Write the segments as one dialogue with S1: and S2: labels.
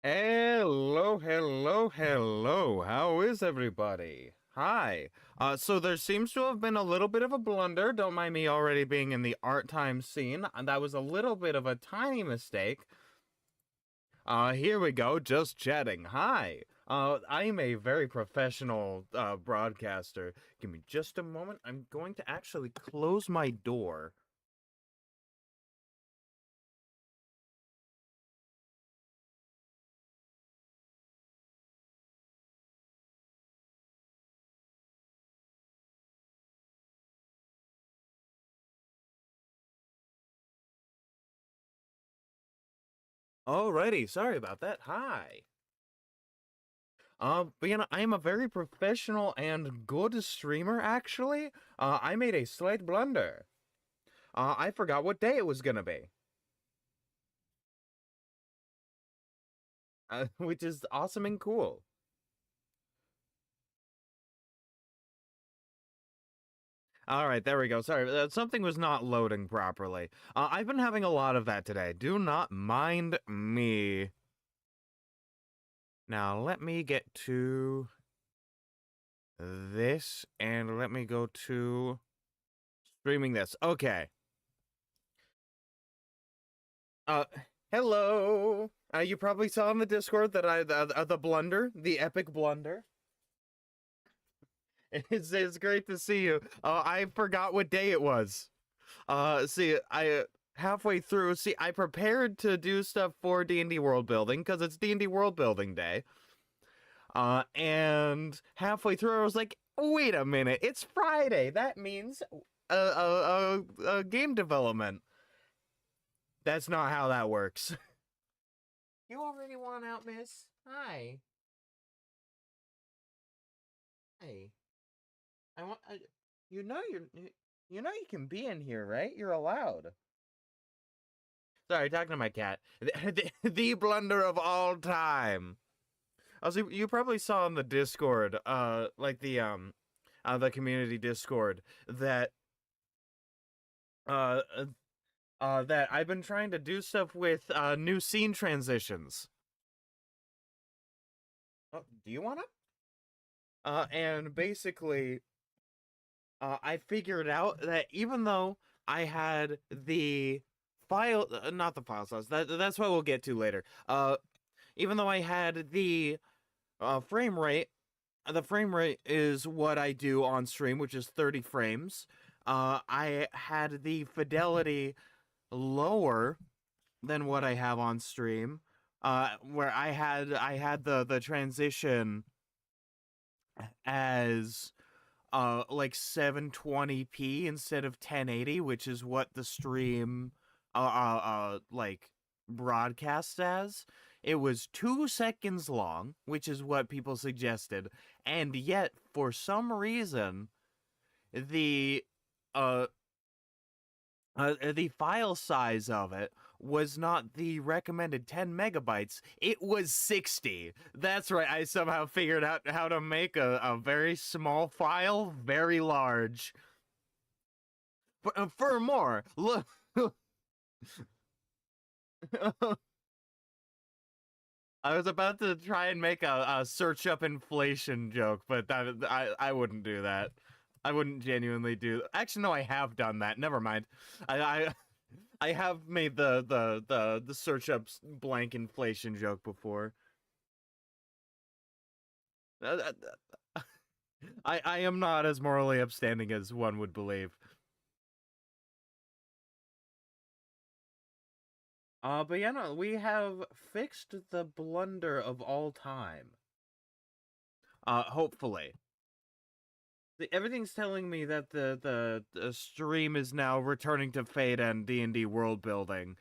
S1: Hello, hello, hello. How is everybody? Hi. So there seems to have been a little bit of a blunder. Don't mind me already being in the art time scene. That was a little bit of a tiny mistake. Here we go, just chatting. Hi. I'm a very professional broadcaster. Give me just a moment. I'm going to actually close my door. Alrighty, sorry about that. Hi. But I am a very professional and good streamer, actually. I made a slight blunder. I forgot what day it was gonna be. Which is awesome and cool. Alright, there we go. Sorry, something was not loading properly. I've been having a lot of that today. Do not mind me. Now, let me get to this, and let me go to streaming this. Okay. Uh, hello. You probably saw in the Discord that the blunder, the epic blunder. It's great to see you. I forgot what day it was. See, I halfway through. See, I prepared to do stuff for D&D World Building because it's D&D World Building Day. And halfway through, I was like, wait a minute, it's Friday. That means game development. That's not how that works. You already won out, miss. Hi. Hey. I want. You know You know you can be in here, right? You're allowed. Sorry, talking to my cat. The blunder of all time. Also, you probably saw on the Discord, like the community Discord, that uh, that I've been trying to do stuff with new scene transitions. Oh, do you wanna? And basically, I figured out that even though I had the file, not the file size, that's what we'll get to later. Even though I had the frame rate, the frame rate is what I do on stream, which is 30 frames. I had the fidelity lower than what I have on stream, where I had the transition as like 720p instead of 1080, which is what the stream like broadcast as. It was 2 seconds long, which is what people suggested, and yet for some reason the the file size of it was not the recommended 10 megabytes. It was 60. That's right. I somehow figured out how to make a very small file very large. For more, look. I was about to try and make a search up inflation joke, but I wouldn't do that. I wouldn't genuinely do. Actually, no, I have done that. Never mind. I have made the search up blank inflation joke before. I am not as morally upstanding as one would believe. But yeah, no, we have fixed the blunder of all time. Hopefully. Everything's telling me that the stream is now returning to Faeden DnD Worldbuilding.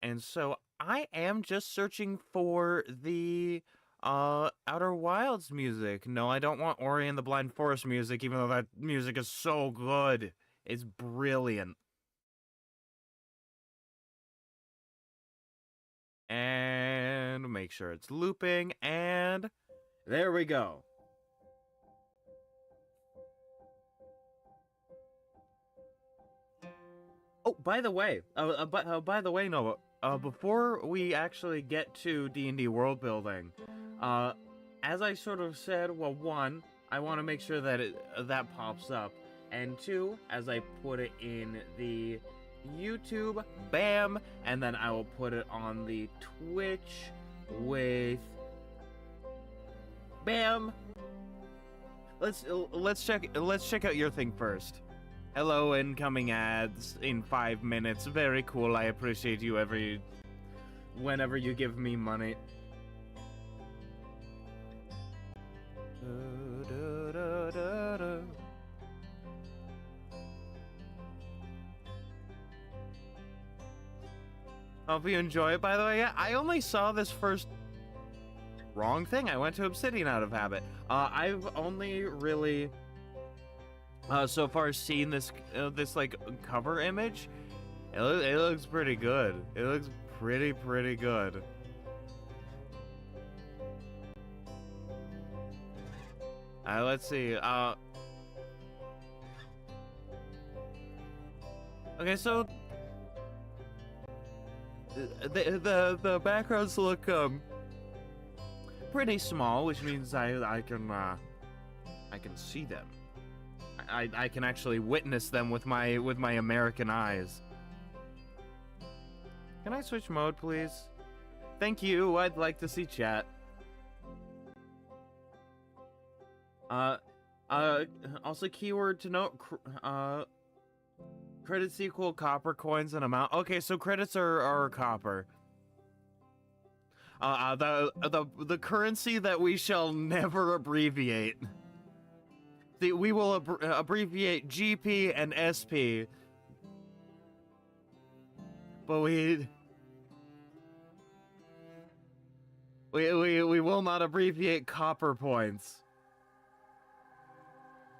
S1: And so I am just searching for the Outer Wilds music. No, I don't want Ori and the Blind Forest music, even though that music is so good. It's brilliant. And make sure it's looping, and there we go. Oh, by the way, Noah, before we actually get to D&D world building, as I sort of said, well, one, I want to make sure that that pops up, and two, as I put it in the YouTube, bam, and then I will put it on the Twitch with bam. Let's check out your thing first. Hello, incoming ads in 5 minutes. Very cool. I appreciate you whenever you give me money. Hope you enjoy it, by the way. Yeah, I only saw this first wrong thing. I went to Obsidian out of habit. I've only really so far seen this like cover image. It looks pretty good. It looks pretty good. Let's see. Okay, so the backgrounds look pretty small, which means I can see them. I can actually witness them with my American eyes. Can I switch mode, please? Thank you. I'd like to see chat. Also keyword to note. Credits equal copper coins and amount. Okay, so credits are copper. The currency that we shall never abbreviate. We will abbreviate GP and SP, but we will not abbreviate copper points,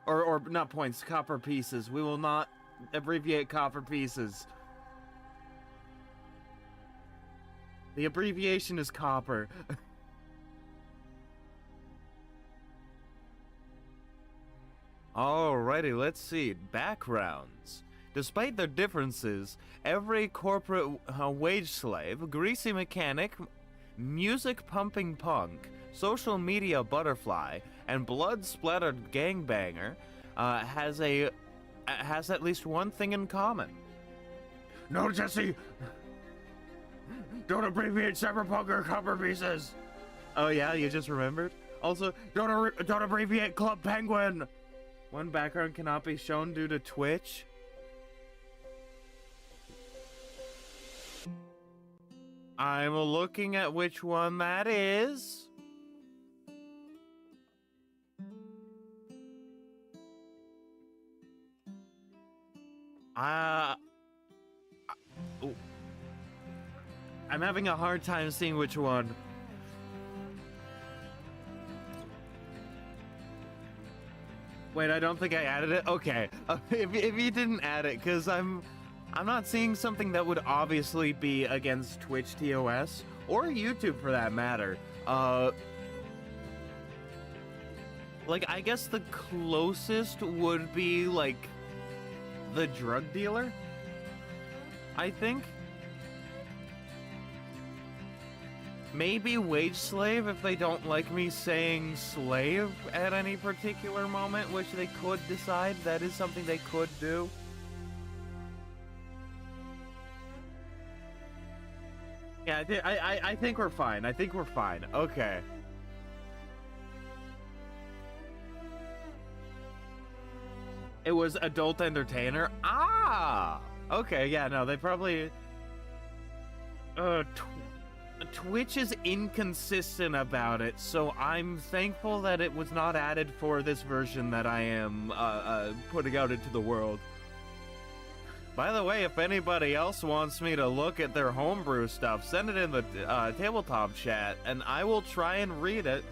S1: or not points, copper pieces. We will not abbreviate copper pieces. The abbreviation is copper. Alrighty, let's see. Backgrounds. Despite their differences, every corporate wage slave, greasy mechanic, music pumping punk, social media butterfly, and blood-splattered gangbanger has at least one thing in common. No, Jesse! Don't abbreviate cyberpunk or cover pieces! Oh yeah, you just remembered? Also, don't abbreviate Club Penguin! One background cannot be shown due to Twitch. I'm looking at which one that is. I'm having a hard time seeing which one. Wait, I don't think I added it? Okay. If you didn't add it, because I'm not seeing something that would obviously be against Twitch TOS, or YouTube for that matter. Like, I guess the closest would be, like, the drug dealer, I think. Maybe wage slave if they don't like me saying slave at any particular moment, which they could decide. That is something they could do. Yeah, I think we're fine. I think we're fine. Okay. It was adult entertainer. Ah! Okay, yeah, no, they probably... Twitch is inconsistent about it, so I'm thankful that it was not added for this version that I am putting out into the world. By the way, if anybody else wants me to look at their homebrew stuff, send it in the tabletop chat, and I will try and read it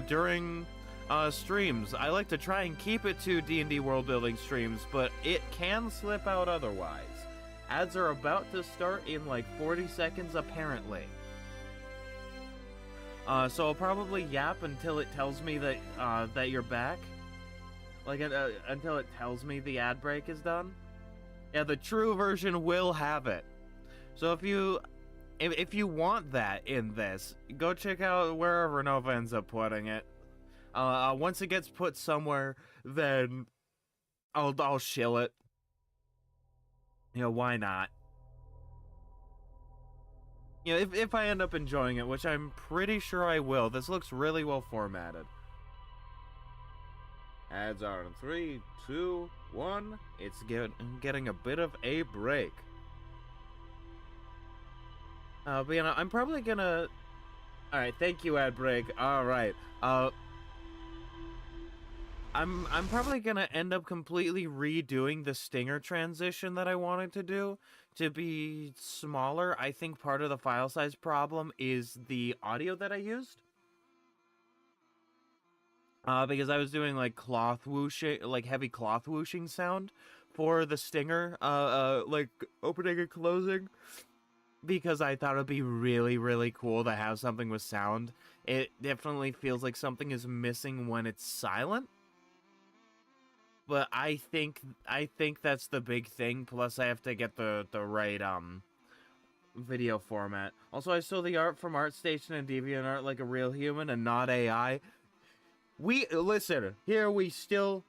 S1: during streams. I like to try and keep it to D&D world building streams, but it can slip out otherwise. Ads are about to start in like 40 seconds apparently. So I'll probably yap until it tells me that that you're back. Like until it tells me the ad break is done. Yeah, the true version will have it. So if you want that in this, go check out wherever Nova ends up putting it. Once it gets put somewhere, then I'll shill it. You know, why not? You know, if I end up enjoying it, which I'm pretty sure I will. This looks really well formatted. Ads are in 3, 2, 1. It's getting a bit of a break. But you know, I'm probably gonna... Alright, thank you, ad break. Alright. I'm probably gonna end up completely redoing the stinger transition that I wanted to do to be smaller. I think part of the file size problem is the audio that I used. Because I was doing like cloth whooshing, like heavy cloth whooshing sound for the stinger, like opening and closing. Because I thought it'd be really, really cool to have something with sound. It definitely feels like something is missing when it's silent. But I think that's the big thing. Plus, I have to get the right video format. Also, I saw the art from ArtStation and DeviantArt like a real human and not AI. Listen, here we still...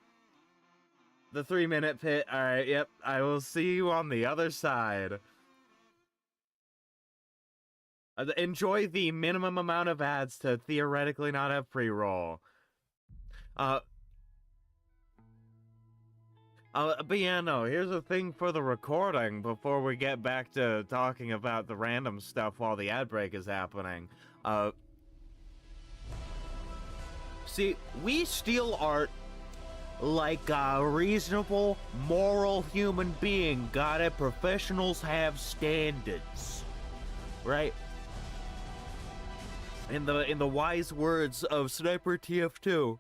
S1: The 3-minute pit. Alright, yep. I will see you on the other side. Enjoy the minimum amount of ads to theoretically not have pre-roll. But yeah, no, here's the thing for the recording before we get back to talking about the random stuff while the ad break is happening. See, we steal art like a reasonable, moral human being. Got it? Professionals have standards. Right? In the wise words of Sniper TF2,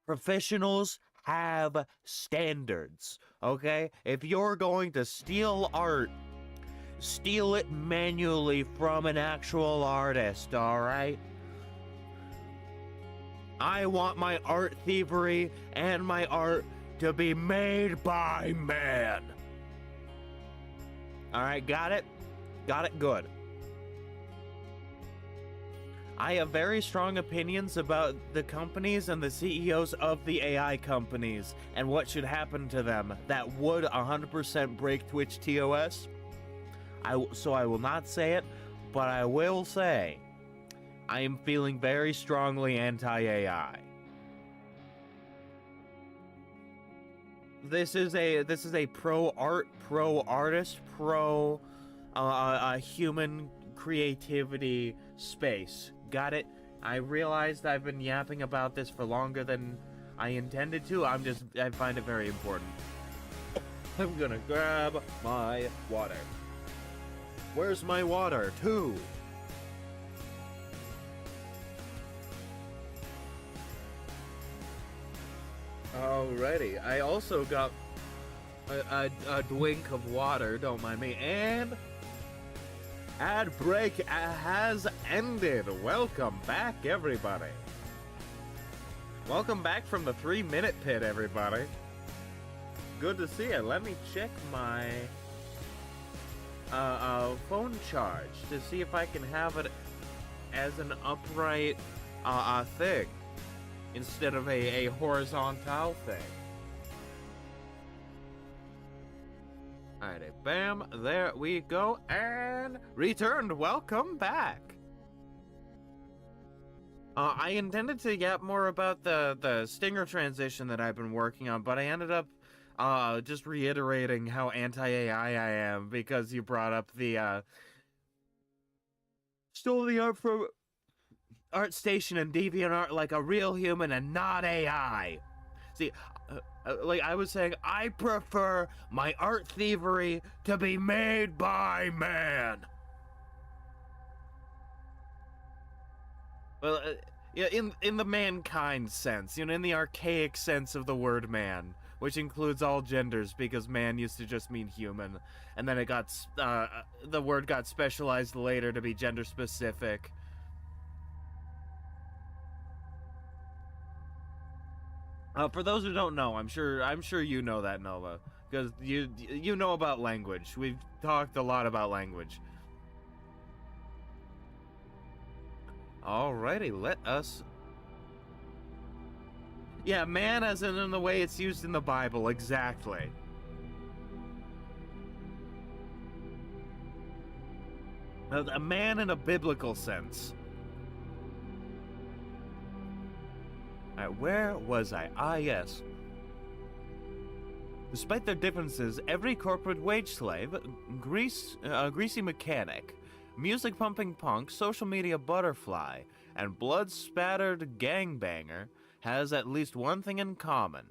S1: professionals have standards, okay? If you're going to steal art, steal it manually from an actual artist, alright? I want my art thievery and my art to be made by man. Alright, got it? Got it? Good. I have very strong opinions about the companies and the CEOs of the AI companies and what should happen to them that would 100% break Twitch TOS. So I will not say it, but I will say I am feeling very strongly anti-AI. This is a pro art, pro artist, pro human creativity space. Got it? I realized I've been yapping about this for longer than I intended to. I find it very important. I'm gonna grab my water. Where's my water? 2. Alrighty, I also got a drink of water, don't mind me, and ad break has ended. Welcome back, everybody. Welcome back from the 3-minute pit, everybody. Good to see you. Let me check my phone charge to see if I can have it as an upright thing instead of a horizontal thing. Alrighty, bam, there we go, and returned. Welcome back. I intended to get more about the stinger transition that I've been working on, but I ended up just reiterating how anti-AI I am because you brought up the stole the art from ArtStation and DeviantArt like a real human and not AI. See, like I was saying, I prefer my art thievery to be made by man. Well, yeah, in the mankind sense, you know, in the archaic sense of the word man, which includes all genders because man used to just mean human, and then it got the word got specialized later to be gender specific. For those who don't know, I'm sure you know that, Nova, because you know about language. We've talked a lot about language. Alrighty, let us... Yeah, man as in the way it's used in the Bible, exactly. A man in a biblical sense. Alright, where was I? Ah, yes. Despite their differences, every corporate wage slave, greasy mechanic, music-pumping punk, social media butterfly, and blood-spattered gangbanger has at least one thing in common.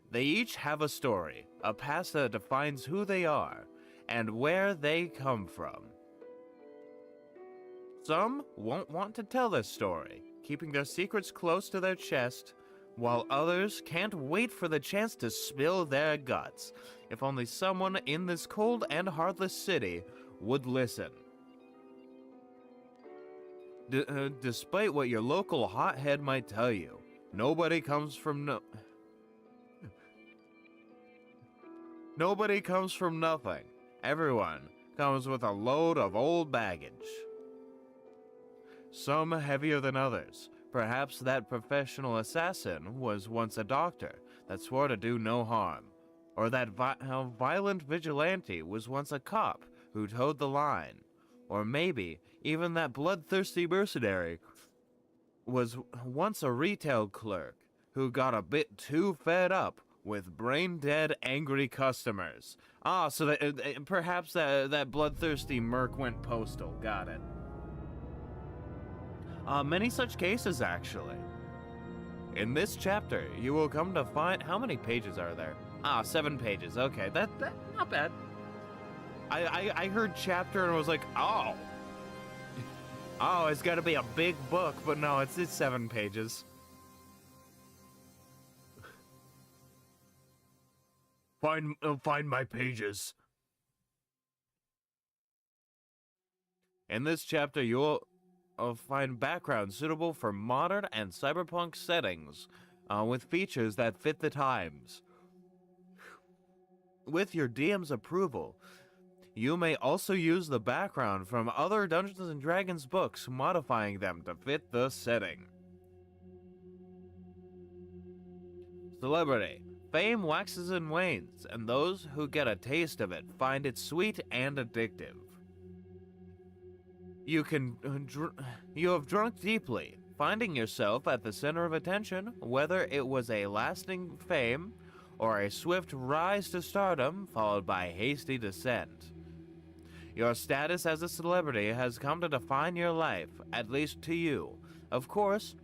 S1: They each have a story, a past that defines who they are, and where they come from. Some won't want to tell their story, keeping their secrets close to their chest, while others can't wait for the chance to spill their guts. If only someone in this cold and heartless city would listen. Despite what your local hothead might tell you, nobody comes from nothing. Everyone comes with a load of old baggage. Some heavier than others. Perhaps that professional assassin was once a doctor that swore to do no harm. Or that violent vigilante was once a cop who towed the line. Or maybe even that bloodthirsty mercenary was once a retail clerk who got a bit too fed up with brain-dead, angry customers. Ah, so that perhaps that bloodthirsty merc went postal. Got it. Many such cases, actually. In this chapter, you will come to find... How many pages are there? Ah, 7 pages. Okay, that not bad. I heard chapter and was like, oh. Oh, it's gotta be a big book, but no, it's 7 pages. Find my pages. In this chapter, you'll find backgrounds suitable for modern and cyberpunk settings, with features that fit the times. With your DM's approval, You may also use the background from other Dungeons & Dragons books, modifying them to fit the setting. Celebrity. Fame waxes and wanes, and those who get a taste of it find it sweet and addictive. You have drunk deeply, finding yourself at the center of attention, whether it was a lasting fame or a swift rise to stardom followed by hasty descent. Your status as a celebrity has come to define your life, at least to you. Of course,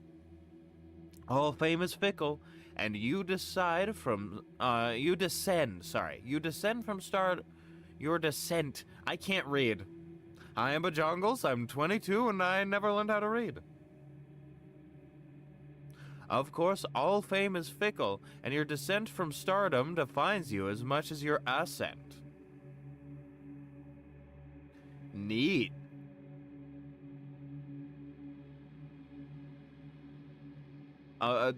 S1: all fame is fickle, and you descend from I can't read. I am Bajongles, I'm 22, and I never learned how to read. Of course, all fame is fickle, and your descent from stardom defines you as much as your ascent. Neat. Do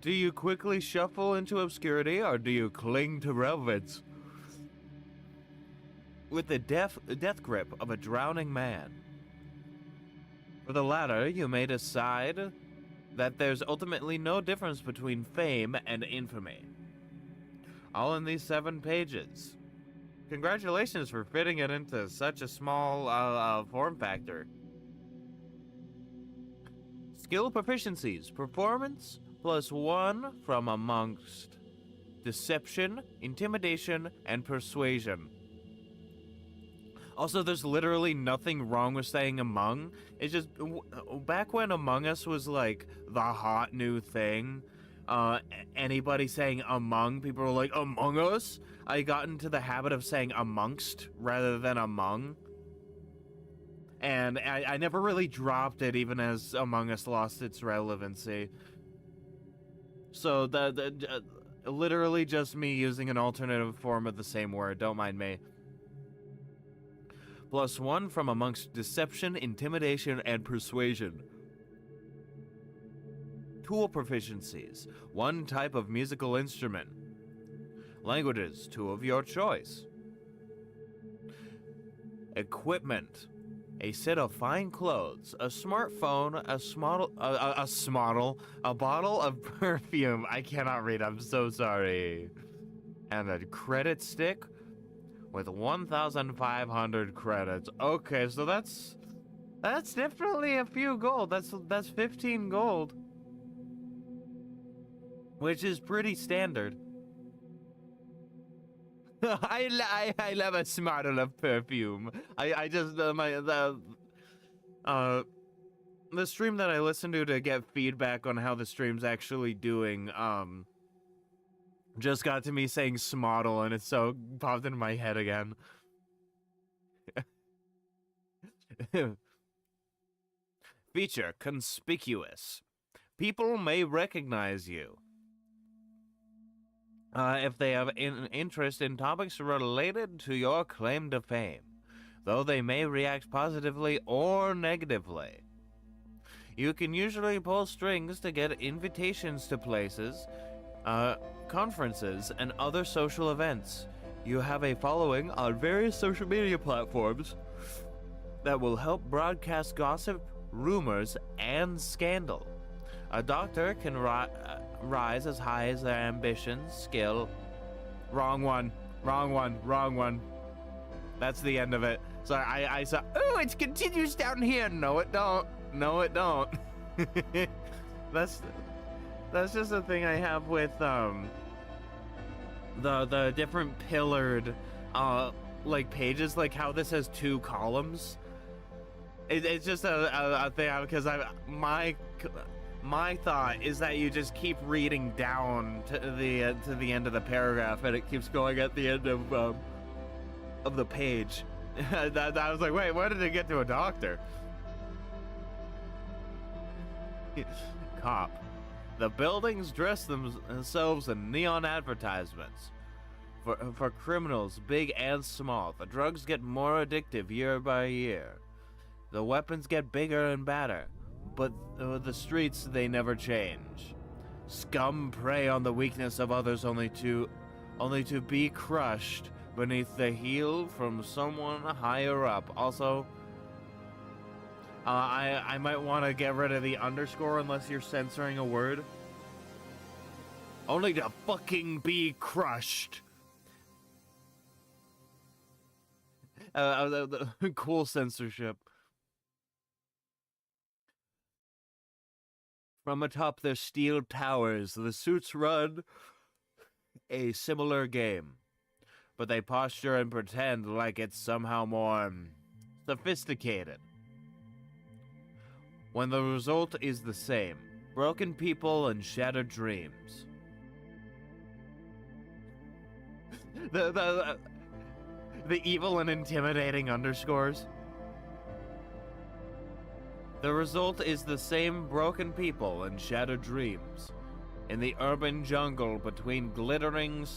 S1: you quickly shuffle into obscurity, or do you cling to relevance? With the death grip of a drowning man. For the latter, you may decide that there's ultimately no difference between fame and infamy. All in these 7 pages. Congratulations for fitting it into such a small form factor. Skill proficiencies. Performance +1 from amongst deception, intimidation, and persuasion. Also, there's literally nothing wrong with saying among. It's just, back when Among Us was like the hot new thing, anybody saying among, people were like, Among Us? I got into the habit of saying amongst rather than among. And I never really dropped it even as Among Us lost its relevancy. So, literally just me using an alternative form of the same word, don't mind me. +1 from amongst deception, intimidation, and persuasion. Tool proficiencies. 1 type of musical instrument. Languages. 2 of your choice. Equipment. A set of fine clothes, a smartphone, a bottle of perfume. I cannot read, I'm so sorry. And a credit stick with 1,500 credits. Okay, so that's definitely a few gold. That's 15 gold, which is pretty standard. I love a bottle of perfume. I just the stream that I listened to get feedback on how the stream's actually doing just got to me saying smottle, and it so popped into my head again. Feature conspicuous. People may recognize you if they have an interest in topics related to your claim to fame, though they may react positively or negatively. You can usually pull strings to get invitations to places, conferences, and other social events. You have a following on various social media platforms that will help broadcast gossip, rumors, and scandal. A doctor can rise as high as their ambitions, skill. Wrong one. That's the end of it. So I saw, oh, it continues down here. No, it don't. That's just a thing I have with the different pillared like pages, like how this has 2 columns. It's just a thing because my thought is that you just keep reading down to the end of the paragraph, and it keeps going at the end of the page. I was like, wait, where did it get to a doctor? Cop. The buildings dress themselves in neon advertisements for criminals, big and small. The drugs get more addictive year by year. The weapons get bigger and badder, but the streets, they never change. Scum prey on the weakness of others only to be crushed beneath the heel from someone higher up. Also, I might want to get rid of the underscore unless you're censoring a word. Only to fucking be crushed. Cool censorship. From atop their steel towers, the suits run a similar game, but they posture and pretend like it's somehow more sophisticated. When the result is the same, broken people and shattered dreams. The evil and intimidating underscores. The result is the same broken people and shattered dreams. In the urban jungle between glittering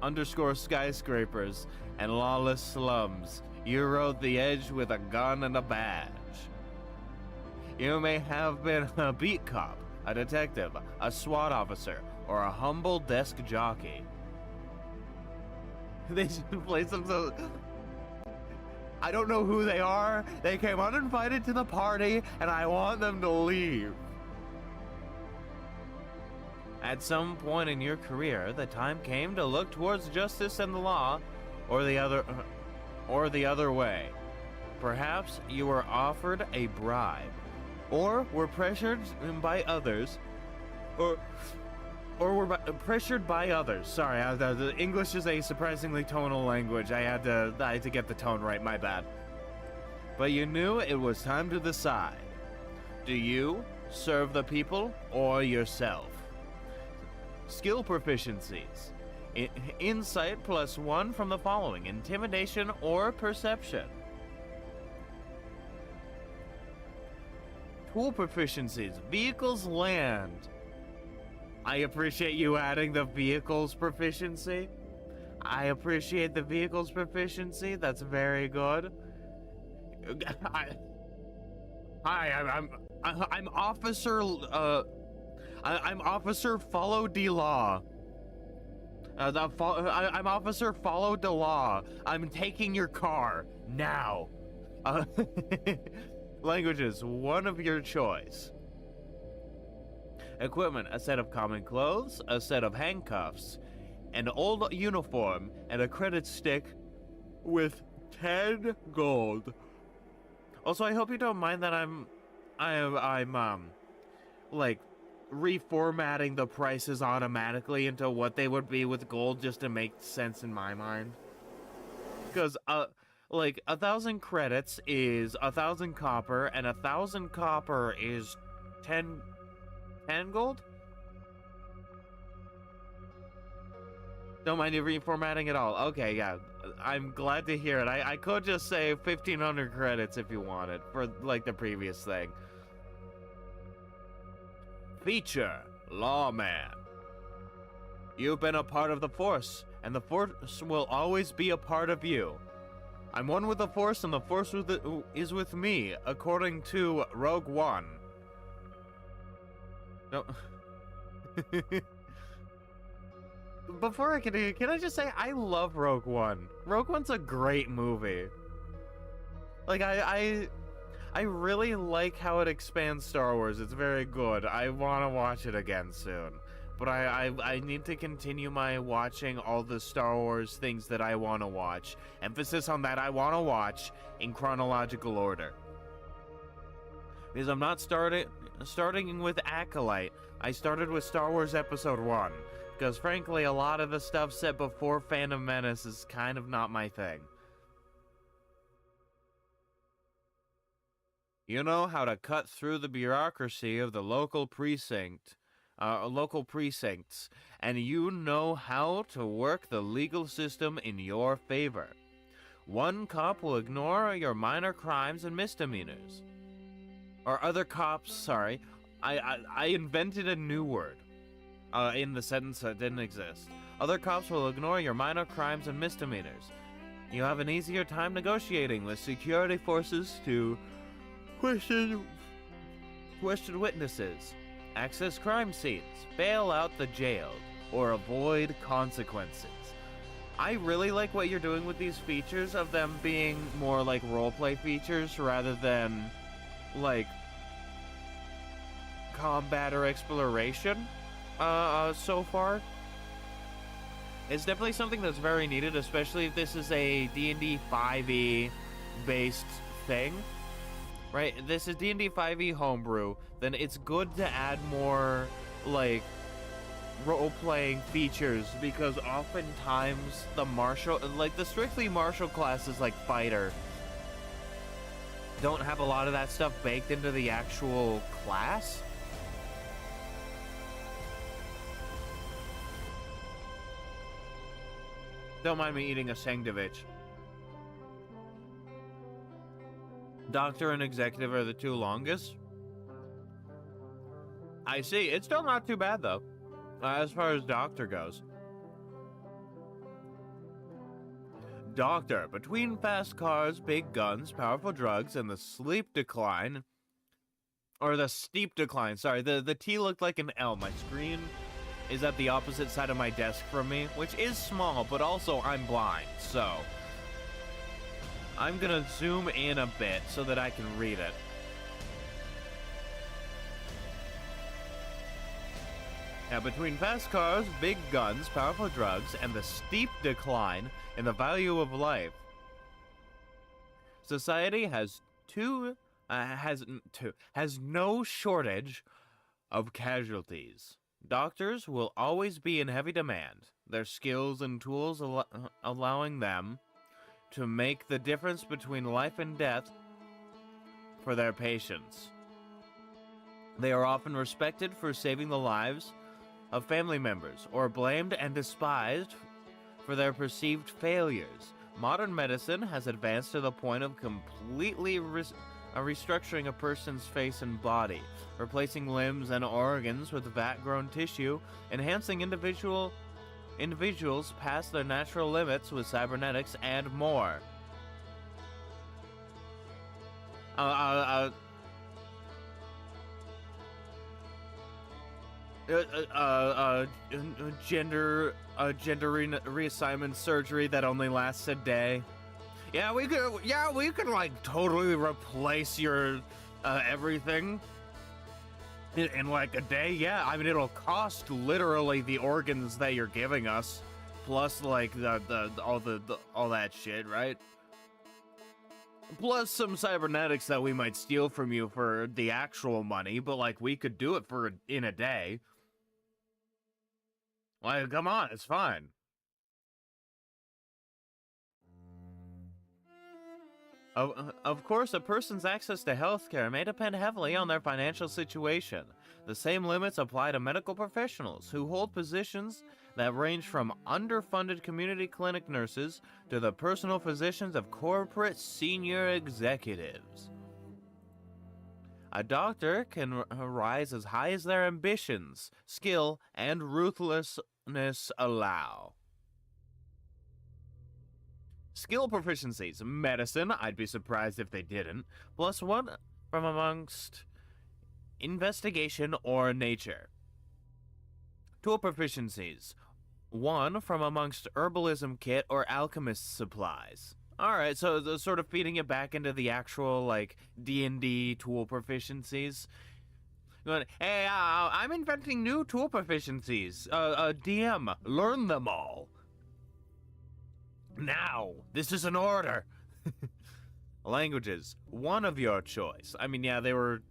S1: underscore skyscrapers and lawless slums, you rode the edge with a gun and a badge. You may have been a beat cop, a detective, a SWAT officer, or a humble desk jockey. They should place themselves... I don't know who they are. They came uninvited to the party, and I want them to leave. At some point in your career, the time came to look towards justice and the law, or the other way. Perhaps you were offered a bribe, or were pressured by others, or were pressured by others. Sorry, the English is a surprisingly tonal language. I had to get the tone right, my bad. But you knew it was time to decide. Do you serve the people or yourself? Skill proficiencies. Insight +1 from the following: intimidation or perception. Tool proficiencies. Vehicles land. I appreciate you adding the vehicles proficiency. I appreciate the vehicles proficiency. That's very good. I'm Officer. I'm Officer Follow the Law. I'm Officer Follow the Law. I'm taking your car now. Languages, one of your choice. Equipment, a set of common clothes, a set of handcuffs, an old uniform, and a credit stick with 10 gold. Also, I hope you don't mind that I'm like reformatting the prices automatically into what they would be with gold just to make sense in my mind. Because like 1,000 credits is 1,000 copper, and 1,000 copper is 10 gold? Don't mind you reformatting at all. Okay, yeah. I'm glad to hear it. I could just say 1,500 credits if you wanted, for like the previous thing. Feature, Lawman. You've been a part of the Force, and the Force will always be a part of you. I'm one with the Force, and the Force is with me, according to Rogue One. No. Before I continue, can I just say I love Rogue One. Rogue One's a great movie. Like I really like how it expands Star Wars. It's very good. I want to watch it again soon. But I need to continue my watching all the Star Wars things that I want to watch. Emphasis on that I want to watch in chronological order. Because I'm not starting with Acolyte. I started with Star Wars Episode 1. Because frankly, a lot of the stuff set before Phantom Menace is kind of not my thing. You know how to cut through the bureaucracy of the local precincts, and you know how to work the legal system in your favor. One cop will ignore your minor crimes and misdemeanors. Or other cops, sorry, I invented a new word in the sentence that didn't exist. Other cops will ignore your minor crimes and misdemeanors. You have an easier time negotiating with security forces to question witnesses, access crime scenes, bail out the jailed, or avoid consequences. I really like what you're doing with these features of them being more like roleplay features rather than like combat or exploration so far. It's definitely something that's very needed, especially if this is a D&D 5e based thing, right? This is D&D 5e homebrew, then it's good to add more like role-playing features, because oftentimes the strictly martial classes like fighter don't have a lot of that stuff baked into the actual class. Don't mind me eating a sandwich. Doctor and executive are the two longest. I see. It's still not too bad, though, as far as doctor goes. Doctor, between fast cars, big guns, powerful drugs, and the steep decline, sorry, the T looked like an L. My screen is at the opposite side of my desk from me, which is small, but also I'm blind, so I'm gonna zoom in a bit so that I can read it. Now, between fast cars, big guns, powerful drugs, and the steep decline in the value of life, society has no shortage of casualties. Doctors will always be in heavy demand, their skills and tools allowing them to make the difference between life and death for their patients. They are often respected for saving the lives of family members, or blamed and despised for their perceived failures. Modern medicine has advanced to the point of completely restructuring a person's face and body, replacing limbs and organs with vat-grown tissue, enhancing individuals past their natural limits with cybernetics, and more. Gender reassignment surgery that only lasts a day. Yeah, we could like totally replace your everything in like a day. Yeah, I mean, it'll cost literally the organs that you're giving us, plus like all that shit, right? Plus some cybernetics that we might steal from you for the actual money, but like we could do it in a day. Like, come on, it's fine. Of course, a person's access to healthcare may depend heavily on their financial situation. The same limits apply to medical professionals who hold positions that range from underfunded community clinic nurses to the personal physicians of corporate senior executives. A doctor can rise as high as their ambitions, skill, and ruthlessness allow. Skill proficiencies. Medicine, I'd be surprised if they didn't. +1 from amongst investigation or nature. Tool proficiencies. 1 from amongst herbalism kit or alchemist supplies. Alright, so sort of feeding it back into the actual, like, D&D tool proficiencies. Going, hey, I'm inventing new tool proficiencies. DM, learn them all. Now, this is an order. Languages, 1 of your choice. I mean, yeah, they were...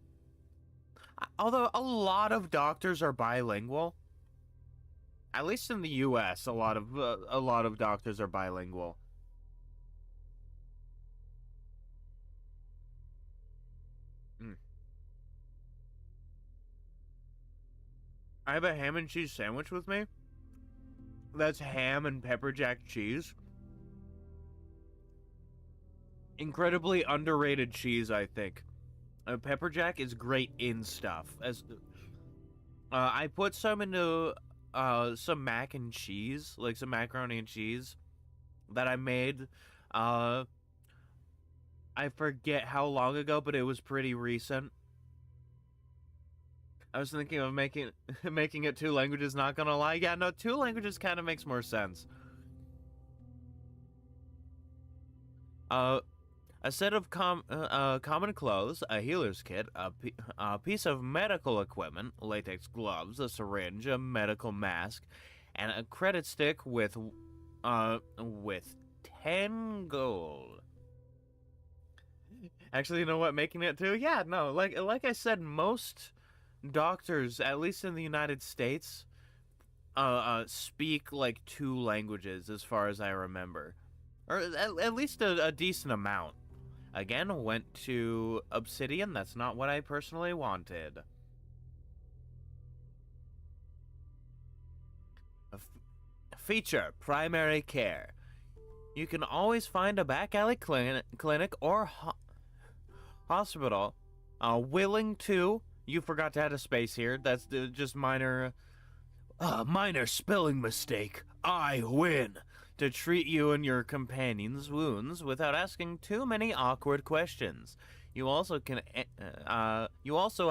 S1: Although a lot of doctors are bilingual. At least in the US, a lot of doctors are bilingual. I have a ham and cheese sandwich with me. That's ham and pepper jack cheese. Incredibly underrated cheese, I think. Pepper jack is great in stuff. I put some into some mac and cheese, like some macaroni and cheese that I made. I forget how long ago, but it was pretty recent. I was thinking of making it 2 languages, not gonna lie. Yeah, no, 2 languages kind of makes more sense. Uh, a set of common clothes, a healer's kit, a piece of medical equipment, latex gloves, a syringe, a medical mask, and a credit stick with 10 gold. Actually, you know what? Making it too? Yeah, no. Like I said, most doctors, at least in the United States, speak like 2 languages, as far as I remember, or at least a decent amount. Again, went to Obsidian. That's not what I personally wanted. Feature primary care. You can always find a back alley clinic or hospital willing to. You forgot to add a space here. That's just minor spelling mistake. I win. To treat you and your companion's wounds without asking too many awkward questions. You also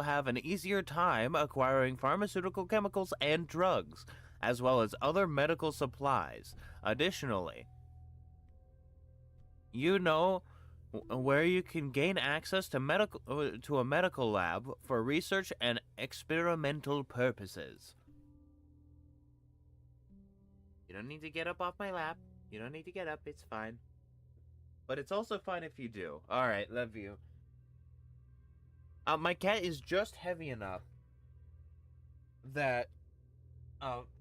S1: have an easier time acquiring pharmaceutical chemicals and drugs, as well as other medical supplies. Additionally, you know where you can gain access to a medical lab for research and experimental purposes. You don't need to get up off my lap. You don't need to get up. It's fine. But it's also fine if you do. Alright, love you. My cat is just heavy enough that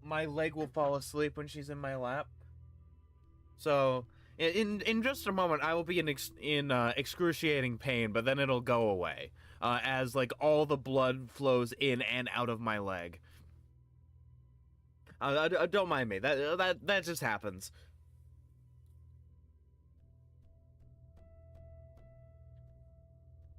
S1: my leg will fall asleep when she's in my lap. So, in just a moment, I will be in excruciating pain, but then it'll go away. As, like, all the blood flows in and out of my leg. Don't mind me. That just happens.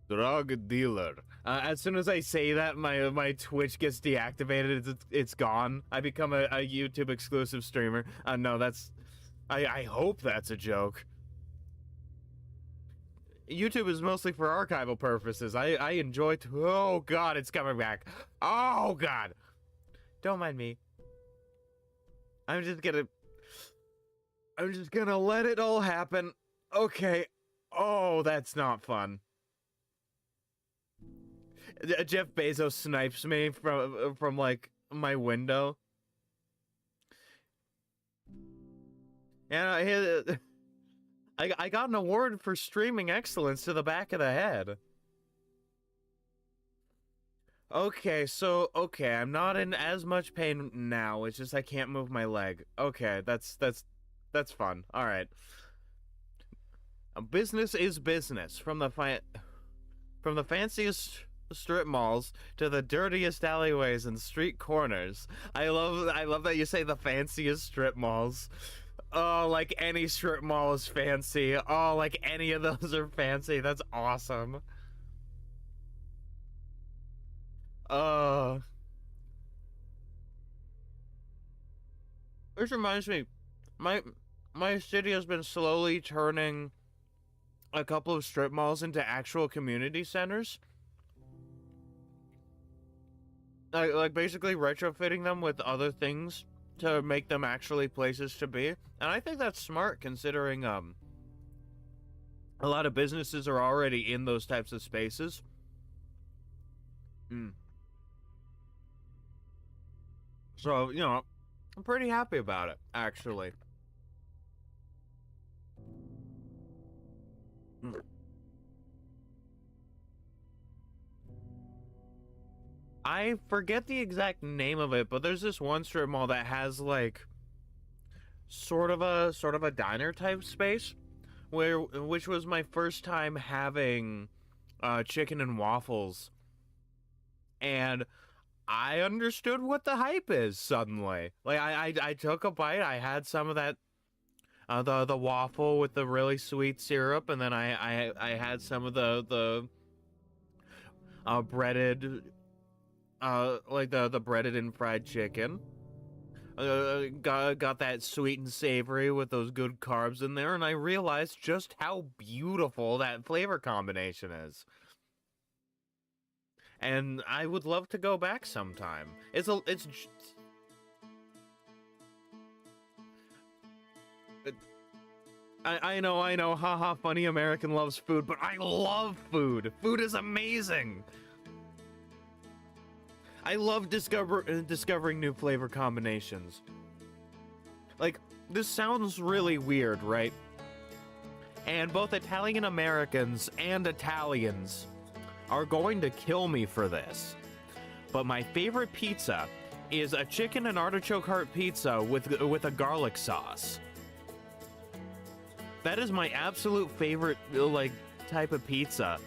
S1: Drug dealer. As soon as I say that, my Twitch gets deactivated. It's gone. I become a YouTube exclusive streamer. No, that's. I hope that's a joke. YouTube is mostly for archival purposes. I enjoy. Oh God, it's coming back. Oh God. Don't mind me. I'm just gonna let it all happen. Okay. Oh, that's not fun. Jeff Bezos snipes me from like my window. And I got an award for streaming excellence to the back of the head. Okay, I'm not in as much pain now. It's just I can't move my leg. Okay, that's fun. All right. Business is business. From the fanciest strip malls to the dirtiest alleyways and street corners. I love that you say the fanciest strip malls. Oh, like any strip mall is fancy. Oh, like any of those are fancy. That's awesome. Which reminds me, my city has been slowly turning a couple of strip malls into actual community centers. Like basically retrofitting them with other things to make them actually places to be. And I think that's smart considering a lot of businesses are already in those types of spaces. So, you know, I'm pretty happy about it, actually. I forget the exact name of it, but there's this one strip mall that has like sort of a diner type space which was my first time having chicken and waffles. And I understood what the hype is suddenly. Like I took a bite, I had some of that the waffle with the really sweet syrup, and then I had some of the breaded like the breaded and fried chicken. Got that sweet and savory with those good carbs in there, and I realized just how beautiful that flavor combination is. And I would love to go back sometime. I know, haha, funny American loves food, but I love food. Food is amazing. I love discovering new flavor combinations. Like, this sounds really weird, right? And both Italian Americans and Italians are going to kill me for this. But my favorite pizza is a chicken and artichoke heart pizza with a garlic sauce. That is my absolute favorite, like, type of pizza.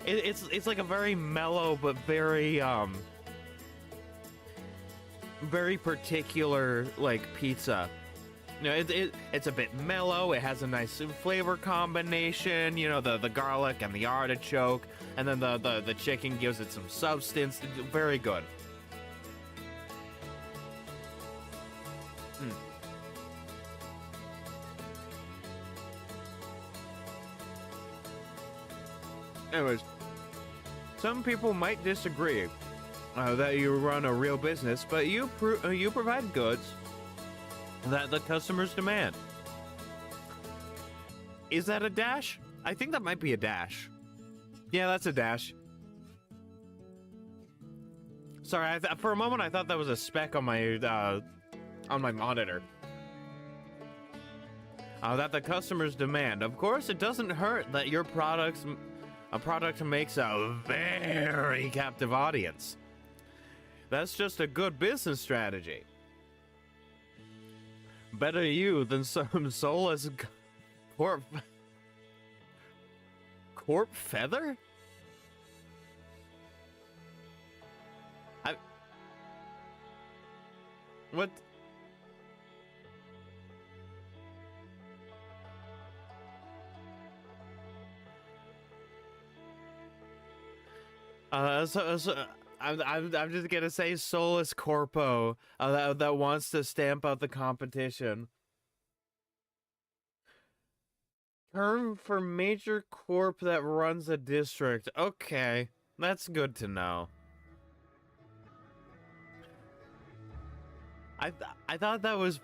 S1: It's like a very mellow but very very particular, like, pizza. You know, it's a bit mellow. It has a nice flavor combination. You know, the garlic and the artichoke, and then the chicken gives it some substance. Very good. Anyways, some people might disagree that you run a real business, but you provide goods that the customers demand. Is that a dash? I think that might be a dash. Yeah, that's a dash. Sorry, for a moment I thought that was a speck on my monitor. That the customers demand. Of course, it doesn't hurt that your product makes a very captive audience. That's just a good business strategy. Better you than some soulless corp feather? What? I'm just gonna say soulless corpo that wants to stamp out the competition. Term for major corp that runs a district. Okay, that's good to know. I thought that was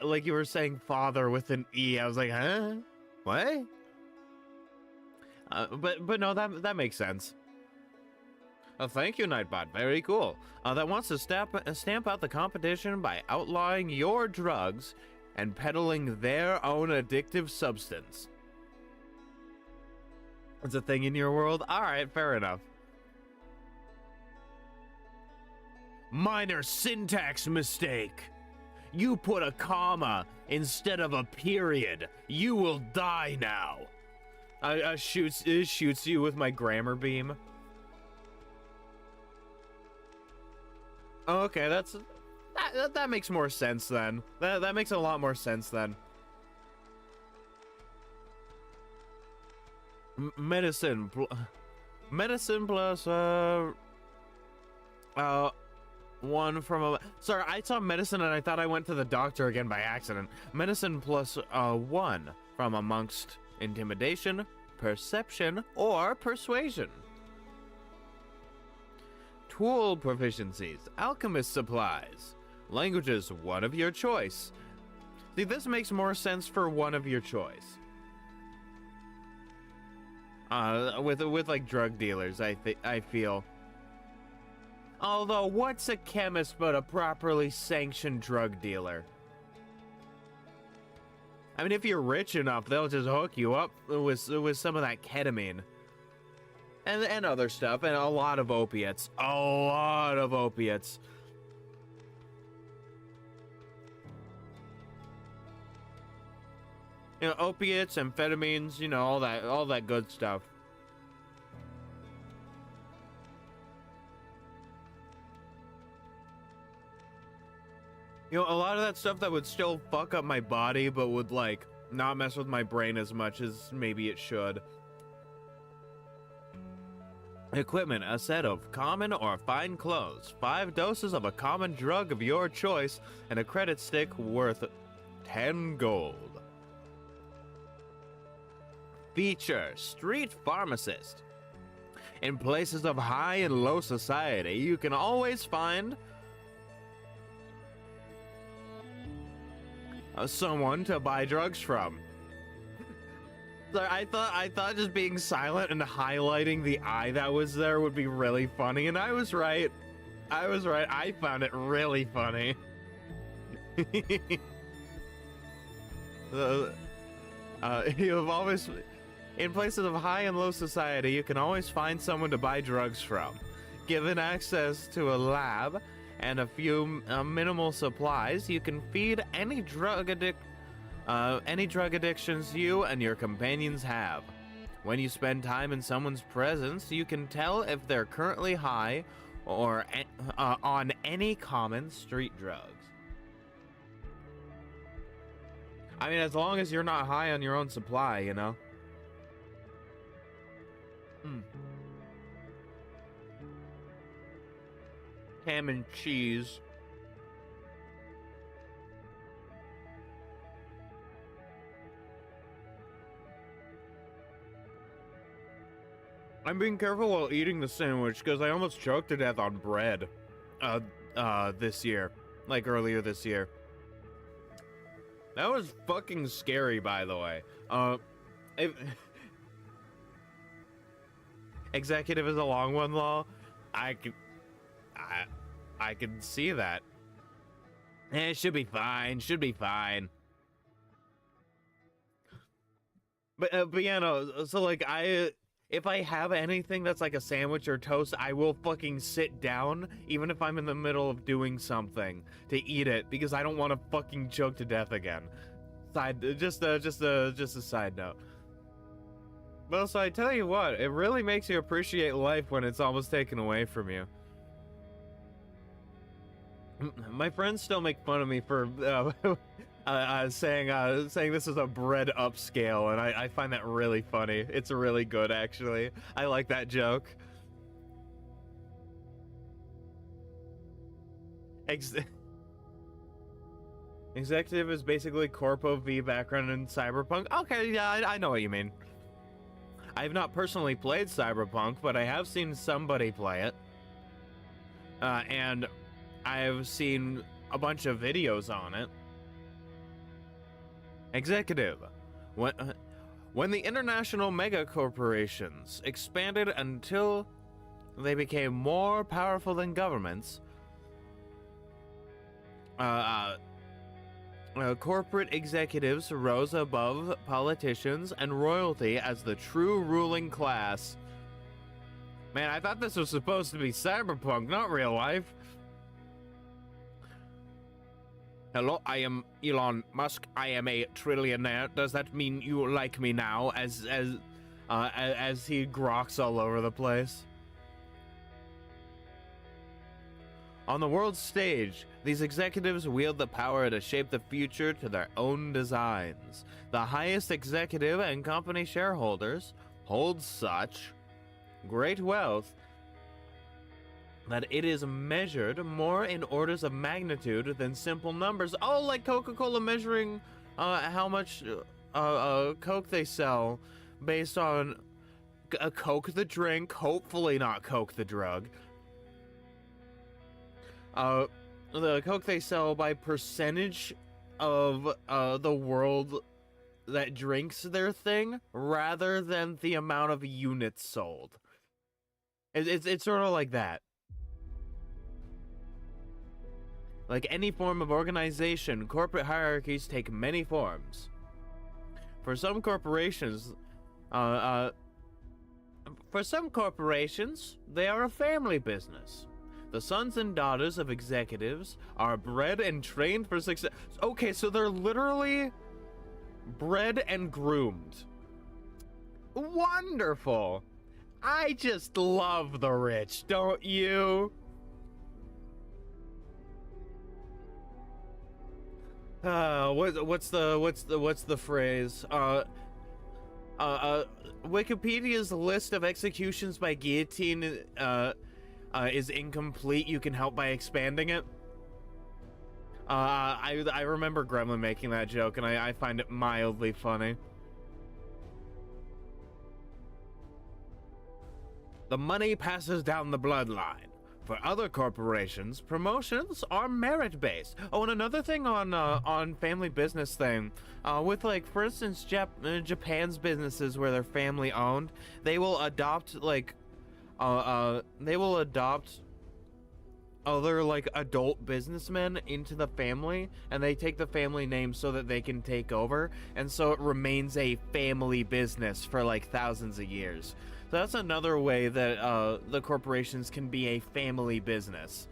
S1: like you were saying father with an E. I was like, huh? What? But no, that makes sense. Thank you, Nightbot. Very cool. That wants to stamp out the competition by outlawing your drugs and peddling their own addictive substance. It's a thing in your world? Alright, fair enough. Minor syntax mistake. You put a comma instead of a period. You will die now. I shoots you with my grammar beam. Okay, that makes more sense then. That makes a lot more sense then. Medicine plus one from a... Sorry, I saw medicine and I thought I went to the doctor again by accident. Medicine plus one from amongst intimidation, perception, or persuasion. Tool proficiencies, alchemist supplies, languages, one of your choice. See, this makes more sense for one of your choice. With like drug dealers, I feel. Although, what's a chemist but a properly sanctioned drug dealer? I mean, if you're rich enough, they'll just hook you up with some of that ketamine. And other stuff, and a lot of opiates. A lot of opiates. You know, opiates, amphetamines, you know, all that good stuff. You know, a lot of that stuff that would still fuck up my body, but would, like, not mess with my brain as much as maybe it should. Equipment, a set of common or fine clothes, 5 doses of a common drug of your choice, and a credit stick worth 10 gold. Feature, street pharmacist. In places of high and low society, you can always find someone to buy drugs from. So I thought just being silent and highlighting the eye that was there would be really funny, and I was right. I found it really funny. You have always, in places of high and low society, you can always find someone to buy drugs from. Given access to a lab and a few minimal supplies, you can feed any drug addictions you and your companions have. When you spend time in someone's presence, you can tell if they're currently high or on any common street drugs. I mean, as long as you're not high on your own supply, you know? Ham and cheese. I'm being careful while eating the sandwich because I almost choked to death on bread this year, like earlier this year. That was fucking scary, by the way. Executive is a long one, law. I can see that. It should be fine. Should be fine. But yeah, no. So like, if I have anything that's like a sandwich or toast, I will fucking sit down, even if I'm in the middle of doing something, to eat it, because I don't want to fucking choke to death again. Just a side note. Well, so I tell you what, it really makes you appreciate life when it's almost taken away from you. My friends still make fun of me for saying this is a bread upscale, and I find that really funny. It's really good, actually. I like that joke. Executive is basically Corpo V background in Cyberpunk. Okay, yeah, I know what you mean. I have not personally played Cyberpunk, but I have seen somebody play it. And I've seen a bunch of videos on it. Executive. When the international mega corporations expanded until they became more powerful than governments, corporate executives rose above politicians and royalty as the true ruling class. Man, I thought this was supposed to be Cyberpunk, not real life. Hello, I am Elon Musk. I am a trillionaire. Does that mean you like me now? As he groks all over the place. On the world stage, these executives wield the power to shape the future to their own designs. The highest executive and company shareholders hold such great wealth that it is measured more in orders of magnitude than simple numbers. Oh, like Coca-Cola measuring how much Coke they sell based on Coke the drink, hopefully not Coke the drug. The Coke they sell by percentage of the world that drinks their thing, rather than the amount of units sold. It's sort of like that. Like any form of organization, corporate hierarchies take many forms. For some corporations, they are a family business. The sons and daughters of executives are bred and trained for success. Okay, so they're literally bred and groomed. Wonderful. I just love the rich, don't you? What's the phrase? Wikipedia's list of executions by guillotine is incomplete. You can help by expanding it. I remember Gremlin making that joke, and I find it mildly funny. The money passes down the bloodline. For other corporations, promotions are merit-based. Oh, and another thing on family business thing, with like, for instance, Japan's businesses where they're family-owned, they will adopt other like adult businessmen into the family, and they take the family name so that they can take over, and so it remains a family business for like thousands of years. So that's another way that the corporations can be a family business.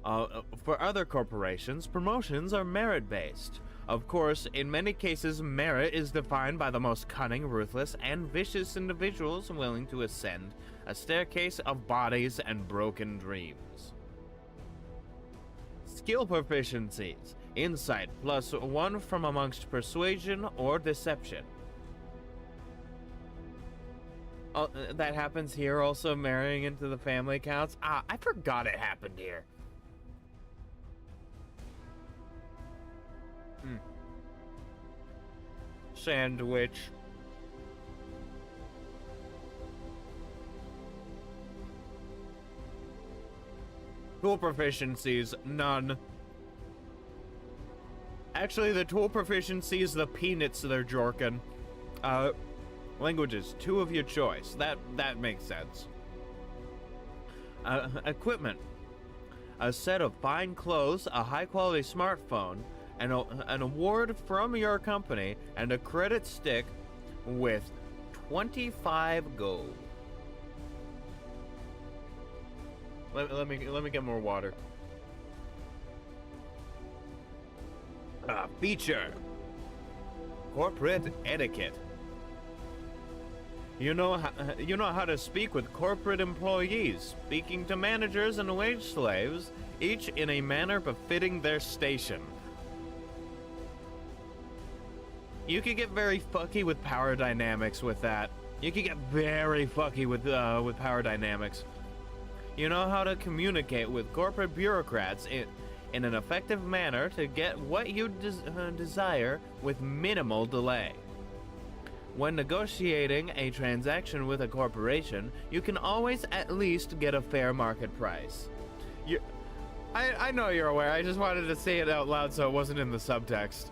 S1: For other corporations, promotions are merit-based. Of course, in many cases, merit is defined by the most cunning, ruthless, and vicious individuals willing to ascend a staircase of bodies and broken dreams. Skill proficiencies. Insight +1 from amongst persuasion or deception. That happens here also, marrying into the family counts. I forgot it happened here. Sandwich. Tool proficiencies, none. Actually, the tool proficiency is the peanuts they're jorking. Languages, 2 of your choice. That makes sense. Equipment. A set of fine clothes, a high-quality smartphone, an award from your company, and a credit stick with 25 gold. Let me get more water. Feature. Corporate etiquette. You know how to speak with corporate employees, speaking to managers and wage slaves, each in a manner befitting their station. You could get very fucky with power dynamics with that. You could get very fucky with power dynamics. You know how to communicate with corporate bureaucrats in an effective manner to get what you desire with minimal delay. When negotiating a transaction with a corporation, you can always at least get a fair market price. I know you're aware, I just wanted to say it out loud so it wasn't in the subtext.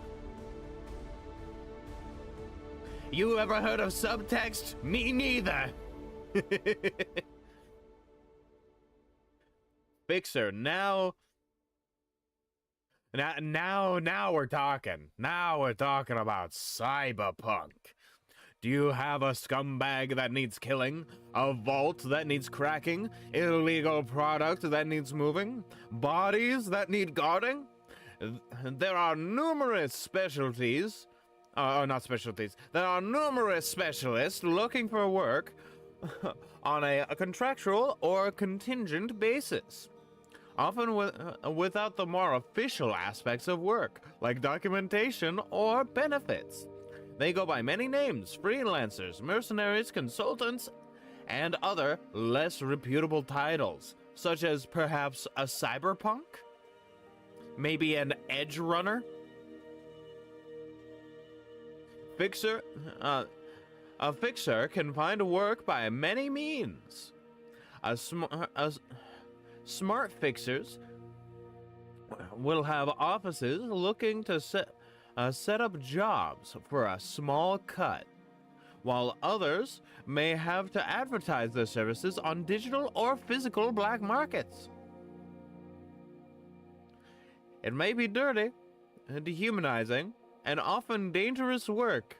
S1: You ever heard of subtext? Me neither! Fixer, now we're talking. Now we're talking about cyberpunk. Do you have a scumbag that needs killing? A vault that needs cracking? Illegal product that needs moving? Bodies that need guarding? There are numerous specialties. Not specialties. There are numerous specialists looking for work on a contractual or contingent basis. Often without the more official aspects of work, like documentation or benefits. They go by many names: freelancers, mercenaries, consultants, and other less reputable titles, such as perhaps a cyberpunk? Maybe an edge runner? A fixer can find work by many means. Smart fixers will have offices looking to set up jobs for a small cut, while others may have to advertise their services on digital or physical black markets. It may be dirty, dehumanizing, and often dangerous work,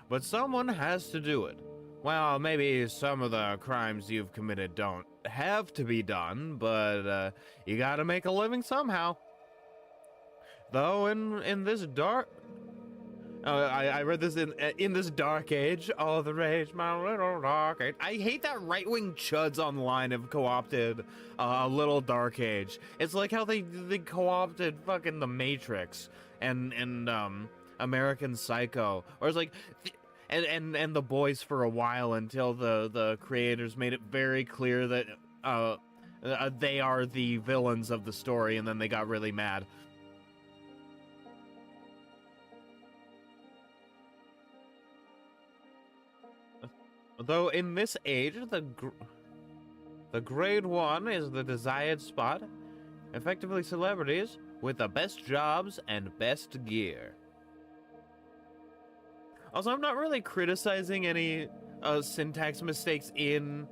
S1: but someone has to do it. Well, maybe some of the crimes you've committed don't have to be done, but you gotta make a living somehow. Though in this dark... I read this in this dark age. Oh, the rage, my little dark age. I hate that right-wing chuds online have co-opted a little dark age. It's like how they co-opted fucking The Matrix and American Psycho, or it's like, and The Boys for a while until the creators made it very clear that they are the villains of the story, and then they got really mad. Though in this age, the grade 1 is the desired spot. Effectively celebrities with the best jobs and best gear. Also, I'm not really criticizing any syntax mistakes in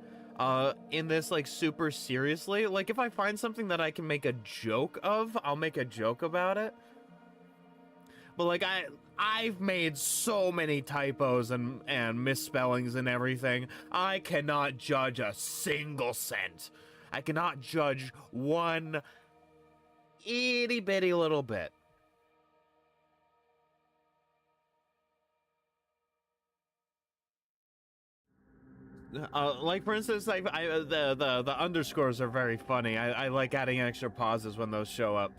S1: this, like, super seriously. Like, if I find something that I can make a joke of, I'll make a joke about it. But, like, I've made so many typos and misspellings and everything. I cannot judge a single cent. I cannot judge one itty bitty little bit. Like, for instance, the underscores are very funny. I like adding extra pauses when those show up.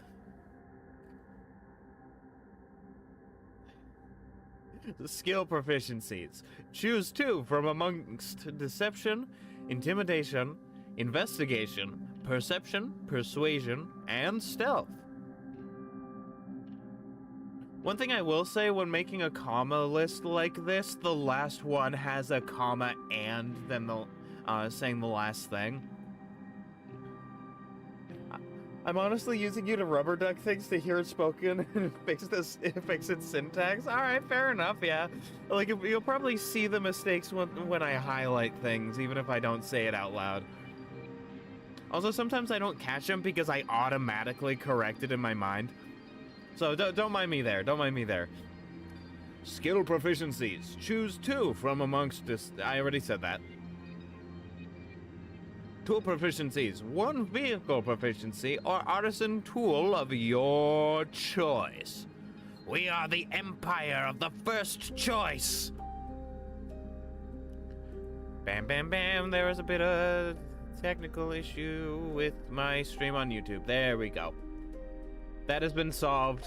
S1: Skill proficiencies. Choose 2 from amongst deception, intimidation, investigation, perception, persuasion, and stealth. One thing I will say when making a comma list like this, the last one has a comma and then saying the last thing. I'm honestly using you to rubber duck things to hear it spoken and fix its syntax. All right, fair enough, yeah. Like, you'll probably see the mistakes when I highlight things, even if I don't say it out loud. Also, sometimes I don't catch them because I automatically correct it in my mind. So don't mind me there. Don't mind me there. Skill proficiencies. Choose 2 from amongst this. I already said that. Tool proficiencies. 1 vehicle proficiency or artisan tool of your choice. We are the empire of the first choice. Bam, bam, bam. There was a bit of technical issue with my stream on YouTube. There we go. That has been solved.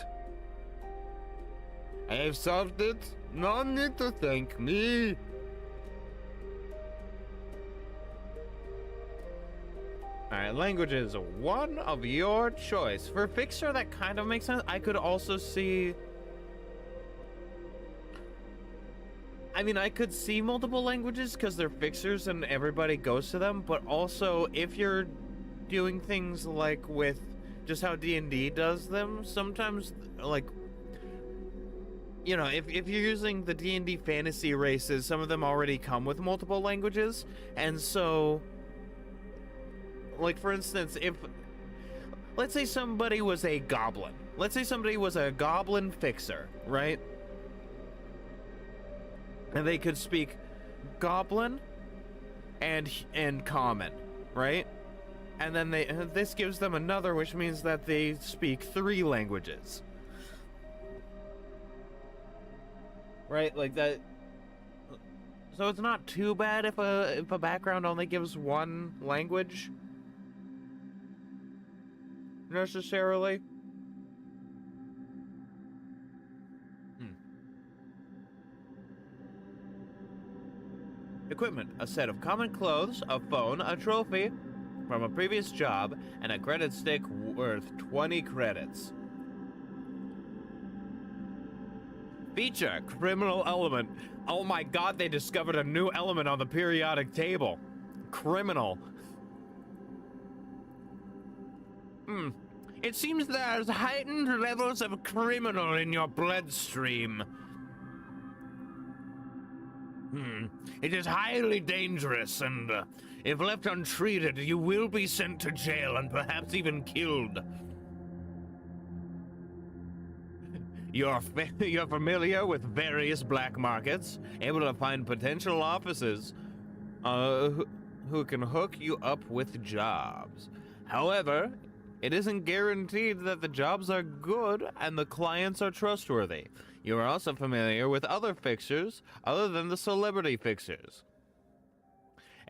S1: I have solved it. No need to thank me. Alright, languages. 1 of your choice. For Fixer, that kind of makes sense. I could also see... I mean, I could see multiple languages because they're Fixers and everybody goes to them, but also if you're doing things like with just how DnD does them, sometimes, like, you know, if you're using the DnD fantasy races, some of them already come with multiple languages, and so, like, for instance, if, let's say somebody was a goblin. Let's say somebody was a goblin fixer, right? And they could speak goblin and common, right? And then this gives them another, which means that they speak 3 languages. Right, like that. So it's not too bad if a background only gives 1 language. Necessarily. Equipment: a set of common clothes, a phone, a trophy from a previous job, and a credit stick worth 20 credits. Feature: criminal element. Oh my god, they discovered a new element on the periodic table. Criminal. It seems there's heightened levels of criminal in your bloodstream. It is highly dangerous, and if left untreated, you will be sent to jail and perhaps even killed. You're familiar with various black markets, able to find potential offices who can hook you up with jobs. However, it isn't guaranteed that the jobs are good and the clients are trustworthy. You are also familiar with other fixers other than the celebrity fixers.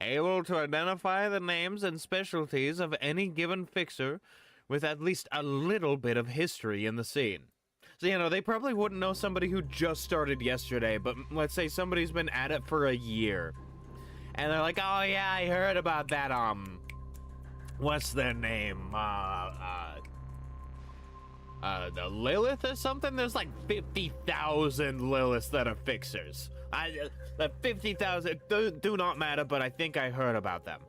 S1: Able to identify the names and specialties of any given fixer with at least a little bit of history in the scene. So, you know, they probably wouldn't know somebody who just started yesterday, but let's say somebody's been at it for a year. And they're like, oh yeah, I heard about that, what's their name? The Lilith or something? There's like 50,000 Liliths that are fixers. The 50,000 do not matter, but I think I heard about them.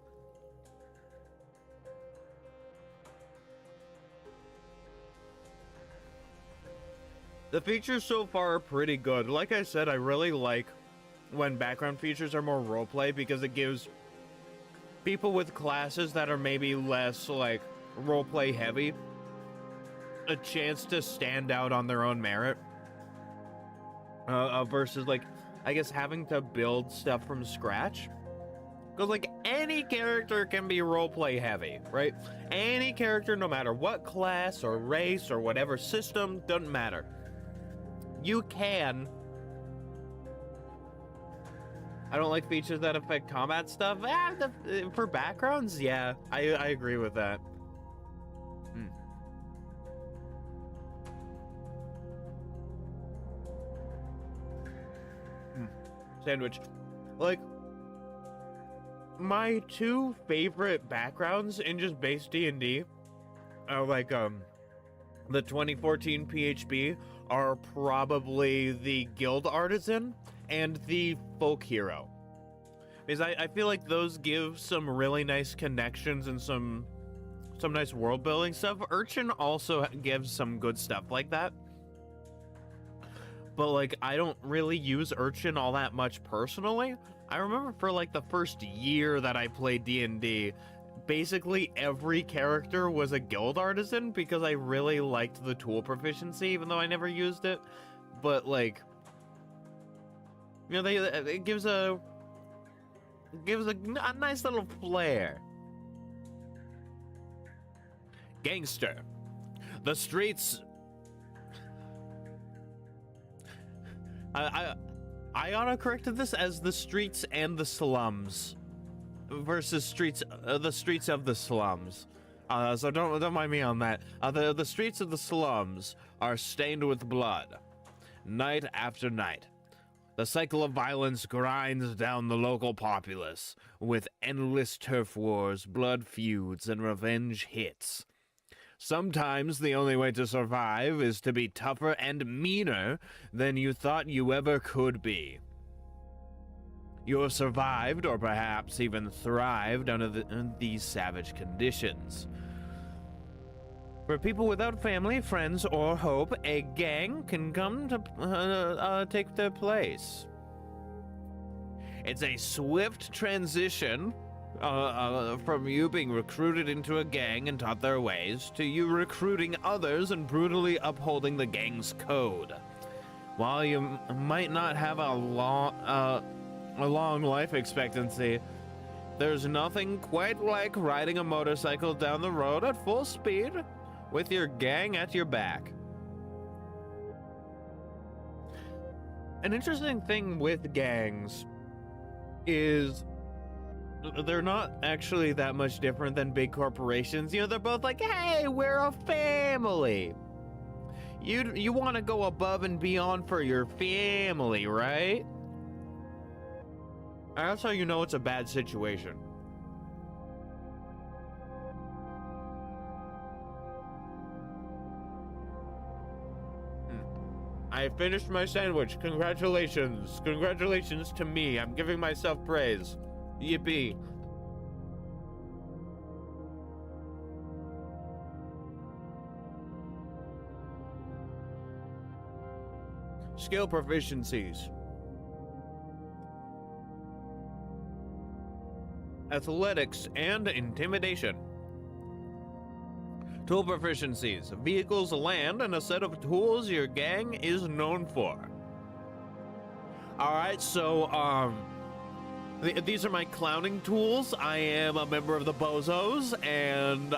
S1: The features so far are pretty good. Like I said, I really like when background features are more roleplay because it gives people with classes that are maybe less, like, roleplay heavy a chance to stand out on their own merit. Versus, like, I guess having to build stuff from scratch. Because, like, any character can be roleplay heavy, right? Any character, no matter what class or race or whatever system, doesn't matter. You can. I don't like features that affect combat stuff. For backgrounds, yeah, I agree with that. Sandwich. Like, my two favorite backgrounds in just base D&D are like, the 2014 PHB are probably the Guild Artisan and the Folk Hero. Because I feel like those give some really nice connections and some nice world building stuff. Urchin also gives some good stuff like that. But, like, I don't really use Urchin all that much personally. I remember for, like, the first year that I played D&D, basically every character was a guild artisan because I really liked the tool proficiency, even though I never used it. But, like, you know, it gives a nice little flair. Gangster. The streets. I autocorrected this as the streets and the slums versus the streets of the slums. So don't mind me on that. The streets of the slums are stained with blood, night after night. The cycle of violence grinds down the local populace with endless turf wars, blood feuds, and revenge hits. Sometimes the only way to survive is to be tougher and meaner than you thought you ever could be. You have survived, or perhaps even thrived under these savage conditions. For people without family, friends, or hope, a gang can come to take their place. It's a swift transition from you being recruited into a gang and taught their ways, to you recruiting others and brutally upholding the gang's code. While you might not have a long life expectancy, there's nothing quite like riding a motorcycle down the road at full speed with your gang at your back. An interesting thing with gangs is they're not actually that much different than big corporations. You know, they're both like, hey, we're a family. You want to go above and beyond for your family, right? And that's how you know it's a bad situation. I finished my sandwich. Congratulations. Congratulations to me. I'm giving myself praise. Yippee. Skill proficiencies. Athletics and intimidation. Tool proficiencies. Vehicles, land, and a set of tools your gang is known for. Alright, so, these are my clowning tools. I am a member of the Bozos, and,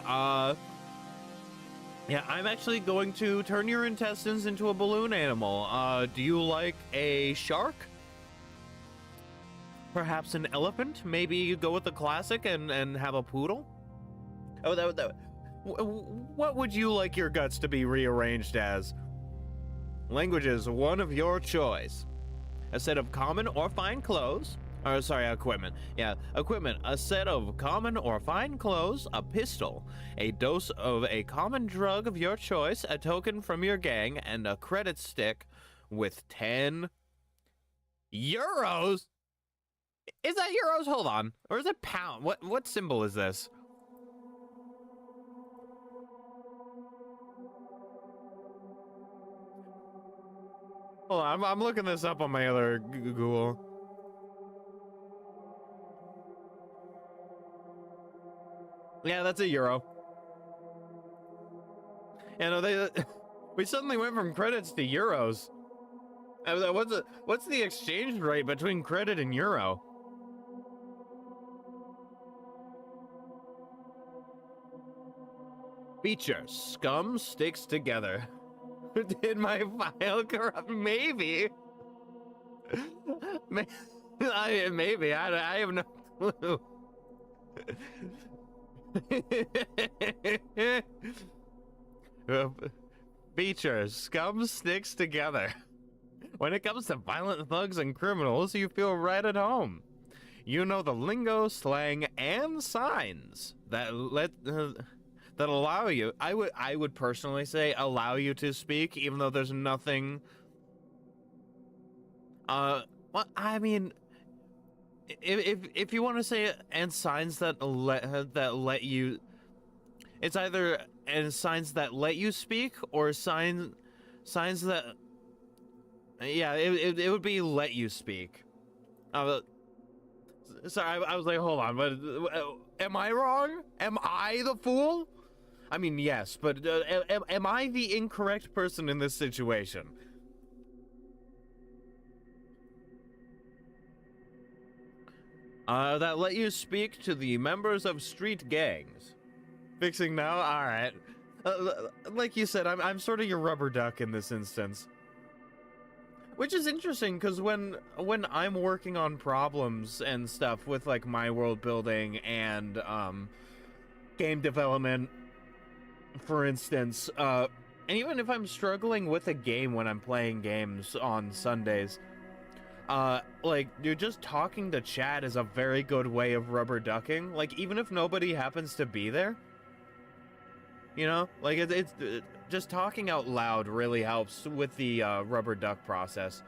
S1: yeah, I'm actually going to turn your intestines into a balloon animal. Do you like a shark? Perhaps an elephant? Maybe you go with the classic and have a poodle? Oh, what would you like your guts to be rearranged as? Languages, one of your choice. A set of common or fine clothes. Or, sorry, equipment. Yeah, equipment. A set of common or fine clothes, a pistol, a dose of a common drug of your choice, a token from your gang, and a credit stick with 10 Euros? Is that euros? Hold on. Or is it pound? What symbol is this? Hold on, I'm looking this up on my other Google. Yeah, that's a euro. You know, we suddenly went from credits to euros. What's the exchange rate between credit and euro? Feature, scum sticks together. Did my file corrupt? Maybe. Maybe. I have no clue. Feature, scum sticks together. When it comes to violent thugs and criminals, you feel right at home. You know the lingo, slang, and signs that that allow you. I would personally say allow you to speak, even though there's nothing. Well, I mean, if you want to say it, and signs that let you, it's either and signs that let you speak or signs that. Yeah, it would be let you speak. Sorry, I was like, hold on, but am I wrong? Am I the fool? I mean, yes, but am I the incorrect person in this situation? That let you speak to the members of street gangs. Fixing now? Alright. Like you said, I'm sort of your rubber duck in this instance. Which is interesting, because when I'm working on problems and stuff with, like, my world building and, game development, for instance, and even if I'm struggling with a game when I'm playing games on Sundays, like, dude, just talking to chat is a very good way of rubber ducking. Like, even if nobody happens to be there, you know? Like, it's just talking out loud really helps with the rubber duck process.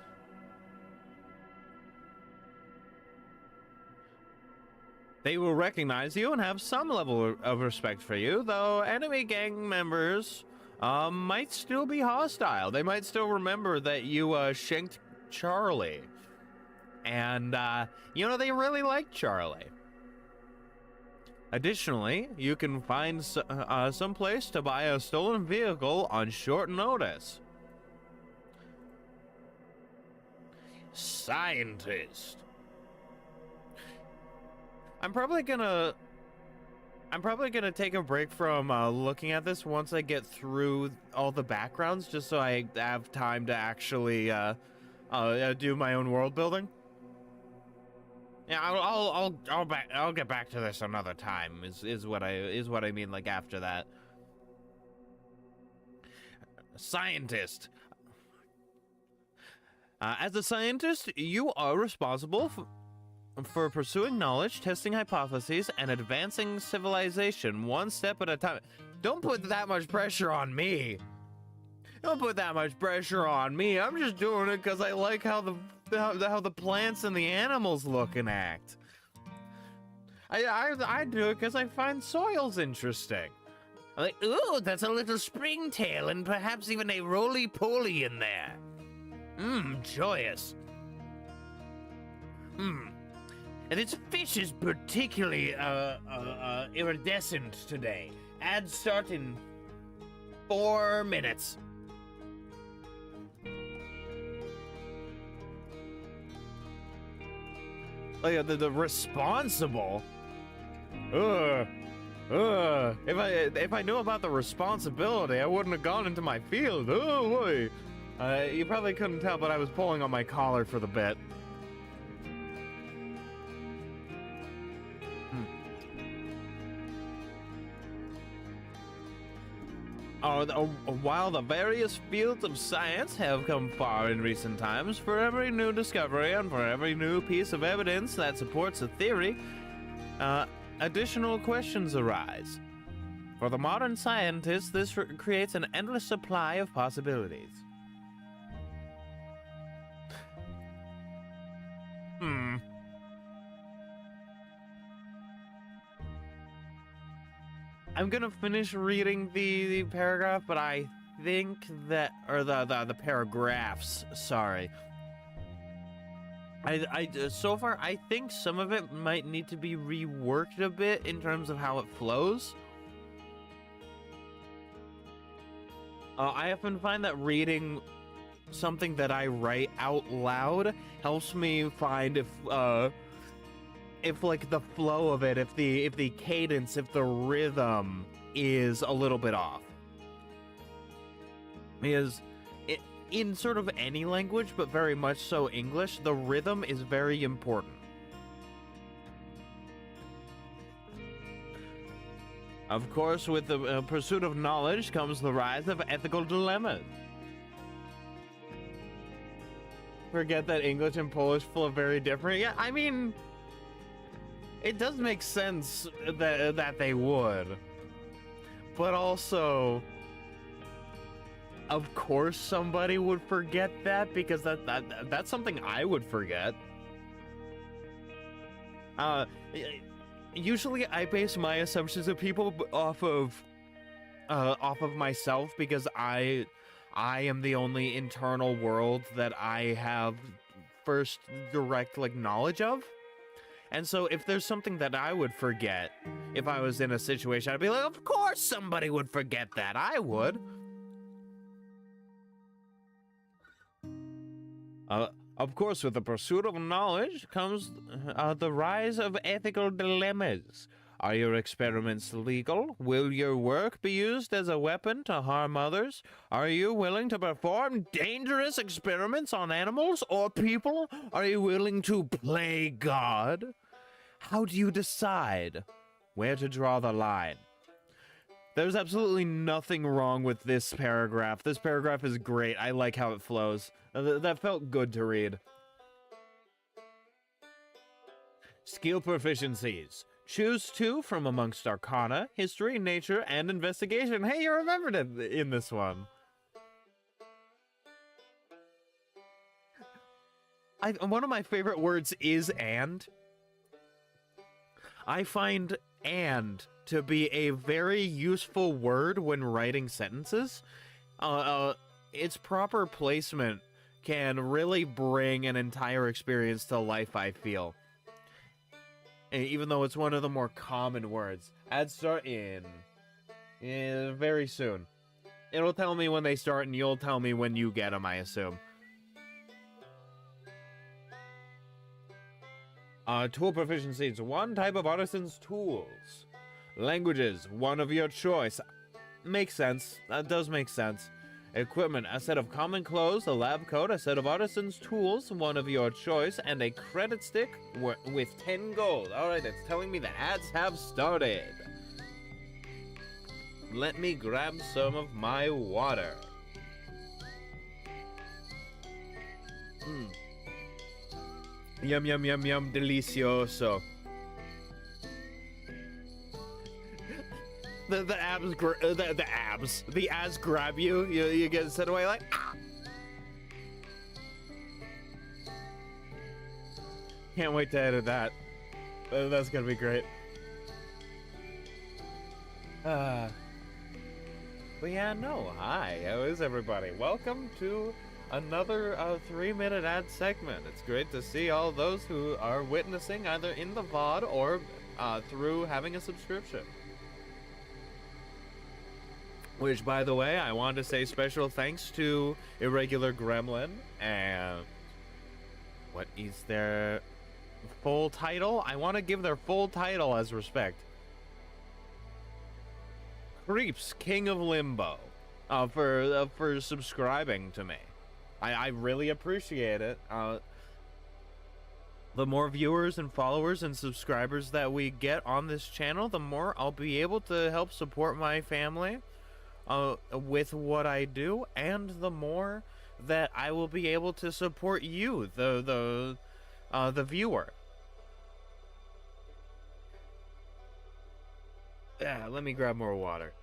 S1: They will recognize you and have some level of respect for you, though enemy gang members might still be hostile. They might still remember that you shanked Charlie. And, you know, they really like Charlie. Additionally, you can find some place to buy a stolen vehicle on short notice. Scientist. I'm probably gonna take a break from looking at this once I get through all the backgrounds, just so I have time to actually do my own world building. Yeah, I'll get back to this another time. Is what I mean. Like after that. Scientist. As a scientist, you are responsible for pursuing knowledge, testing hypotheses, and advancing civilization one step at a time. Don't put that much pressure on me. Don't put that much pressure on me. I'm just doing it because I like how the plants and the animals look and act. I do it because I find soils interesting. I'm like, ooh, that's a little springtail and perhaps even a roly-poly in there. Joyous. And its fish is particularly iridescent today. Ad start in 4 minutes. Like the responsible. If I knew about the responsibility, I wouldn't have gone into my field. Oh boy. You probably couldn't tell, but I was pulling on my collar for the bit. While the various fields of science have come far in recent times, for every new discovery and for every new piece of evidence that supports a theory, additional questions arise. For the modern scientist, this creates an endless supply of possibilities. Hmm. I'm gonna finish reading the paragraph, but I think that, or the paragraphs, sorry. So far, I think some of it might need to be reworked a bit in terms of how it flows. I often find that reading something that I write out loud helps me find if like the flow of it, if the cadence, if the rhythm is a little bit off. Because in sort of any language, but very much so English, the rhythm is very important. Of course, with the pursuit of knowledge comes the rise of ethical dilemmas. Forget that English and Polish flow very different. Yeah, I mean, it does make sense that they would. But also, of course somebody would forget that, because that's something I would forget. Usually I base my assumptions of people off of myself, because I am the only internal world that I have first direct like knowledge of. And so if there's something that I would forget if I was in a situation, I'd be like, of course somebody would forget that. I would. Of course, with the pursuit of knowledge comes the rise of ethical dilemmas. Are your experiments legal? Will your work be used as a weapon to harm others? Are you willing to perform dangerous experiments on animals or people? Are you willing to play God? How do you decide where to draw the line? There's absolutely nothing wrong with this paragraph. This paragraph is great. I like how it flows. That felt good to read. Skill proficiencies. Choose 2 from amongst Arcana, History, Nature, and Investigation. Hey, you remembered it in this one. One of my favorite words is "and." I find "and" to be a very useful word when writing sentences. Its proper placement can really bring an entire experience to life, I feel. Even though it's one of the more common words. Ads start in very soon. It'll tell me when they start, and you'll tell me when you get them, I assume. Tool proficiencies. 1 type of artisan's tools. Languages. 1 of your choice. Makes sense. That does make sense. Equipment. A set of common clothes, a lab coat, a set of artisan's tools, 1 of your choice, and a credit stick with 10 gold. Alright, it's telling me the ads have started. Let me grab some of my water. Yum, yum, yum, yum, delicioso. The ads grab you. You get set away like. Ah! Can't wait to edit that. That's gonna be great. But yeah, no. Hi, how is everybody? Welcome to another 3-minute ad segment. It's great to see all those who are witnessing either in the VOD or through having a subscription. Which, by the way, I want to say special thanks to Irregular Gremlin and what is their full title? I want to give their full title as respect. Creeps, King of Limbo, for subscribing to me. I really appreciate it. The more viewers and followers and subscribers that we get on this channel, the more I'll be able to help support my family with what I do, and the more that I will be able to support you, the viewer. Yeah, let me grab more water.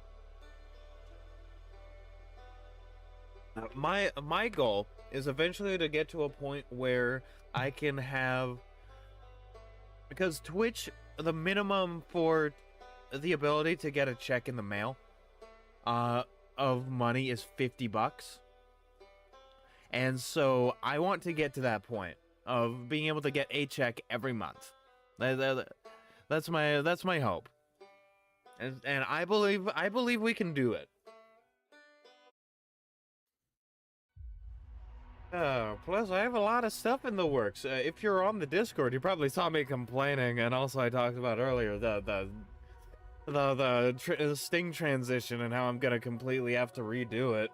S1: My goal is eventually to get to a point where I can have, because Twitch, the minimum for the ability to get a check in the mail of money is $50. And so I want to get to that point of being able to get a check every month. That's my hope. And I believe we can do it. Plus I have a lot of stuff in the works. If you're on the Discord, you probably saw me complaining, and also I talked about earlier the Sting transition and how I'm gonna completely have to redo it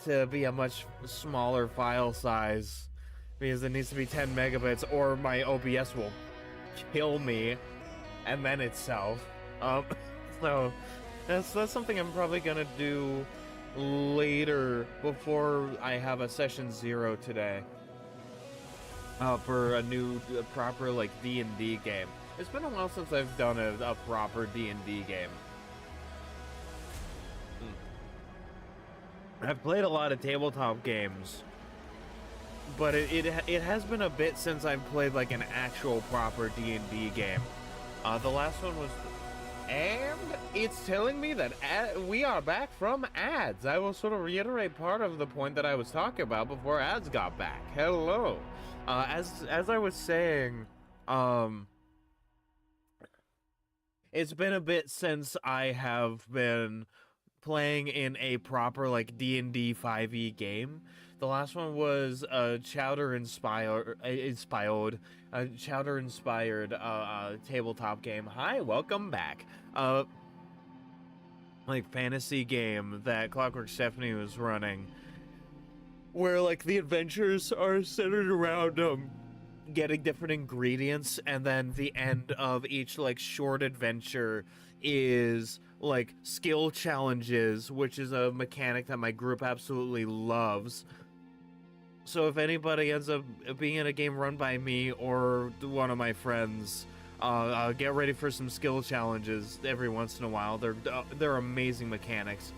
S1: to be a much smaller file size, because it needs to be 10 megabits or my OBS will kill me and then itself. So that's something I'm probably gonna do later, before I have a session 0 today, for a new proper like DnD game. It's been a while since I've done a proper D&D game. I've played a lot of tabletop games, but it has been a bit since I've played like an actual proper D&D game. The last one was... And it's telling me that we are back from ads. I will sort of reiterate part of the point that I was talking about before ads got back. Hello. As I was saying, it's been a bit since I have been playing in a proper like D&D 5e game. The last one was a Chowder inspired tabletop game. Hi, welcome back. Like fantasy game that Clockwork Stephanie was running, where like the adventures are centered around getting different ingredients, and then the end of each like short adventure is like skill challenges, which is a mechanic that my group absolutely loves. So if anybody ends up being in a game run by me or one of my friends, get ready for some skill challenges every once in a while. They're amazing mechanics.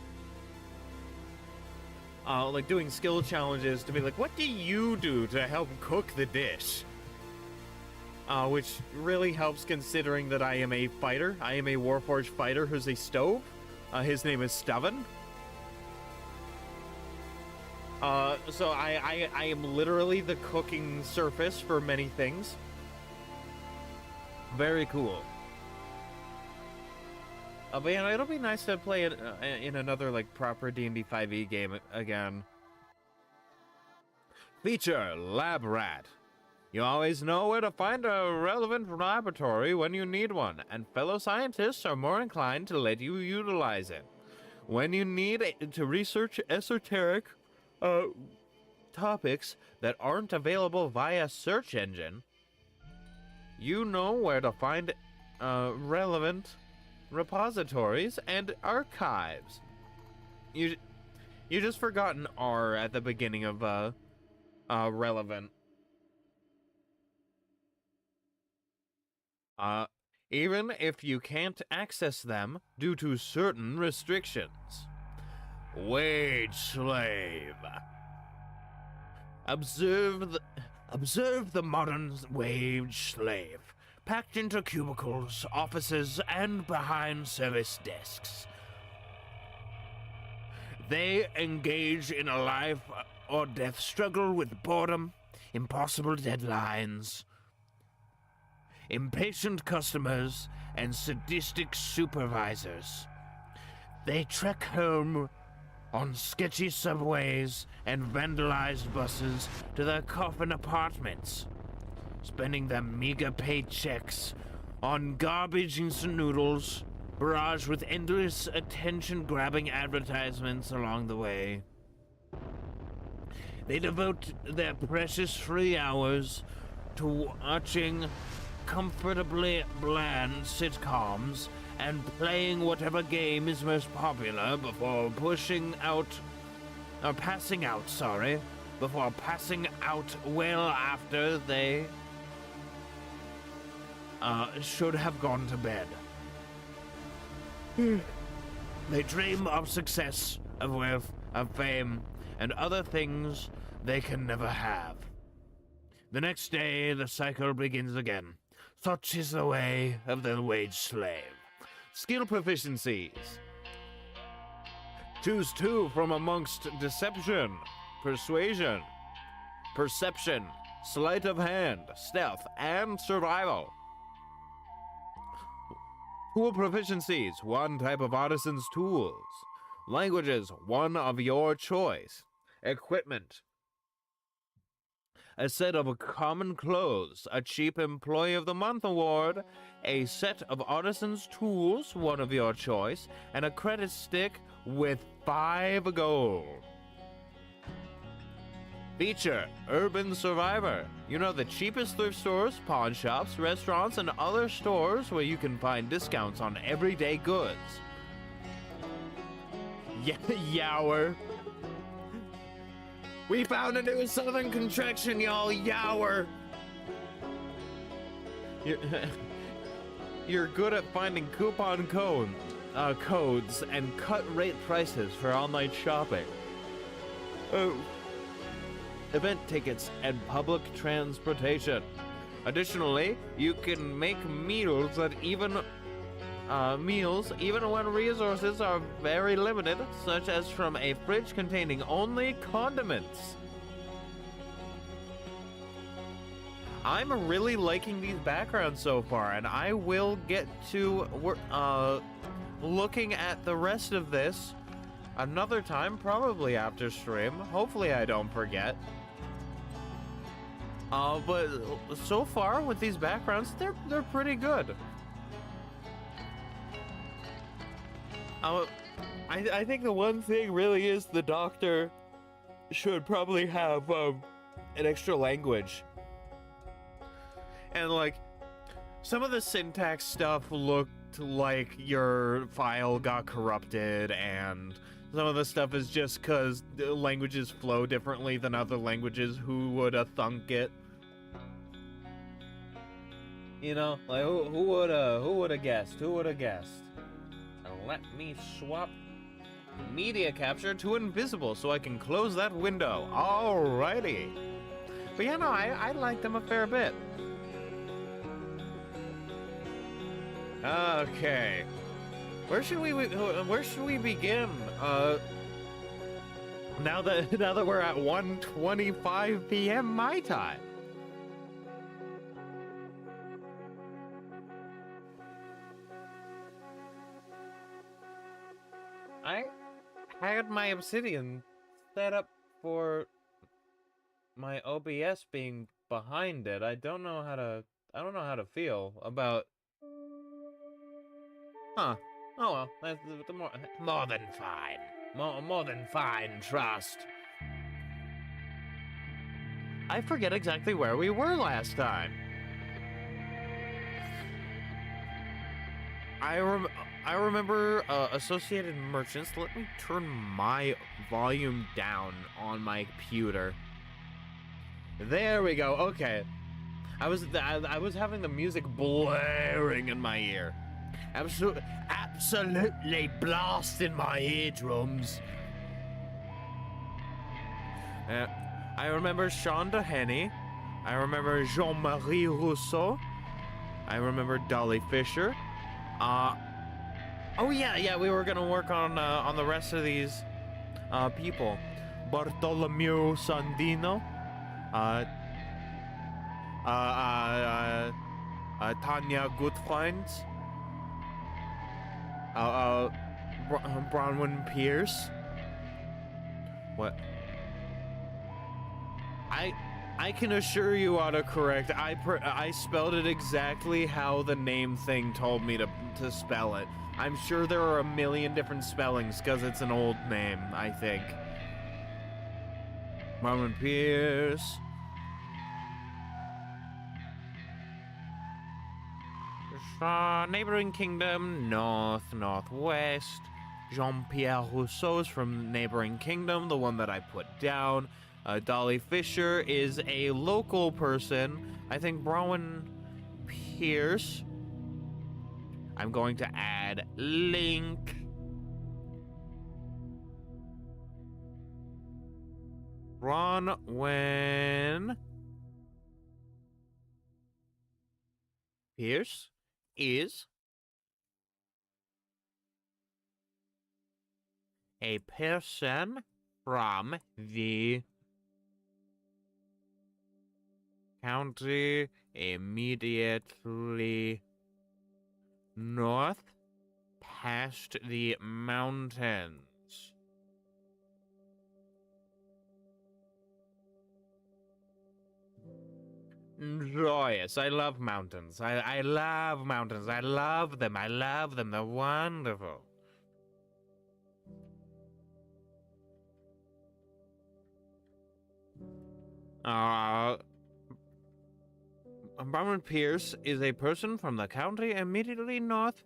S1: Like doing skill challenges to be like, what do you do to help cook the dish? Which really helps, considering that I am a fighter. I am a Warforged fighter who's a stove. His name is Steven. So I am literally the cooking surface for many things. Very cool. But yeah, it'll be nice to play it in another like proper D&D 5e game again. Feature Lab Rat. You always know where to find a relevant laboratory when you need one, and fellow scientists are more inclined to let you utilize it. When you need to research esoteric topics that aren't available via search engine, you know where to find relevant repositories and archives. You just forgot an R at the beginning of relevant. Even if you can't access them due to certain restrictions. Wage slave. Observe the modern wage slave, packed into cubicles, offices, and behind service desks. They engage in a life or death struggle with boredom, impossible deadlines, impatient customers, and sadistic supervisors. They trek home on sketchy subways and vandalized buses to their coffin apartments, spending their meager paychecks on garbage instant noodles, barraged with endless attention-grabbing advertisements along the way. They devote their precious free hours to watching comfortably bland sitcoms and playing whatever game is most popular before passing out well after they should have gone to bed. They dream of success, of wealth, of fame,
S2: and other things they can never have. The next day, the cycle begins again. Such is the way of the wage slave.
S1: Skill proficiencies. Choose 2 from amongst deception, persuasion, perception, sleight of hand, stealth, and survival. Tool proficiencies, 1 type of artisan's tools. Languages, 1 of your choice. Equipment. A set of common clothes, a cheap employee of the month award, a set of artisan's tools, 1 of your choice, and a credit stick with 5 gold. Feature, Urban Survivor. You know, the cheapest thrift stores, pawn shops, restaurants, and other stores where you can find discounts on everyday goods. Yower. We found a new southern contraction, y'all. Yower. You're good at finding coupon codes and cut rate prices for online shopping. Event tickets and public transportation. Additionally, you can make meals even when resources are very limited, such as from a fridge containing only condiments. I'm really liking these backgrounds so far, and I will get to looking at the rest of this another time, probably after stream. Hopefully I don't forget. But so far with these backgrounds, they're pretty good. I think the one thing really is the doctor should probably have an extra language. And like, some of the syntax stuff looked like your file got corrupted, and some of the stuff is just because languages flow differently than other languages. Who would have thunk it? You know, like who would have guessed? Who would have guessed? And let me swap media capture to invisible so I can close that window. Alrighty. But yeah, no, I like them a fair bit. Okay. Where should we begin? Now that we're at 1:25 p.m. my time. I had my obsidian set up for my OBS being behind it. I don't know how to feel about. Huh. Oh well, that's the more than fine. More than fine, trust. I forget exactly where we were last time. I remember associated merchants. Let me turn my volume down on my computer. There we go. Okay. I was having the music blaring in my ear. Absolutely blasting my eardrums. I remember Sean Dehaney. I remember Jean-Marie Rousseau. I remember Dolly Fisher. Oh yeah, we were gonna work on the rest of these people. Bartolomeo Sandino. Tanya Goodfind. Bronwyn Pierce. What? I can assure you autocorrect. I spelled it exactly how the name thing told me to spell it. I'm sure there are a million different spellings because it's an old name, I think. Bronwyn Pierce. Neighboring Kingdom, Northwest. Jean-Pierre Rousseau's from Neighboring Kingdom, the one that I put down. Dolly Fisher is a local person. I think Bronwyn Pierce. I'm going to add link.
S2: Bronwyn Pierce is a person from the county immediately north past the mountains. Joyous. I love mountains. I love mountains. I love them. I love them. They're wonderful. Bronwyn Pierce is a person from the county immediately north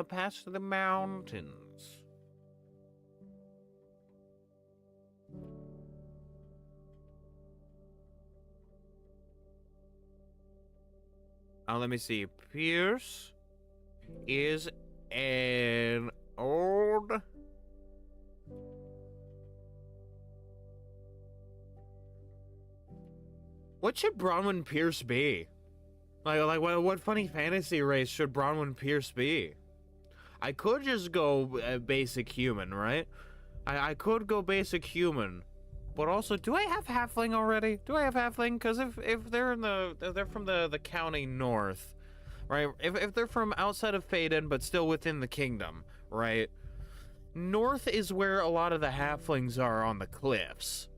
S2: past the mountains. Let me see. Pierce is an old... What should Bronwyn Pierce be? Like what funny fantasy race should Bronwyn Pierce be? I could just go basic human, right? I could go basic human. But also, do I have halfling already? Do I have halfling? Because if they're from the county north, right? If they're from outside of Faeden but still within the kingdom, right? North is where a lot of the halflings are on the cliffs,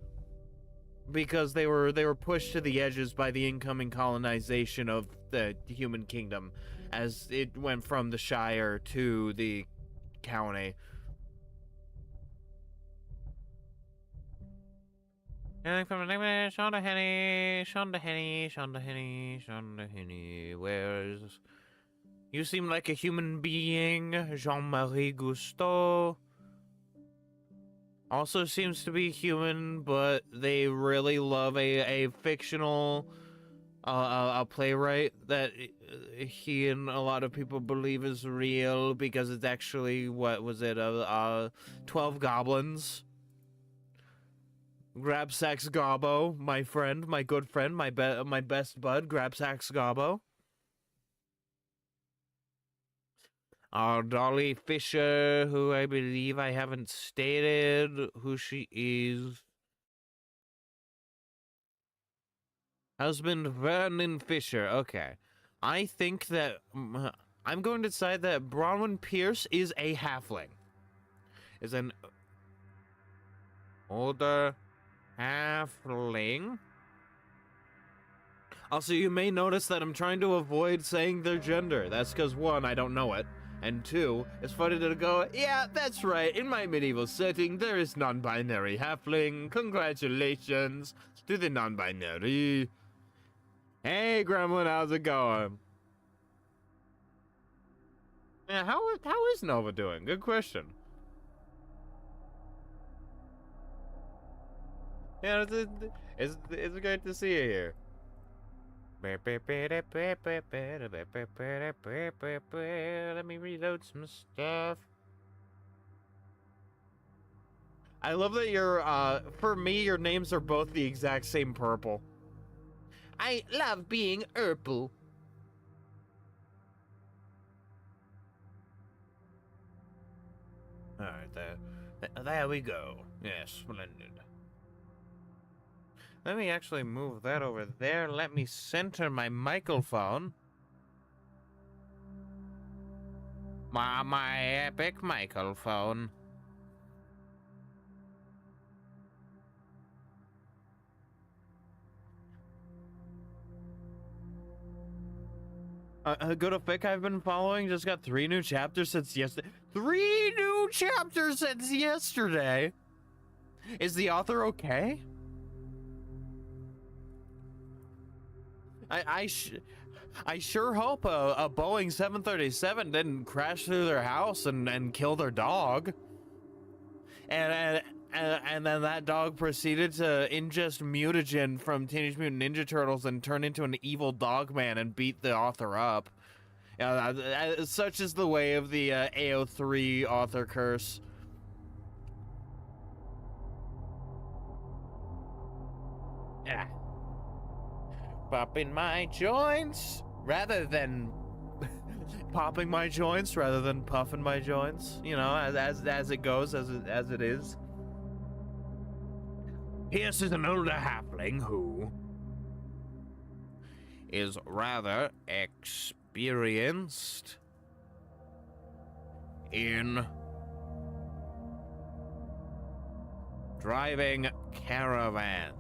S2: because they were pushed to the edges by the incoming colonization of the human kingdom, as it went from the Shire to the county. From the name Shonda Henny, where's... You seem like a human being, Jean-Marie Cousteau. Also seems to be human, but they really love a fictional a playwright that he and a lot of people believe is real, because it's actually, what was it, 12 Goblins. Grabsax Gobbo, my friend, my good friend, my best bud, Grabsax Gobbo. Dolly Fisher, who I believe I haven't stated who she is. Husband Vernon Fisher, okay. I think that I'm going to decide that Bronwyn Pierce is a halfling. Is an older halfling. Also, you may notice that I'm trying to avoid saying their gender. That's because, one, I don't know it, and two, it's funny to go, yeah, that's right, in my medieval setting, there is non-binary halfling. Congratulations to the non-binary. Hey, Gremlin, how's it going? Yeah, how is Nova doing? Good question. Yeah, it's great to see you here. Let me reload some stuff. I love that for me, your names are both the exact same purple. I love being purple. Alright, there we go. Yes, splendid. Let me actually move that over there. Let me center my microphone. My epic microphone. A good fic I've been following just got 3 new chapters since yesterday. 3 new chapters since yesterday? Is the author okay? I sure hope a Boeing 737 didn't crash through their house and kill their dog. And then that dog proceeded to ingest mutagen from Teenage Mutant Ninja Turtles and turn into an evil dog man and beat the author up. Such is the way of the AO3 author curse. Ah. Popping my joints rather than popping my joints rather than puffing my joints. You know, as it goes, as it is. Pierce is an older halfling who is rather experienced in driving caravans.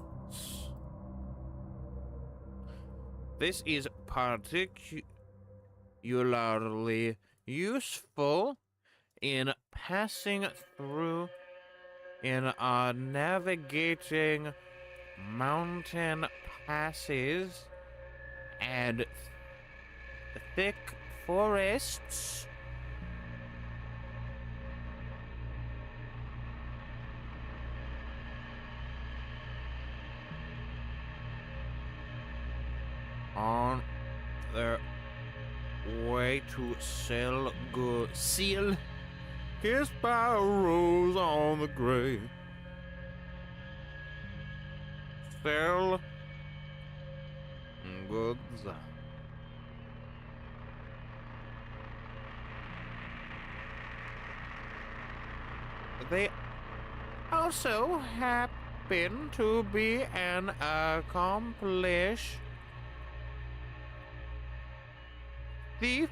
S2: This is particularly useful in passing through, in navigating mountain passes and thick forests. On their way to seal kissed by a rose on the grave. Sell goods. They also happen to be an accomplished thief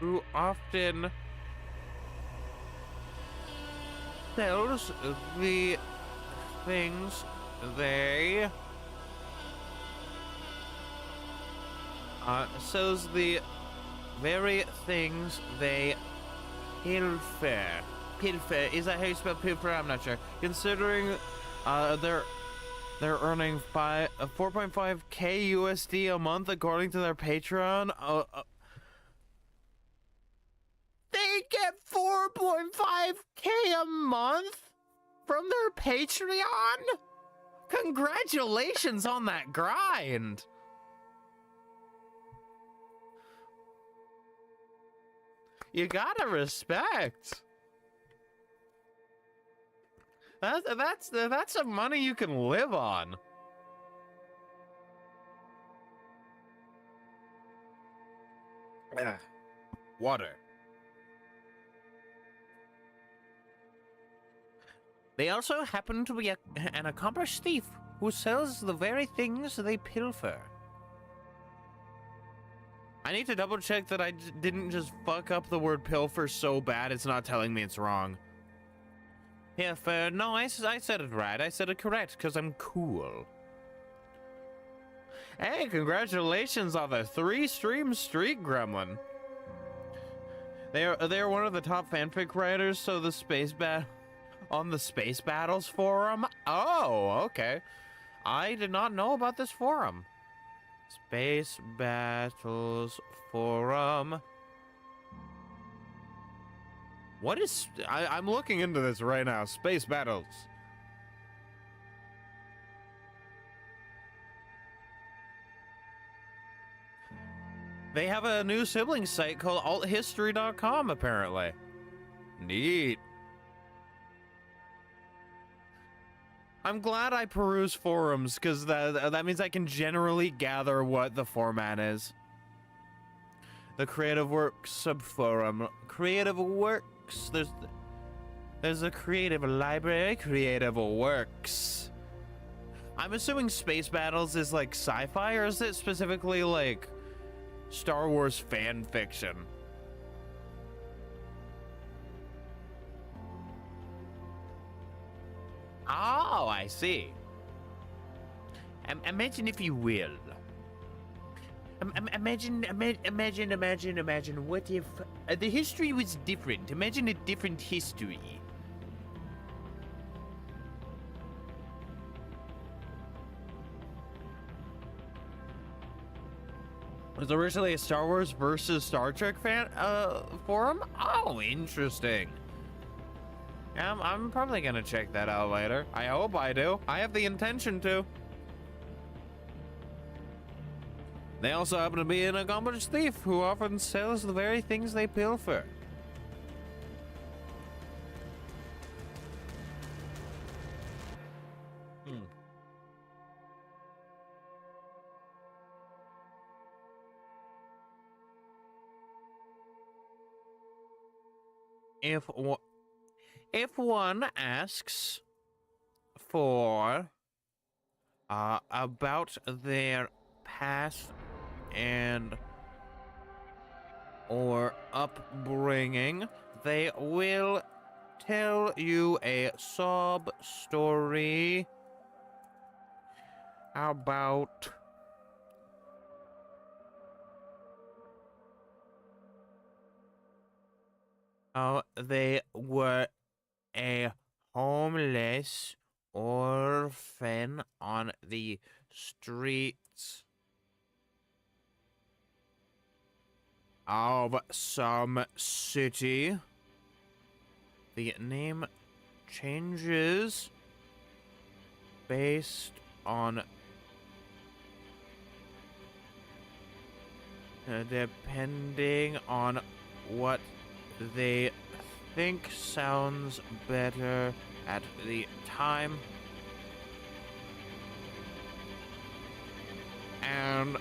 S2: who often sells the things they sells the very things they pilfer. Pilfer, is that how you spell pilfer? I'm not sure. Considering they're earning 4.5k USD a month according to their Patreon. They get 4.5k a month from their Patreon? Congratulations on that grind. You gotta respect. That's some money you can live on. Water. They also happen to be an accomplished thief who sells the very things they pilfer. I need to double check that I didn't just fuck up the word pilfer so bad it's not telling me it's wrong. Pilfer, no, I said it right. I said it correct because I'm cool. Hey, congratulations on the 3-stream streak, Gremlin. They are one of the top fanfic writers, so the on the Space Battles forum. Oh, okay. I did not know about this forum. Space Battles forum. What is... I'm looking into this right now. Space Battles. They have a new sibling site called althistory.com, apparently. Neat. I'm glad I peruse forums, because that means I can generally gather what the format is. The Creative Works subforum. Creative Works. There's a Creative Library. Creative Works. I'm assuming Space Battles is like sci-fi, or is it specifically like Star Wars fan fiction? Oh, I see. Imagine, if you will. Imagine what if the history was different. Imagine a different history. It was originally a Star Wars versus Star Trek fan forum? Oh, interesting. I'm probably gonna check that out later. I hope I do. I have the intention to. They also happen to be an accomplished thief who often sells the very things they pilfer.
S1: Hmm.
S2: If one asks for about their past and or upbringing, they will tell you a sob story about how they were a homeless orphan on the streets of some city. The name changes based on depending on what they think sounds better at the time. And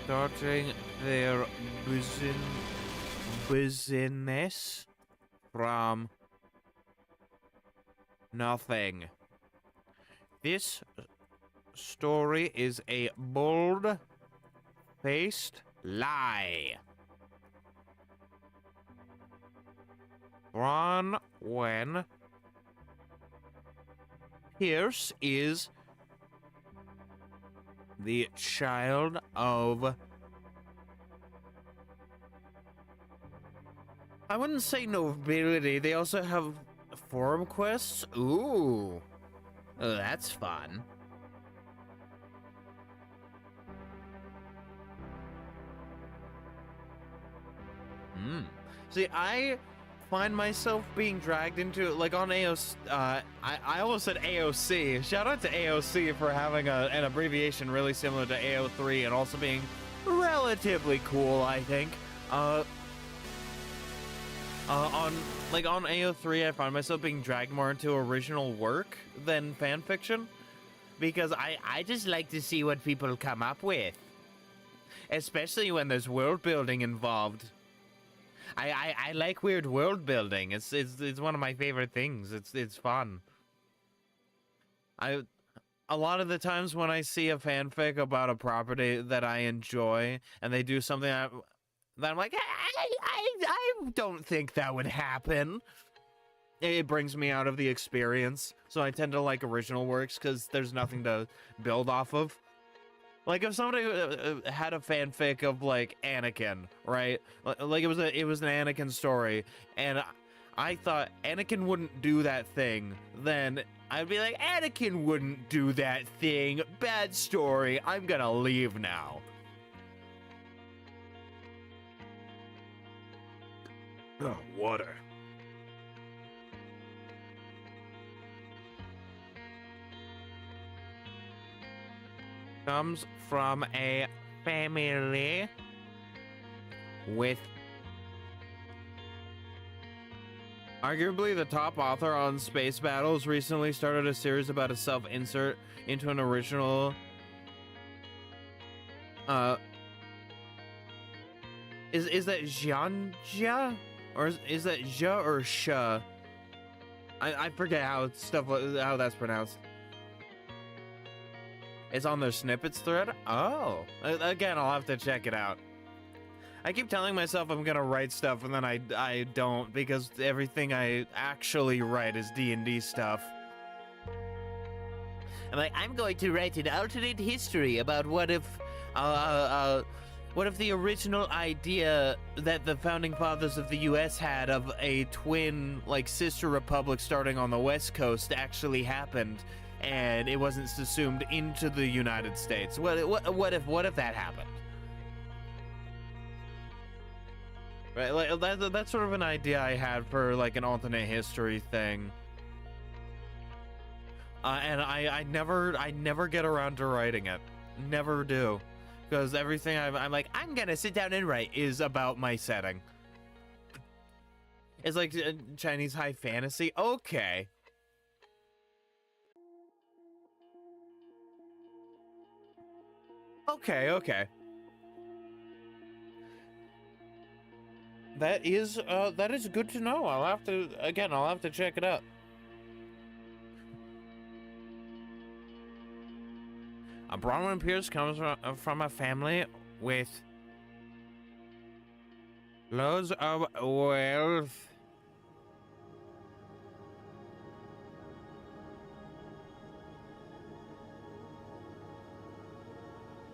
S2: starting their business from nothing. This story is a bold-faced lie. Bronwyn Pierce is the child of, I wouldn't say nobility, they also have forum quests. Ooh. Oh, that's fun. See, I find myself being dragged into, like, on AOC, I almost said AOC. Shout out to AOC for having an abbreviation really similar to AO3 and also being relatively cool, I think. On AO3, I find myself being dragged more into original work than fan fiction, because I just like to see what people come up with, especially when there's world building involved. I like weird world building. It's one of my favorite things. It's fun. A lot of the times when I see a fanfic about a property that I enjoy and they do something that I'm like, I don't think that would happen. It brings me out of the experience. So I tend to like original works because there's nothing to build off of. Like if somebody had a fanfic of like Anakin, right? Like it was an Anakin story, and I thought Anakin wouldn't do that thing, then I'd be like, Anakin wouldn't do that thing. Bad story. I'm gonna leave now.
S1: Oh, water.
S2: Comes from a family with arguably the top author on space battles. Recently started a series about a self-insert into an original is that Janja? Or is that Ja or Sha? I forget how that's pronounced. It's on their snippets thread? Oh. Again, I'll have to check it out. I keep telling myself I'm gonna write stuff and then I don't, because everything I actually write is D&D stuff. I'm like, I'm going to write an alternate history about what if the original idea that the founding fathers of the US had of a twin, like, sister republic starting on the West Coast actually happened, and it wasn't assumed into the United States. What if that happened? Right, like that's sort of an idea I had for like an alternate history thing. And I never get around to writing it. Never do. Because everything I'm like, I'm gonna sit down and write is about my setting. It's like Chinese high fantasy. Okay. Okay, okay. That is good to know. I'll have to check it out. Bronwyn Pierce comes from a family with loads of wealth.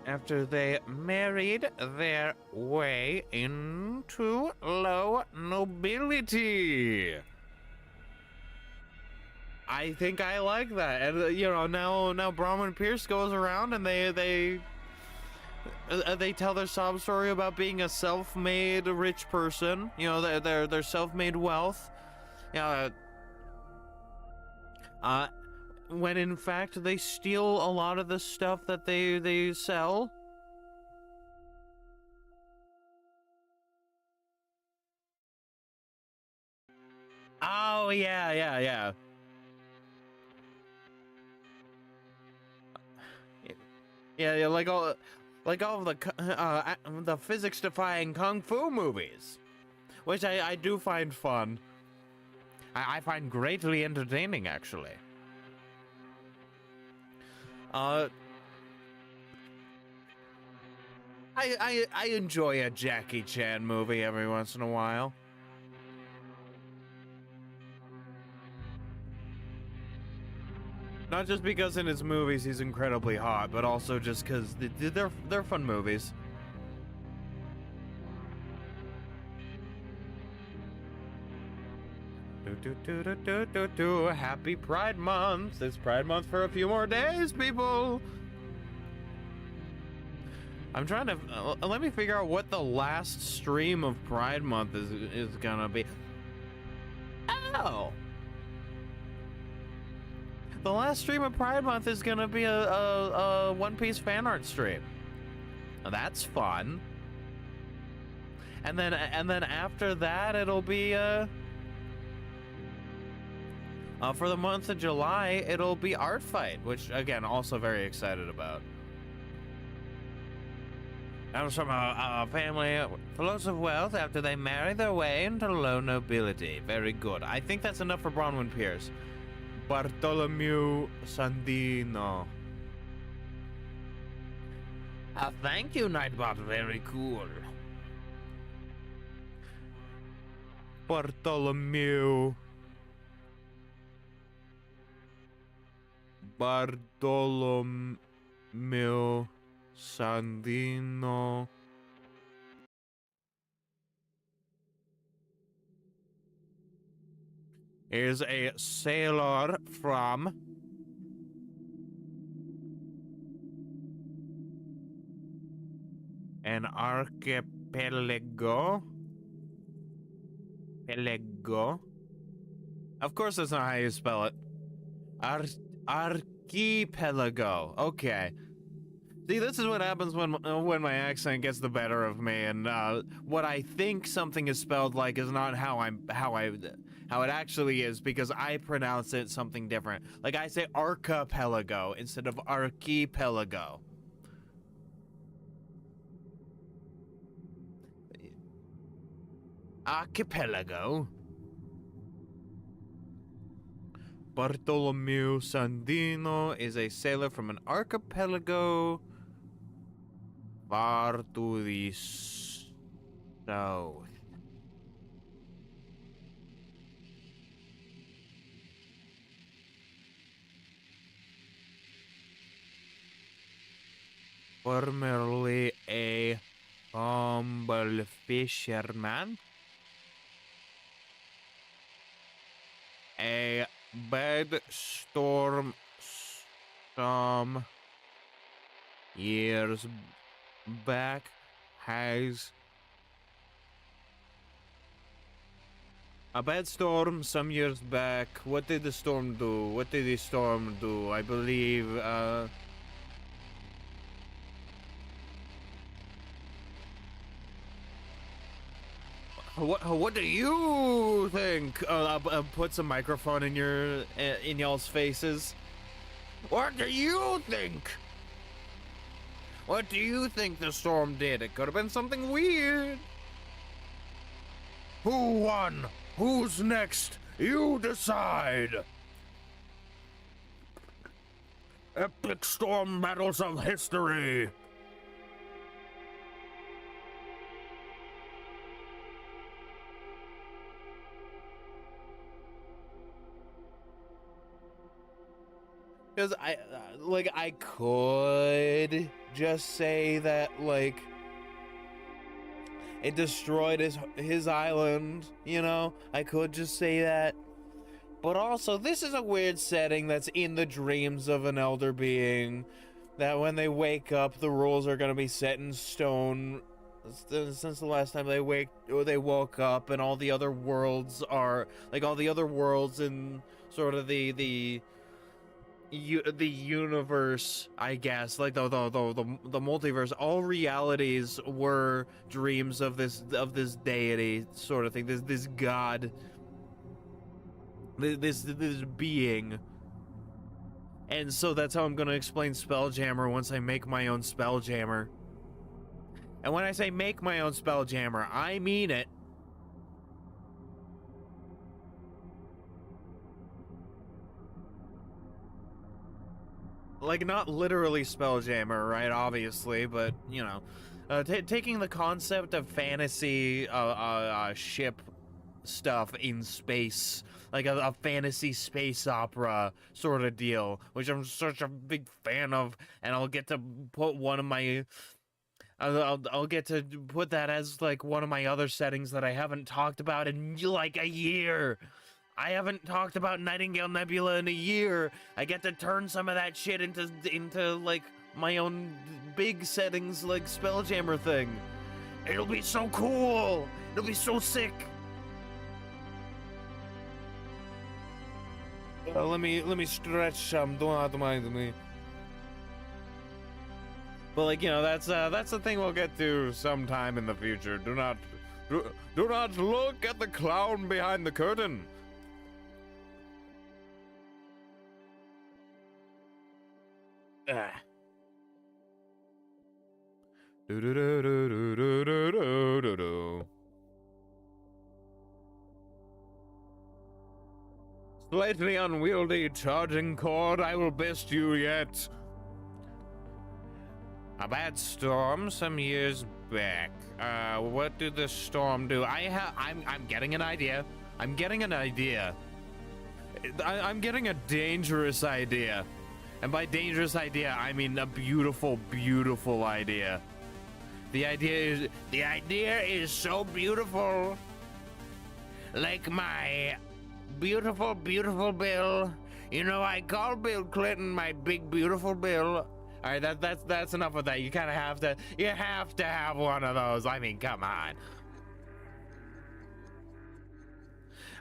S2: After they married their way into low nobility. I think I like that, and now Bronwyn Pierce goes around and they tell their sob story about being a self-made rich person. You know, their self-made wealth. You know, when in fact they steal a lot of the stuff that they sell. Oh yeah. Yeah, like all of the physics-defying kung fu movies, which I do find fun. I find greatly entertaining, actually. I enjoy a Jackie Chan movie every once in a while. Not just because in his movies he's incredibly hot, but also just because they're fun movies. Happy Pride Month! It's Pride Month for a few more days, people! I'm trying to let me figure out what the last stream of Pride Month is gonna be. Oh! The last stream of Pride Month is gonna be a One Piece fan art stream. That's fun. And then after that, it'll be for the month of July, it'll be Art Fight, which again, also very excited about. Comes from a family with lots of wealth after they marry their way into low nobility. Very good. I think that's enough for Bronwyn Pierce. Bartholomew Sandino. Thank you, Nightbot. Very cool. Bartholomew Sandino. Is a sailor from an archipelago. Of course, that's not how you spell it. Archipelago. Okay. See, this is what happens when my accent gets the better of me, and what I think something is spelled like is not how it actually is, because I pronounce it something different. Like I say archipelago instead of archipelago. Archipelago. Bartholomew Sandino is a sailor from an archipelago far to the south. Formerly a humble fisherman, a bad storm some years back has a bad storm some years back. What did the storm do? I believe What do you think? I'll put some microphone in y'all's faces. What do you think? What do you think the storm did? It could have been something weird.
S3: Who won? Who's next? You decide. Epic storm battles of history.
S2: Because I could just say that, like, it destroyed his island, you know? I could just say that. But also, this is a weird setting that's in the dreams of an elder being, that when they wake up, the rules are gonna be set in stone. Since the last time they woke up, and all the other worlds are, like, all the other worlds in sort of the universe, I guess, like the multiverse, all realities were dreams of this deity sort of thing, this god, this being. And so that's how I'm gonna explain Spelljammer once I make my own Spelljammer. And when I say make my own Spelljammer, I mean it. Like, not literally Spelljammer, right, obviously, but, you know, taking the concept of fantasy ship stuff in space, like a fantasy space opera sort of deal, which I'm such a big fan of, and I'll get to put one of my... I'll get to put that as, like, one of my other settings that I haven't talked about in, like, a year. I haven't talked about Nightingale Nebula in a year. I get to turn some of that shit into like my own big settings, like Spelljammer thing. It'll be so cool. It'll be so sick. Let me stretch. Do not mind me. But, like, you know, that's the thing we'll get to sometime in the future. Do not look at the clown behind the curtain. Slightly unwieldy charging cord, I will best you yet. A bad storm some years back. What did the storm do? I'm getting an idea. I'm getting an idea. I'm getting a dangerous idea. And by dangerous idea, I mean a beautiful, beautiful idea. The idea is so beautiful. Like my beautiful, beautiful Bill. You know, I call Bill Clinton my big, beautiful Bill. All right, that's enough of that. You kind of have to have one of those. I mean, come on.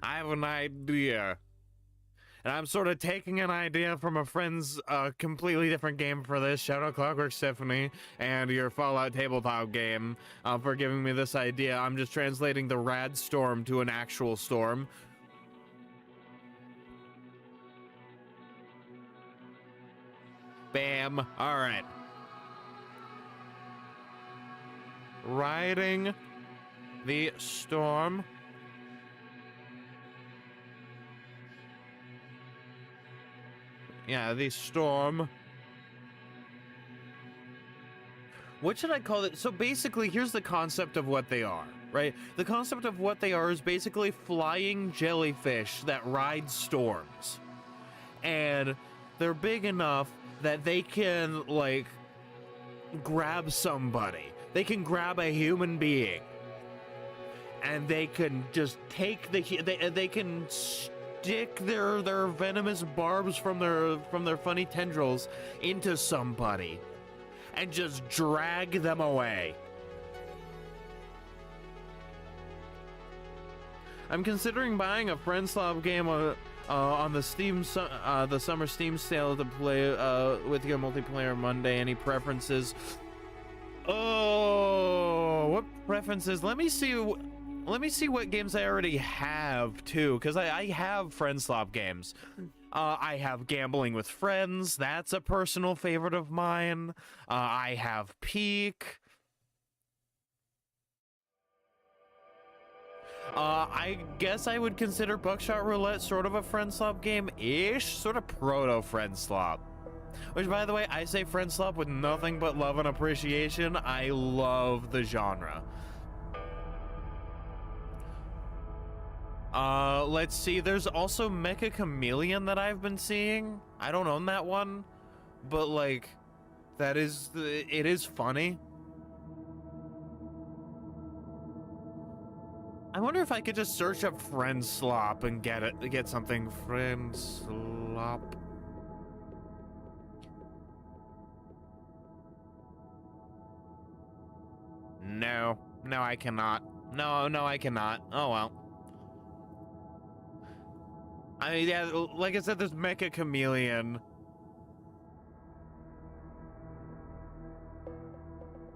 S2: I have an idea. And I'm sort of taking an idea from a friend's completely different game for this. Shout out Clockwork Stephanie and your Fallout tabletop game for giving me this idea. I'm just translating the rad storm to an actual storm. Bam. All right. Riding the storm. Yeah, the storm. What should I call it? So basically, here's the concept of what they are, right? The concept of what they are is basically flying jellyfish that ride storms. And they're big enough that they can, like, grab somebody. They can grab a human being. And they can just take they can stick their venomous barbs from their funny tendrils into somebody and just drag them away. I'm considering buying a Friendslop game on the the summer Steam sale to play with your multiplayer Monday. Any preferences? Oh, what preferences? Let me see what games I already have too, because I have Friendslop games. I have gambling with friends. That's a personal favorite of mine. I have Peak. I guess I would consider Buckshot Roulette sort of a friend slop game-ish, sort of proto-friend slop. Which, by the way, I say friend slop with nothing but love and appreciation. I love the genre. Let's see. There's also Mecha Chameleon that I've been seeing. I don't own that one, but like, it is funny. I wonder if I could just search up friend slop and get something. Friend slop. No, I cannot. No, I cannot. Oh well. I mean, yeah, like I said, there's Mecha Chameleon.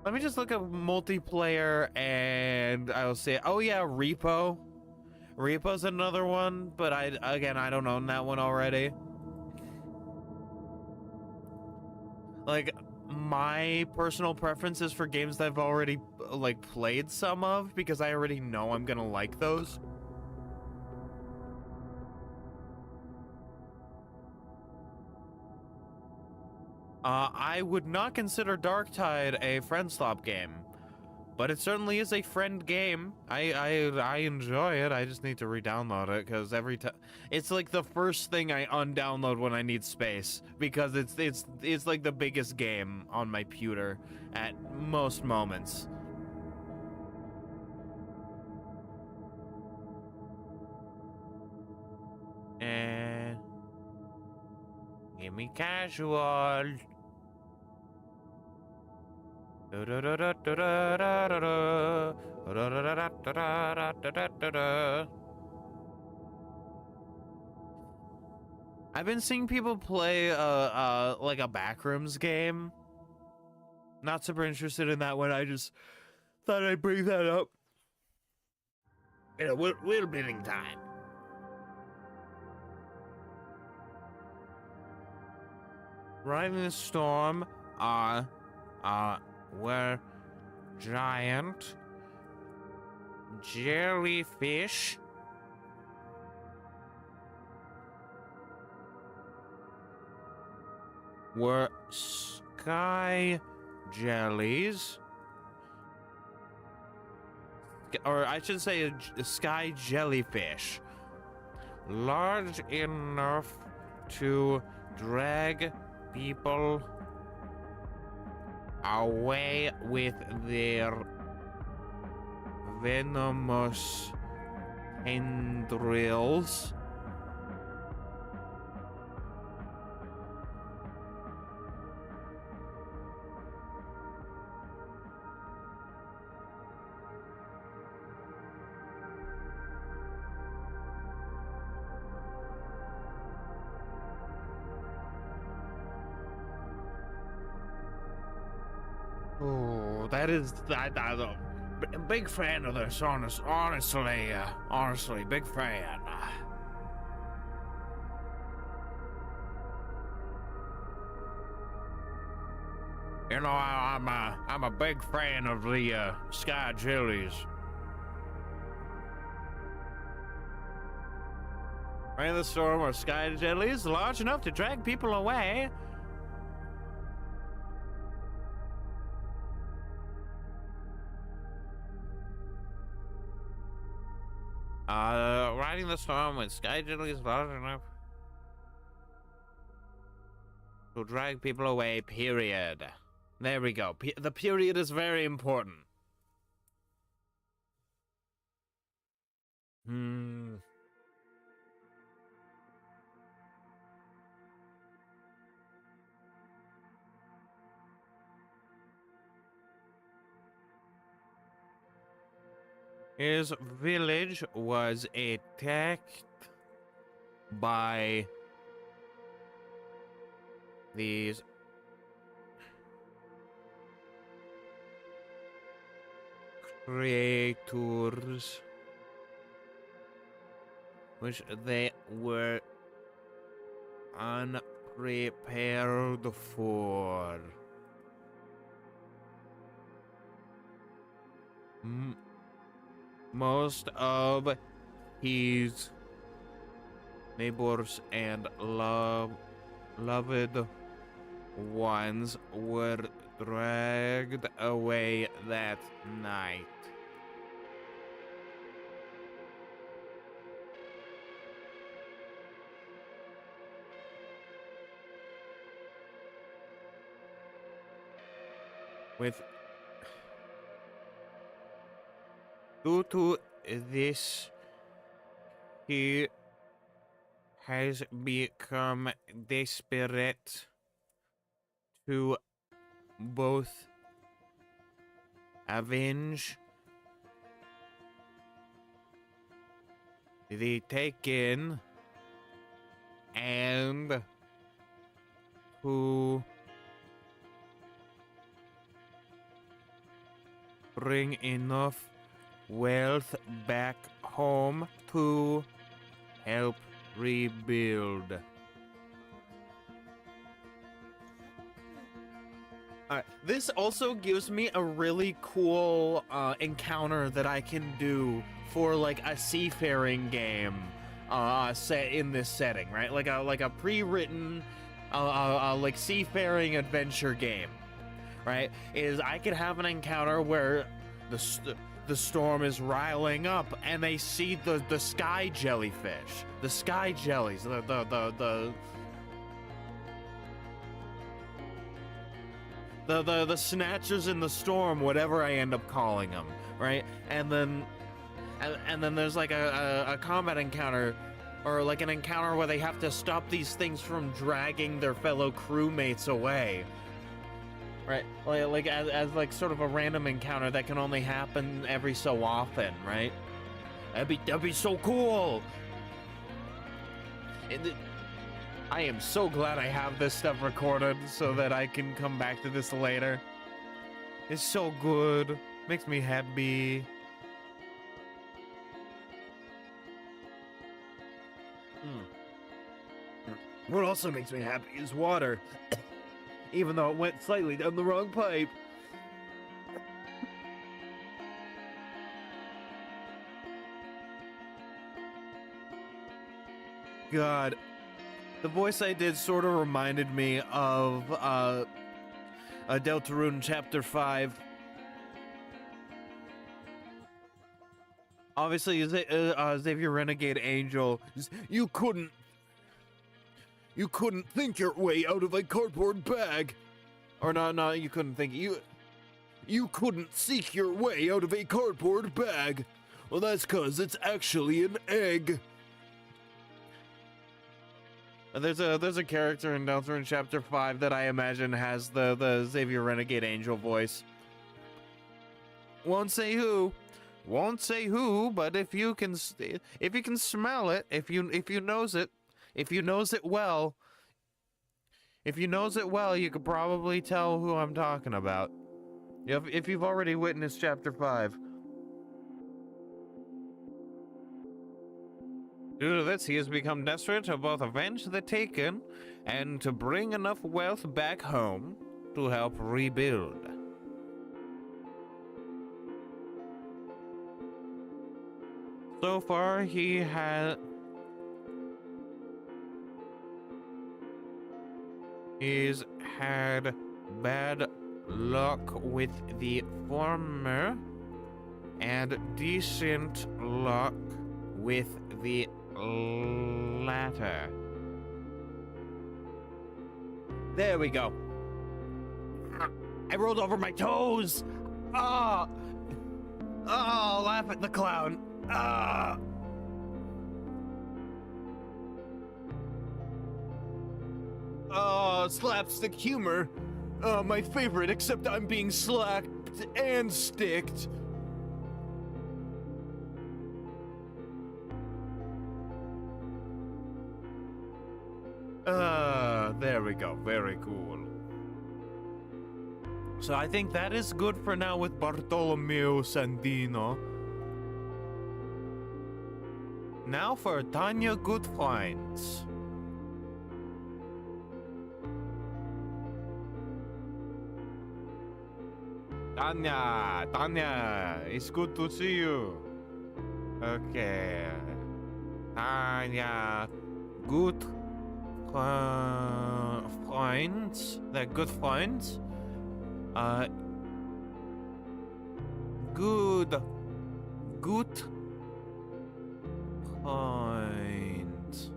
S2: Let me just look up multiplayer and I'll say, oh yeah, Repo. Repo's another one, but I don't own that one already. Like, my personal preference is for games that I've already, like, played some of, because I already know I'm gonna like those. I would not consider Darktide a friend slop game, but it certainly is a friend game. I enjoy it. I just need to re-download it because every time it's like the first thing I undownload when I need space, because it's like the biggest game on my computer at most moments. And give me casual. I've been seeing people play like a backrooms game. Not super interested in that one. I just thought I'd bring that up. Worldbuilding time. Riding the storm, were giant jellyfish were sky jellies, or I should say sky jellyfish, large enough to drag people away with their venomous tendrils. Oh, I'm a big fan of this, honestly, big fan. You know, I'm a big fan of the sky jellies. Rain in the storm or sky jellies large enough to drag people away. Riding the storm with sky jellies large enough to drag people away, period. There we go. The period is very important. His village was attacked by these creatures, which they were unprepared for. Most of his neighbors and loved ones were dragged away that night. Due to this, he has become desperate to both avenge the taken and to bring enough wealth back home to help rebuild.
S1: This also gives me a really cool encounter that I can do for like a seafaring game set in this setting, right? Like a pre-written like seafaring adventure game, right? Is I could have an encounter where the storm is riling up and they see the sky jellyfish, the sky jellies, the snatchers in the storm, whatever I end up calling them, right? And then there's like a combat encounter, or like an encounter where they have to stop these things from dragging their fellow crewmates away, right? Like as like sort of a random encounter that can only happen every so often, right? That'd be so cool. I am so glad I have this stuff recorded so that I can come back to this later. It's so good. Makes me happy.
S3: What also makes me happy is water. Even though it went slightly down the wrong pipe.
S1: God. The voice I did sort of reminded me of Deltarune Chapter 5. Obviously, Xavier Renegade Angel,
S3: You couldn't think your way out of a cardboard bag.
S1: or no, you couldn't think
S3: You couldn't seek your way out of a cardboard bag. Well, that's 'cause it's actually an egg.
S1: There's a character in Deltarune Chapter 5 that I imagine has the Xavier Renegade Angel voice. Won't say who, but if you can smell it, if you knows it well, you could probably tell who I'm talking about. If you've already witnessed Chapter 5. Due to this, he has become desperate to both avenge the taken and to bring enough wealth back home to help rebuild. So far, he's had bad luck with the former and decent luck with the latter. There we go. I rolled over my toes. Oh, laugh at the clown. Slapstick humor. My favorite, except I'm being slacked and sticked. There we go. Very cool. So I think that is good for now with Bartolomeo Sandino. Now for Tanya Goodfinds.
S2: Tanya, it's good to see you. Okay. Tanya, good friends. They're good friends. Good friends.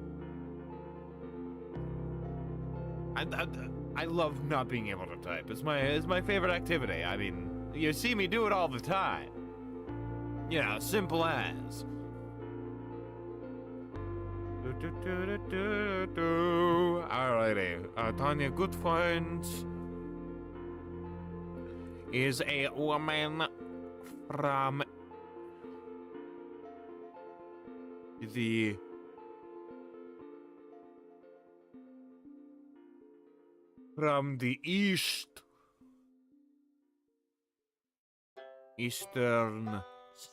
S2: I love not being able to type. It's my favorite activity. I mean, you see me do it all the time. You know, simple as. Alrighty. Tanya, good friends is a woman from the eastern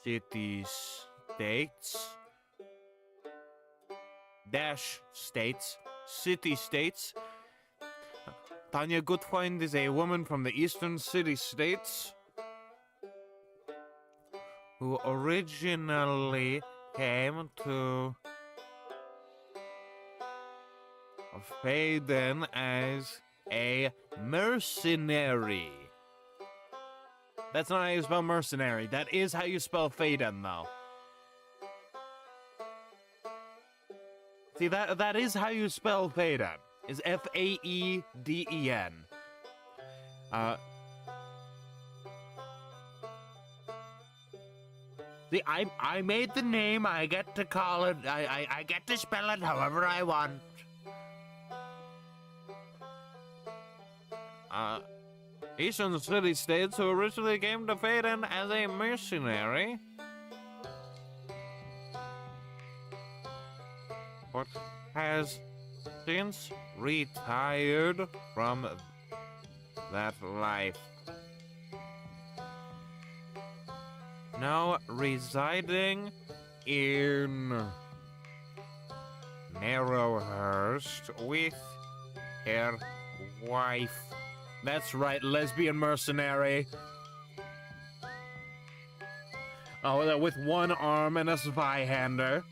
S2: city-states. Tanya Goodfind is a woman from the eastern city-states who originally came to Faeden as a mercenary. That's not how you spell mercenary. That is how you spell Faeden, though. See, that is how you spell Faeden. Is Faeden. See, I made the name. I get to call it. I get to spell it however I want. Eastern city-states who originally came to Faeden as a mercenary, but has since retired from that life. Now residing in Narrowhurst with her wife. That's right, lesbian mercenary. Oh, with one arm and a Zweihander.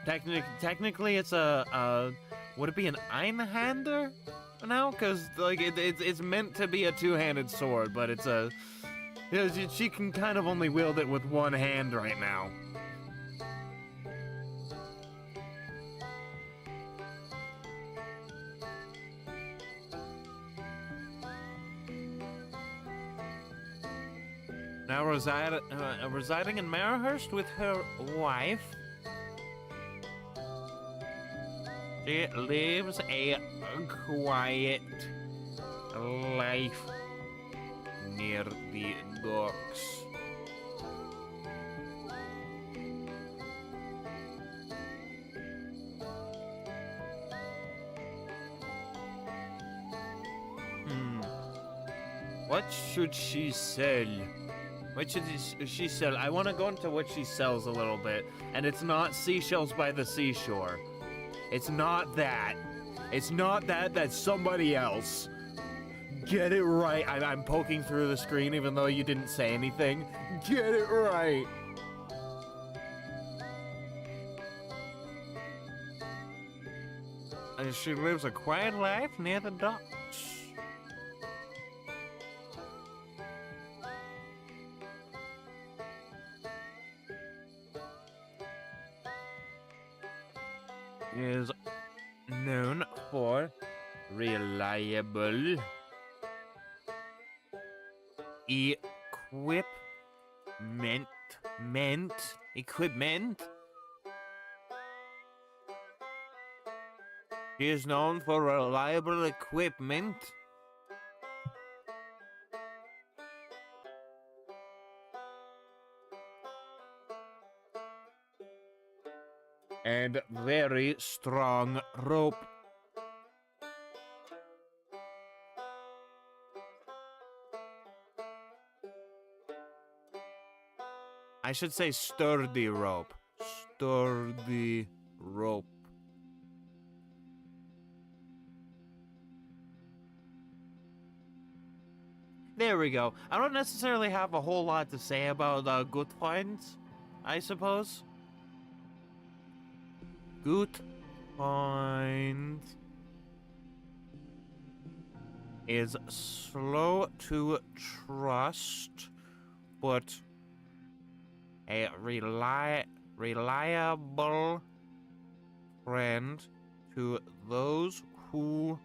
S2: Technically, it's a would it be an Einhander? No, because like it's meant to be a two-handed sword, but it's a. You know, she can kind of only wield it with one hand right now. Now residing in Marahurst with her wife. She lives a quiet life near the docks. What should she sell? What should she sell? I want to go into what she sells a little bit. And it's not seashells by the seashore. It's not that. It's not that. That's somebody else. Get it right. I'm poking through the screen even though you didn't say anything. Get it right. And she lives a quiet life near the docks. Is known for reliable equipment. He is known for reliable equipment. And very strong rope. I should say sturdy rope. Sturdy rope. There we go. I don't necessarily have a whole lot to say about good points, I suppose. Good point is slow to trust, but a reliable friend to those who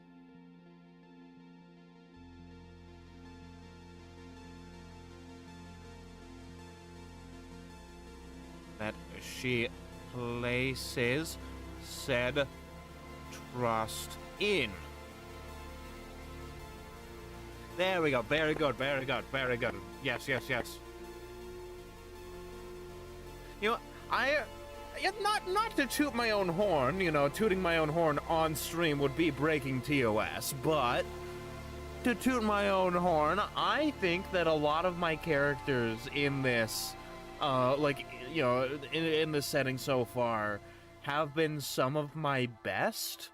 S2: that she places said trust in. There we go. Very good, very good, very good. Yes, yes, yes. You know, not to toot my own horn, you know, tooting my own horn on stream would be breaking TOS, but to toot my own horn, I think that a lot of my characters in this, like, you know, in the setting so far, have been some of my best.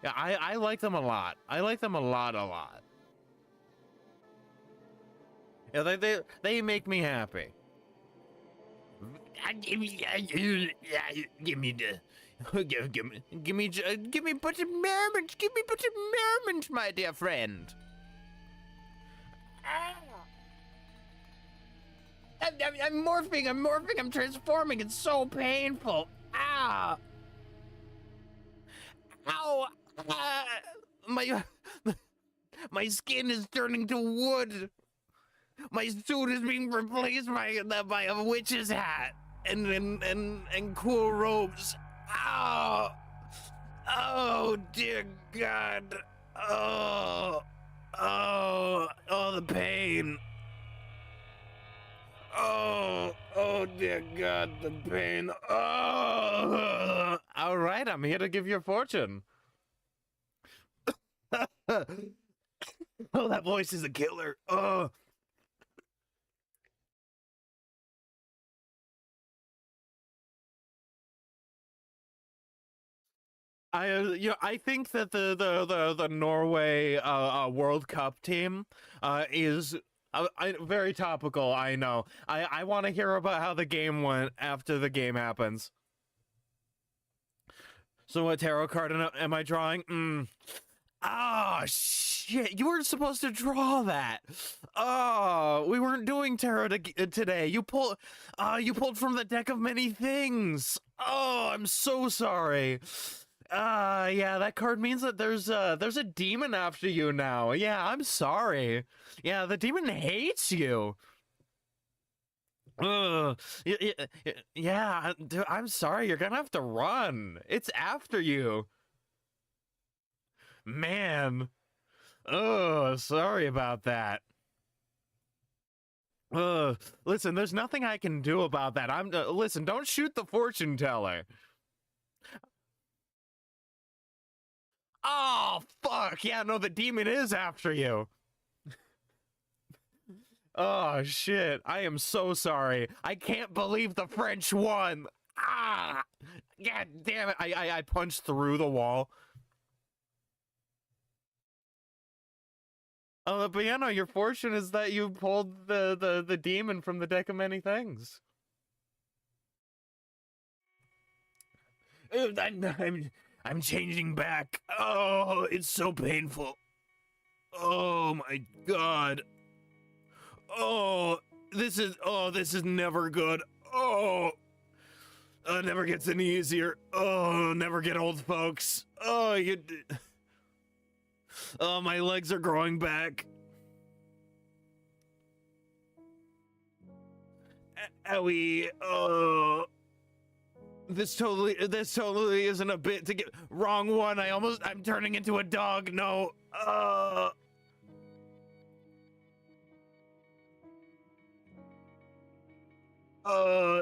S2: Yeah, I like them a lot. I like them a lot. Yeah, they make me happy. Give me but a moment. Give me but a moment, my dear friend. I'm morphing. I'm transforming. It's so painful. Ah. Ow. My skin is turning to wood. My suit is being replaced by a witch's hat and cool robes. Ow! Oh dear God! Oh, the pain. Oh dear God, the pain. Oh! All right, I'm here to give you a fortune. Oh, that voice is a killer. Oh. I think that the Norway World Cup team is very topical. I know. I want to hear about how the game went after the game happens. So what tarot card am I drawing? Oh shit! You weren't supposed to draw that. Oh, we weren't doing tarot today. You pulled from the deck of many things. Oh, I'm so sorry. Yeah, that card means that there's a demon after you now. Yeah, I'm sorry. Yeah, the demon hates you. Yeah, dude, I'm sorry. You're gonna have to run. It's after you. Man. Oh, sorry about that. Listen, there's nothing I can do about that. Listen, don't shoot the fortune teller. Oh, fuck. Yeah, no, the demon is after you. Oh, shit. I am so sorry. I can't believe the French won. Ah! God damn it. I punched through the wall. But yeah, no, your fortune is that you pulled the demon from the deck of many things. I'm changing back. Oh, it's so painful. Oh my God. Oh, this is never good. Oh, never gets any easier. Oh, never get old, folks. Oh, oh, my legs are growing back. Owie. Oh. This totally isn't a bit to get wrong one. I'm turning into a dog. No.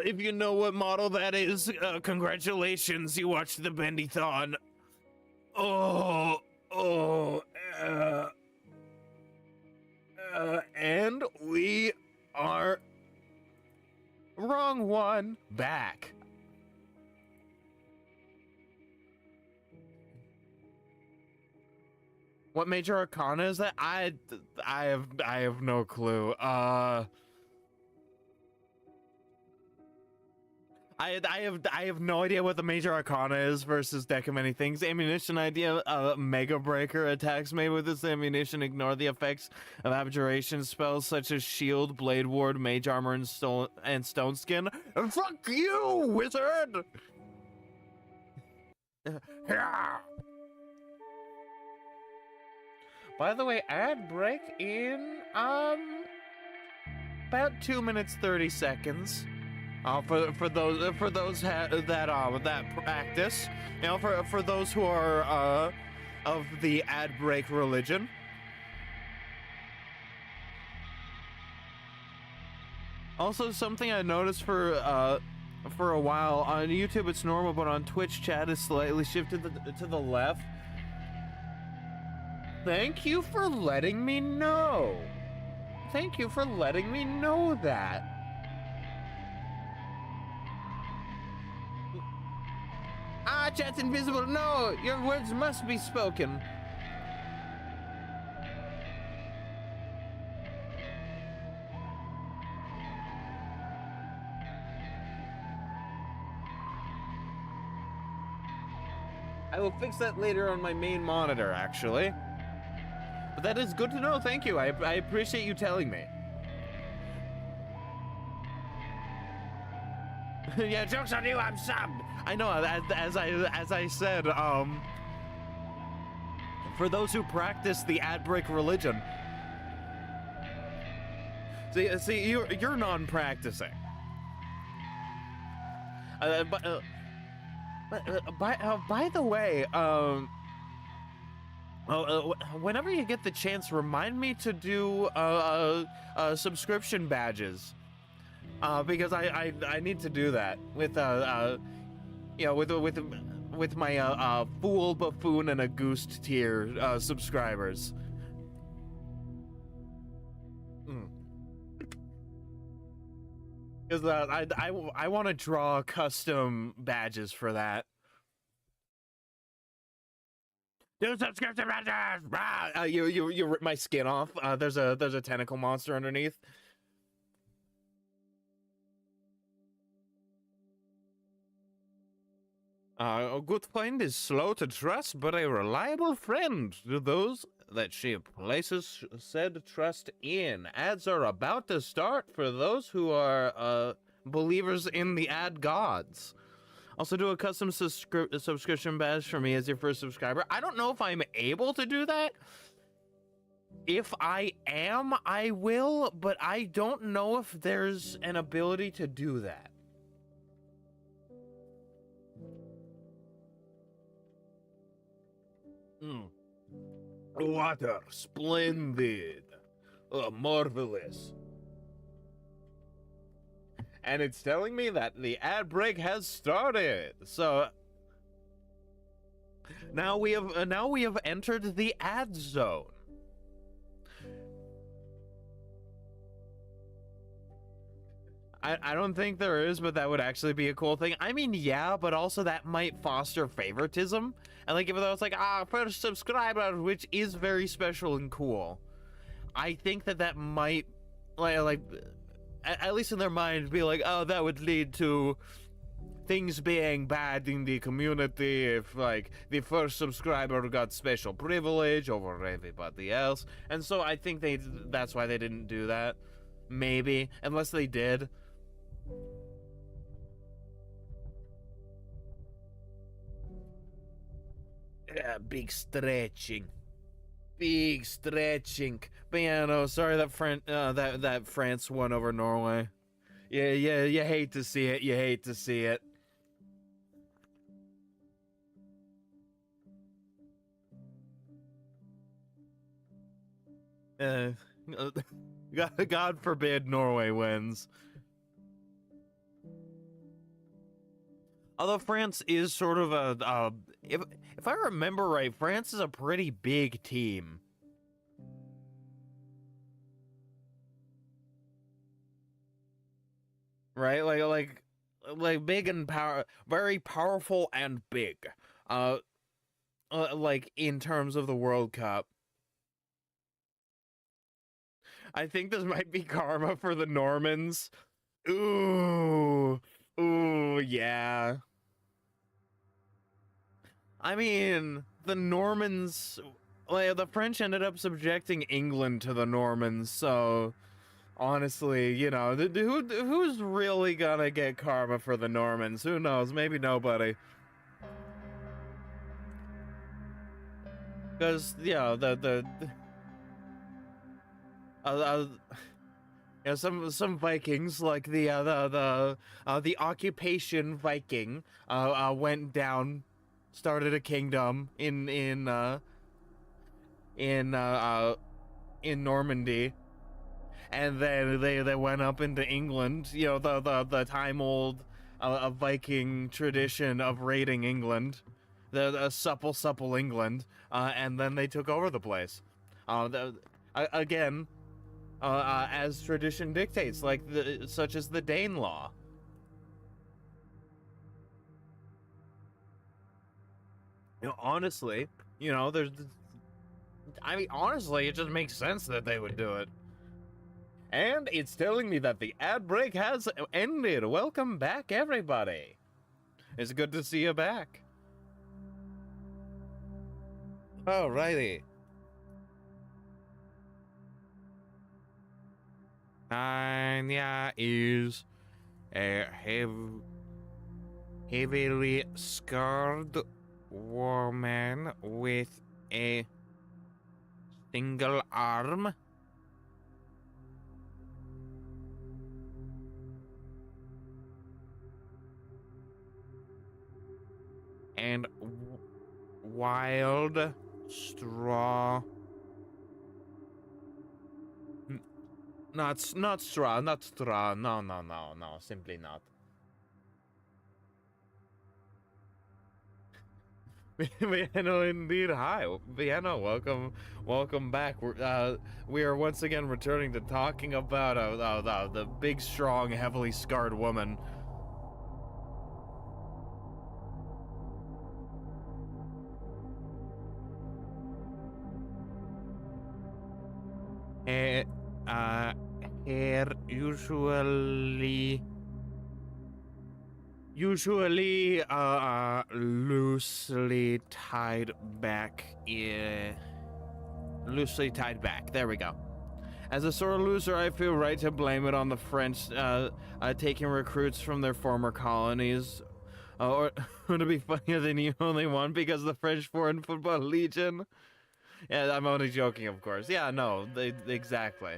S2: If you know what model that is, congratulations, you watched the Bendython. And we are wrong one back. What major arcana is that? I have no clue. I have no idea what the major arcana is versus deck of many things. Ammunition idea, Mega Breaker attacks made with this ammunition ignore the effects of abjuration spells such as Shield, Blade Ward, Mage Armor, and Stone Skin. Fuck you, wizard! By the way, ad break in about 2 minutes 30 seconds. For those that practice, you know, for those who are of the ad break religion. Also, something I noticed for a while on YouTube it's normal, but on Twitch chat is slightly shifted to the left. Thank you for letting me know. Thank you for letting me know that. Ah, chat's invisible. No, your words must be spoken. I will fix that later on my main monitor, actually. But that is good to know. Thank you. I appreciate you telling me. Yeah, joke's on you, I'm subbed. I know, as I said, for those who practice the ad break religion. See, you're non-practicing. By the way, whenever you get the chance, remind me to do subscription badges. Because I need to do that with you know, with my fool, buffoon, and a goose tier subscribers. Because I want to draw custom badges for that. Do subscription badges! You rip my skin off. There's a tentacle monster underneath. A good friend is slow to trust, but a reliable friend to those that she places said trust in. Ads are about to start for those who are believers in the ad gods. Also do a custom subscription badge for me as your first subscriber. I don't know if I'm able to do that. If I am, I will, but I don't know if there's an ability to do that. Water, splendid, marvelous. And it's telling me that the ad break has started. So now we have entered the ad zone. I don't think there is, but that would actually be a cool thing. I mean, yeah, but also that might foster favoritism. And like, if it's like, first subscriber, which is very special and cool, I think that might, like, at least in their mind, be like, oh, that would lead to things being bad in the community if, like, the first subscriber got special privilege over everybody else. And so I think that's why they didn't do that. Maybe, unless they did. Yeah, big stretching. Big stretching. But yeah, no, sorry that that France won over Norway. Yeah, you hate to see it. You hate to see it. God forbid Norway wins. Although France is sort of a if I remember right, France is a pretty big team. Right? Like big and very powerful and big. Like in terms of the World Cup. I think this might be karma for the Normans. Ooh, yeah. I mean, the Normans, like, the French ended up subjecting England to the Normans, so honestly, you know, who's really gonna get karma for the Normans? Who knows? Maybe nobody. Because, you know, yeah, some Vikings, like the occupation Viking, went down, started a kingdom in Normandy, and then they went up into England. You know, the time old Viking tradition of raiding England, the supple England, and then they took over the place. Again. As tradition dictates, like such as the Dane law. You know, honestly, you know, honestly, it just makes sense that they would do it. And it's telling me that the ad break has ended. Welcome back, everybody. It's good to see you back. Alrighty. Anya is a heavily scarred woman with a single arm. And wild straw. Not straw. No, simply not. Vienna, indeed. Hi, Vienna. Welcome back. We are once again returning to talking about the big, strong, heavily scarred woman. Hair usually loosely tied back. Loosely tied back. There we go. As a sore loser, I feel right to blame it on the French taking recruits from their former colonies. Or to be funnier than you only one because of the French Foreign Football Legion. Yeah, I'm only joking, of course. Yeah, no, exactly.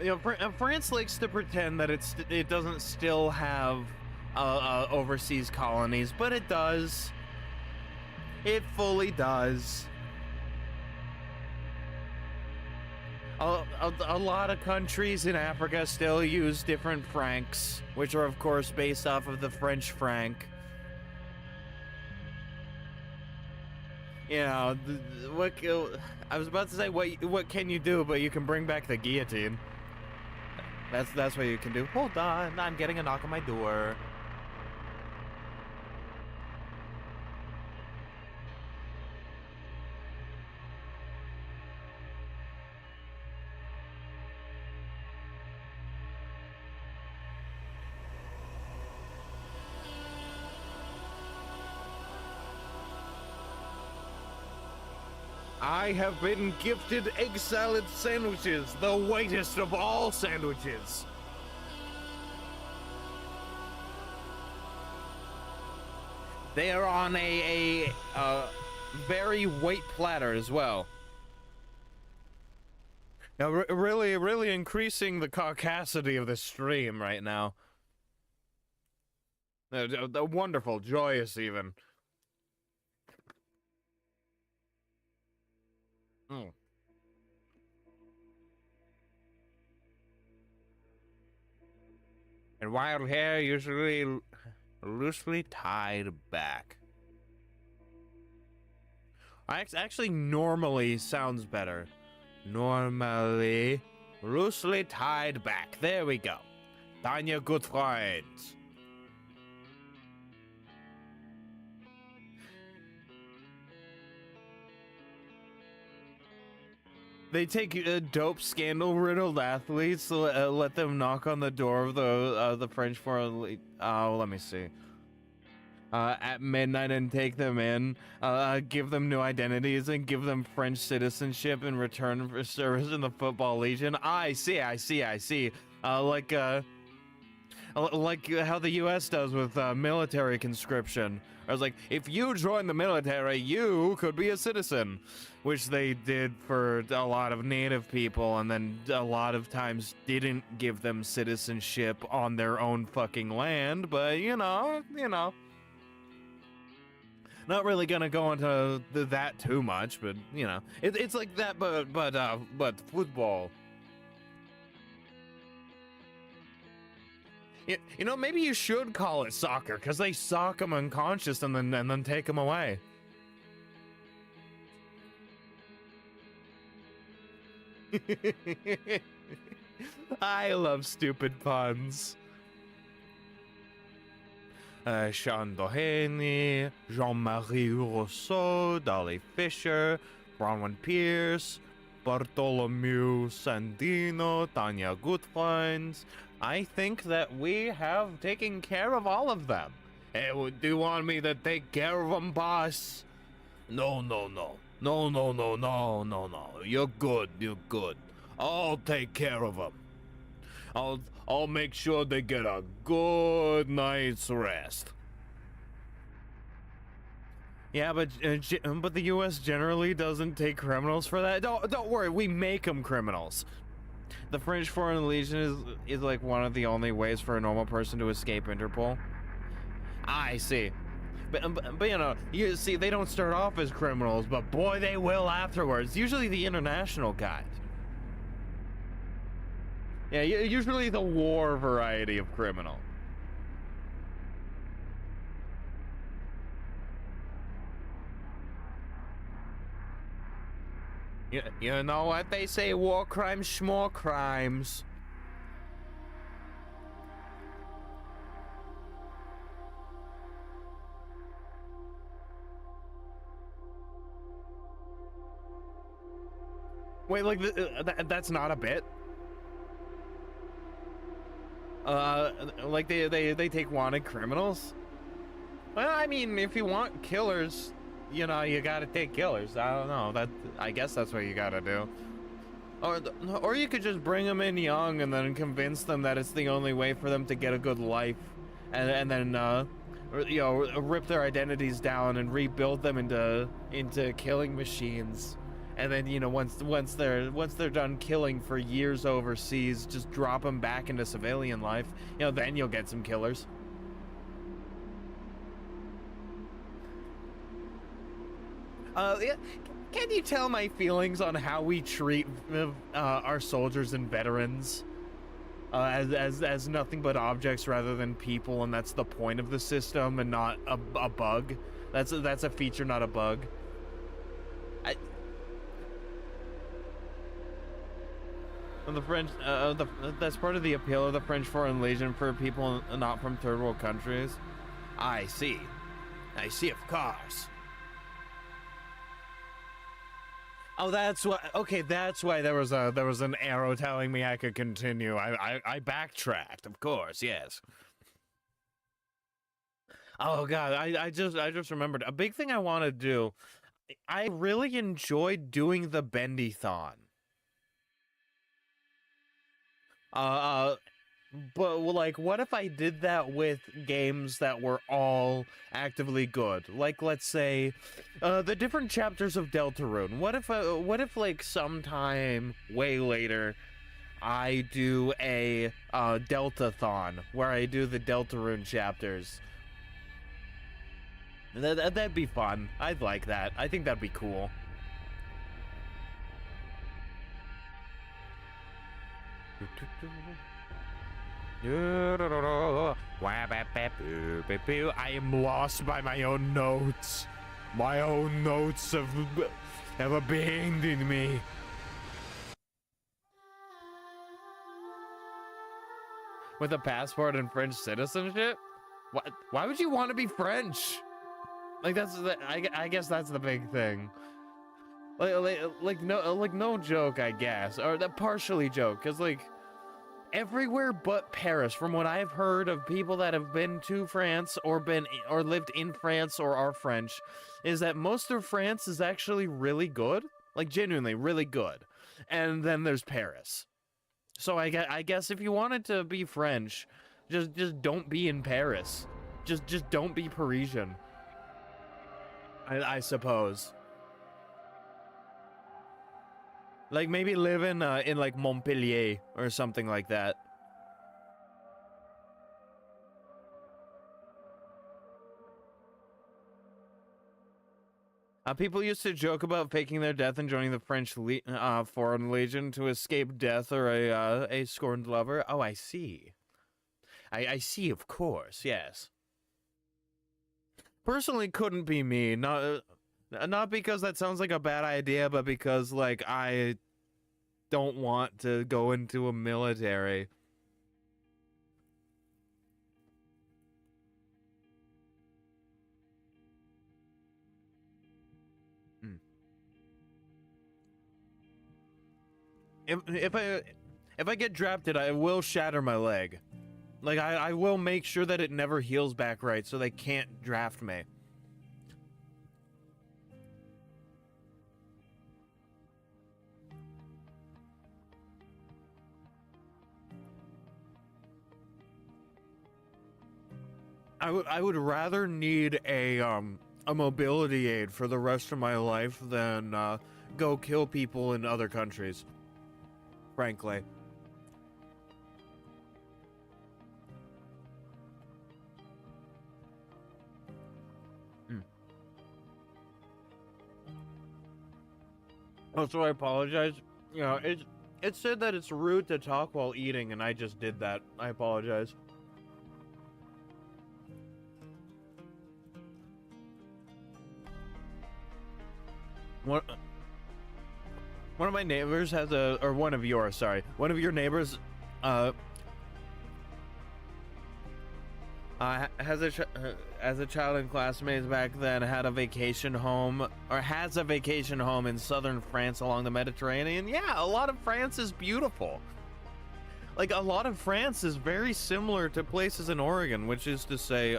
S2: You know, France likes to pretend that it doesn't still have overseas colonies, but it does. It fully does. A lot of countries in Africa still use different francs, which are of course based off of the French franc. You know, I was about to say what can you do, but you can bring back the guillotine. That's what you can do. Hold on, I'm getting a knock on my door. I have been gifted egg salad sandwiches, the whitest of all sandwiches. They are on a very white platter as well. Now, really increasing the caucasity of the stream right now. The wonderful, joyous even. Mm. And wild hair usually loosely tied back. Actually, normally sounds better. Normally, loosely tied back. There we go. Tanya, good friends. They take dope, scandal-riddled athletes, let them knock on the door of the French Foreign Legion. Oh, let me see. At midnight and take them in, give them new identities and give them French citizenship in return for service in the Football Legion. I see. Like how the U.S. does with military conscription. I was like, if you join the military, you could be a citizen, which they did for a lot of native people, and then a lot of times didn't give them citizenship on their own fucking land, but you know. Not really gonna go into that too much, but you know, it's like that, but football. You know, maybe you should call it soccer, because they sock them unconscious and then take them away. I love stupid puns. Sean Doheny, Jean-Marie Rousseau, Dolly Fisher, Bronwyn Pierce, Bartholomew Sandino, Tanya Gutfreund. I think that we have taken care of all of them. Hey, do you want me to take care of them, boss? No. You're good. I'll take care of them. I'll make sure they get a good night's rest. Yeah, but the U.S. generally doesn't take criminals for that. Don't worry, we make them criminals. The French Foreign Legion is like one of the only ways for a normal person to escape Interpol. I see. But you know, you see, they don't start off as criminals, but boy, they will afterwards. Usually the international kind. Yeah, usually the war variety of criminal. You know what they say, war crimes, schmore crimes. Wait, like, that's not a bit? Like they take wanted criminals? Well, I mean, if you want killers, you know, you gotta take killers. I don't know. I guess that's what you gotta do. Or you could just bring them in young and then convince them that it's the only way for them to get a good life, and then you know, rip their identities down and rebuild them into killing machines. And then, you know, once they're done killing for years overseas, just drop them back into civilian life. You know, then you'll get some killers. Yeah, can you tell my feelings on how we treat our soldiers and veterans as nothing but objects rather than people, and that's the point of the system and not a bug? That's a feature, not a bug. The French, that's part of the appeal of the French Foreign Legion for people not from third world countries. I see, of course. Oh, that's why. Okay, that's why there was an arrow telling me I could continue. I backtracked, of course. Yes. Oh God, I just remembered a big thing I want to do. I really enjoyed doing the Bendy-thon. But like, what if I did that with games that were all actively good? Like, let's say, the different chapters of Deltarune. What if like sometime way later, I do a Deltathon where I do the Deltarune chapters? That'd be fun. I'd like that. I think that'd be cool. I am lost by my own notes. My own notes have abandoned me. With a passport and French citizenship? What? Why would you want to be French? Like, I guess that's the big thing. Like no joke, I guess, or that partially joke, because like everywhere but Paris, from what I've heard of people that have been to France or lived in France or are French, is that most of France is actually really good, like genuinely really good, and then there's Paris. So I guess if you wanted to be French, just don't be in Paris, just don't be Parisian. I suppose. Like maybe live in like Montpellier or something like that. People used to joke about faking their death and joining the French Foreign Legion to escape death or a scorned lover. Oh, I see. I see, of course, yes. Personally, couldn't be me. Not because that sounds like a bad idea, but because, like, I don't want to go into a military. If I get drafted, I will shatter my leg. Like, I will make sure that it never heals back right, so they can't draft me. I would rather need a mobility aid for the rest of my life than go kill people in other countries. Frankly. Also, I apologize. You know, it said that it's rude to talk while eating, and I just did that. I apologize. One of my neighbors has one of your neighbors, as a child and classmates back then has a vacation home in southern France along the Mediterranean. Yeah, a lot of France is beautiful. Like, a lot of France is very similar to places in Oregon, which is to say,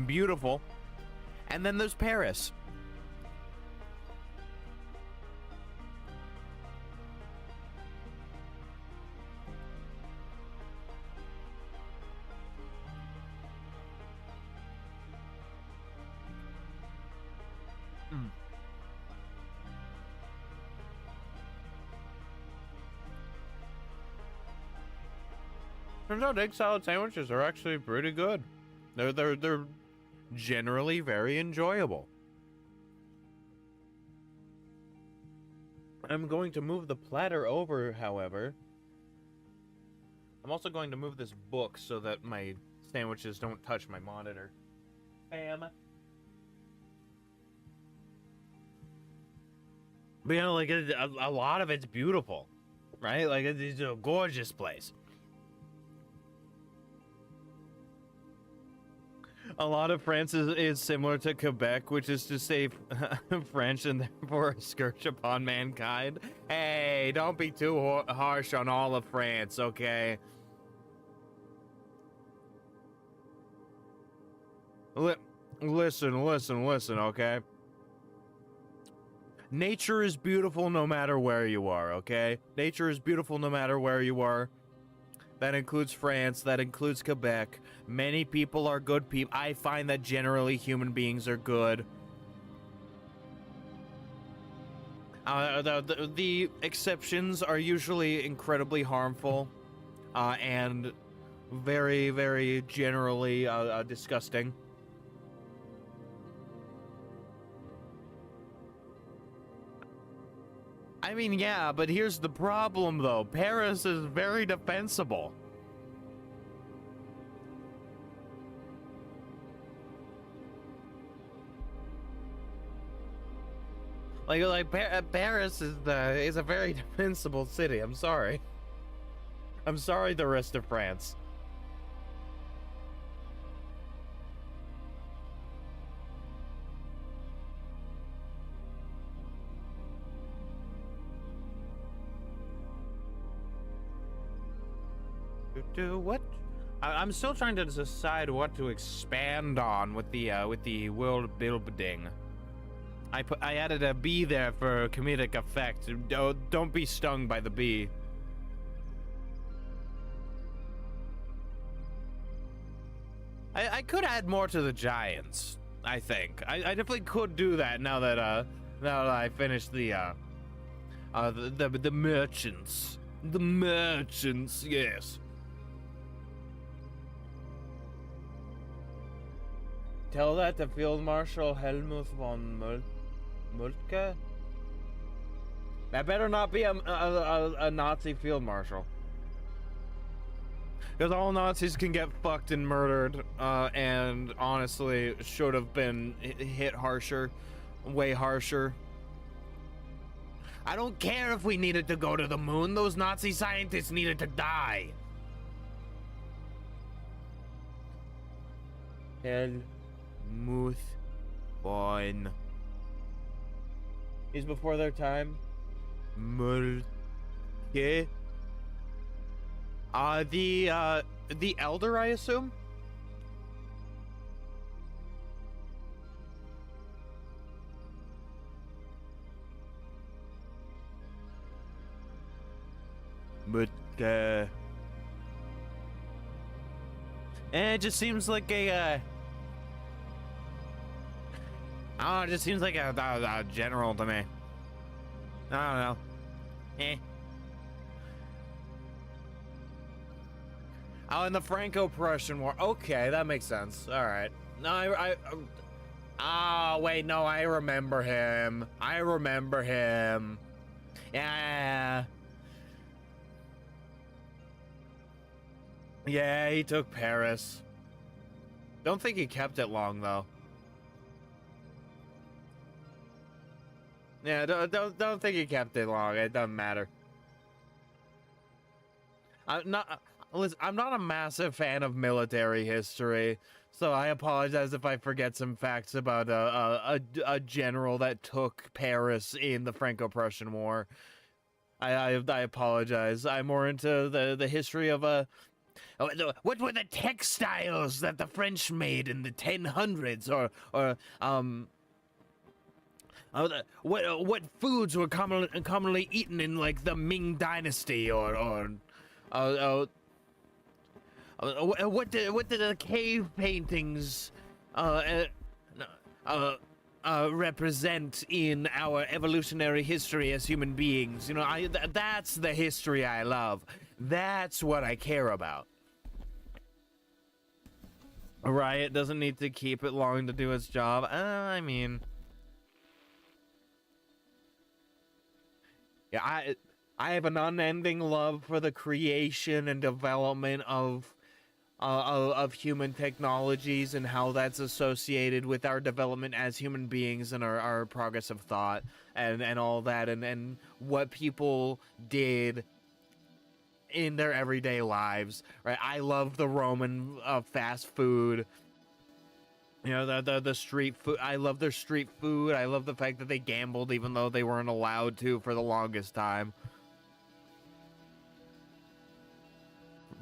S2: beautiful. And then there's Paris. Turns out egg salad sandwiches are actually pretty good. They're generally very enjoyable. I'm going to move the platter over, however. I'm also going to move this book so that my sandwiches don't touch my monitor. Bam. But you know, like, a lot of it's beautiful, right? Like, it's a gorgeous place. A lot of France is similar to Quebec, which is to say French and therefore a scourge upon mankind. Hey, don't be too harsh on all of France, okay? Listen, okay? Nature is beautiful no matter where you are, okay? Nature is beautiful no matter where you are. That includes France, that includes Quebec. Many people are good people. I find that generally human beings are good. The exceptions are usually incredibly harmful and very, very generally disgusting. I mean, yeah, but here's the problem, though. Paris is very defensible. Paris is a very defensible city. I'm sorry. I'm sorry, the rest of France. what? I'm still trying to decide what to expand on with the world building. I added a bee there for comedic effect. Don't be stung by the bee. I could add more to the giants. I think I definitely could do that now that I finished the merchants. The merchants, yes. Tell that to Field Marshal Helmuth von Moltke. That better not be a Nazi field marshal. Because all Nazis can get fucked and murdered, and honestly should have been hit harsher, way harsher. I don't care if we needed to go to the moon. Those Nazi scientists needed to die. Helmuth von. He's before their time. Moltke. The elder, I assume? But, it just seems like a, oh, it just seems like a general to me. I don't know. Oh, in the Franco-Prussian War. Okay, that makes sense. All right. No, wait, no, I remember him. Yeah. Yeah, he took Paris. Don't think he kept it long, though. Yeah, don't think he kept it long. It doesn't matter. Listen, I'm not a massive fan of military history, so I apologize if I forget some facts about a general that took Paris in the Franco-Prussian War. I apologize. I'm more into the history of what were the textiles that the French made in the 1000s, what foods were commonly eaten in like the Ming Dynasty, what did the cave paintings represent in our evolutionary history as human beings? You know, that's the history I love. That's what I care about. Riot doesn't need to keep it long to do its job. I mean, yeah, I have an unending love for the creation and development of human technologies and how that's associated with our development as human beings and our progress of thought and all that and what people did in their everyday lives, right? I love the Roman fast food. You know, the street food. I love their street food. I love the fact that they gambled even though they weren't allowed to for the longest time.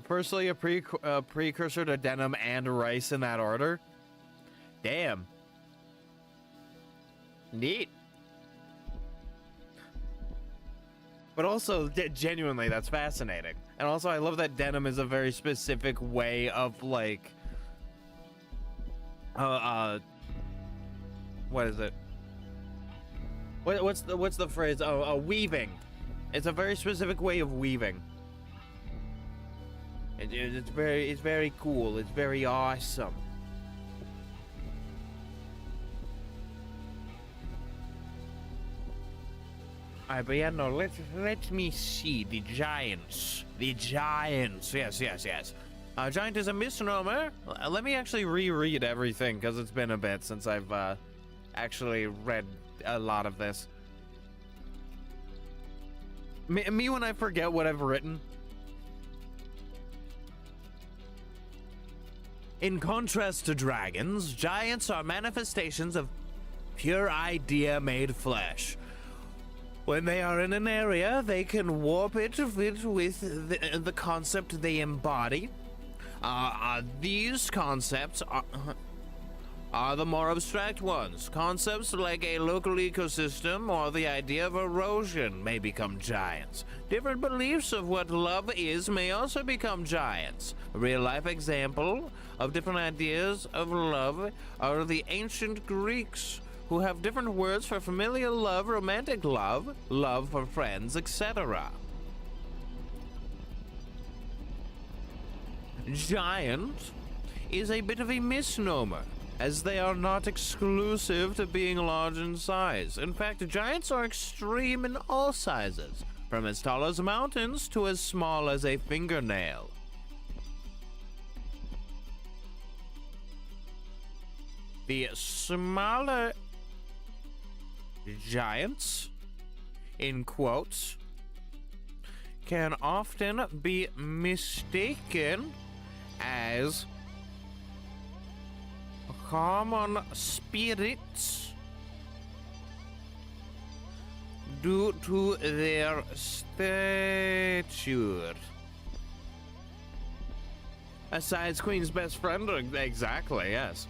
S2: Firstly, a precursor to denim and rice in that order. Damn. Neat. But also, genuinely, that's fascinating. And also, I love that denim is a very specific way of, like, what is it? What's the phrase? Weaving. It's a very specific way of weaving. It's very cool. It's very awesome. Alright, but yeah, no, let me see. The giants. The giants. Yes. Giant is a misnomer. Let me actually reread everything, because it's been a bit since I've actually read a lot of this. Me when I forget what I've written. In contrast to dragons, giants are manifestations of pure idea made flesh. When they are in an area, they can warp it to fit with the concept they embody. These concepts are the more abstract ones. Concepts like a local ecosystem or the idea of erosion may become giants. Different beliefs of what love is may also become giants. A real-life example of different ideas of love are the ancient Greeks, who have different words for familial love, romantic love, love for friends, etc. Giant is a bit of a misnomer, as they are not exclusive to being large in size. In fact, giants are extreme in all sizes, from as tall as mountains to as small as a fingernail. The smaller giants, in quotes, can often be mistaken as common spirits due to their stature. A size queen's best friend? Exactly, yes.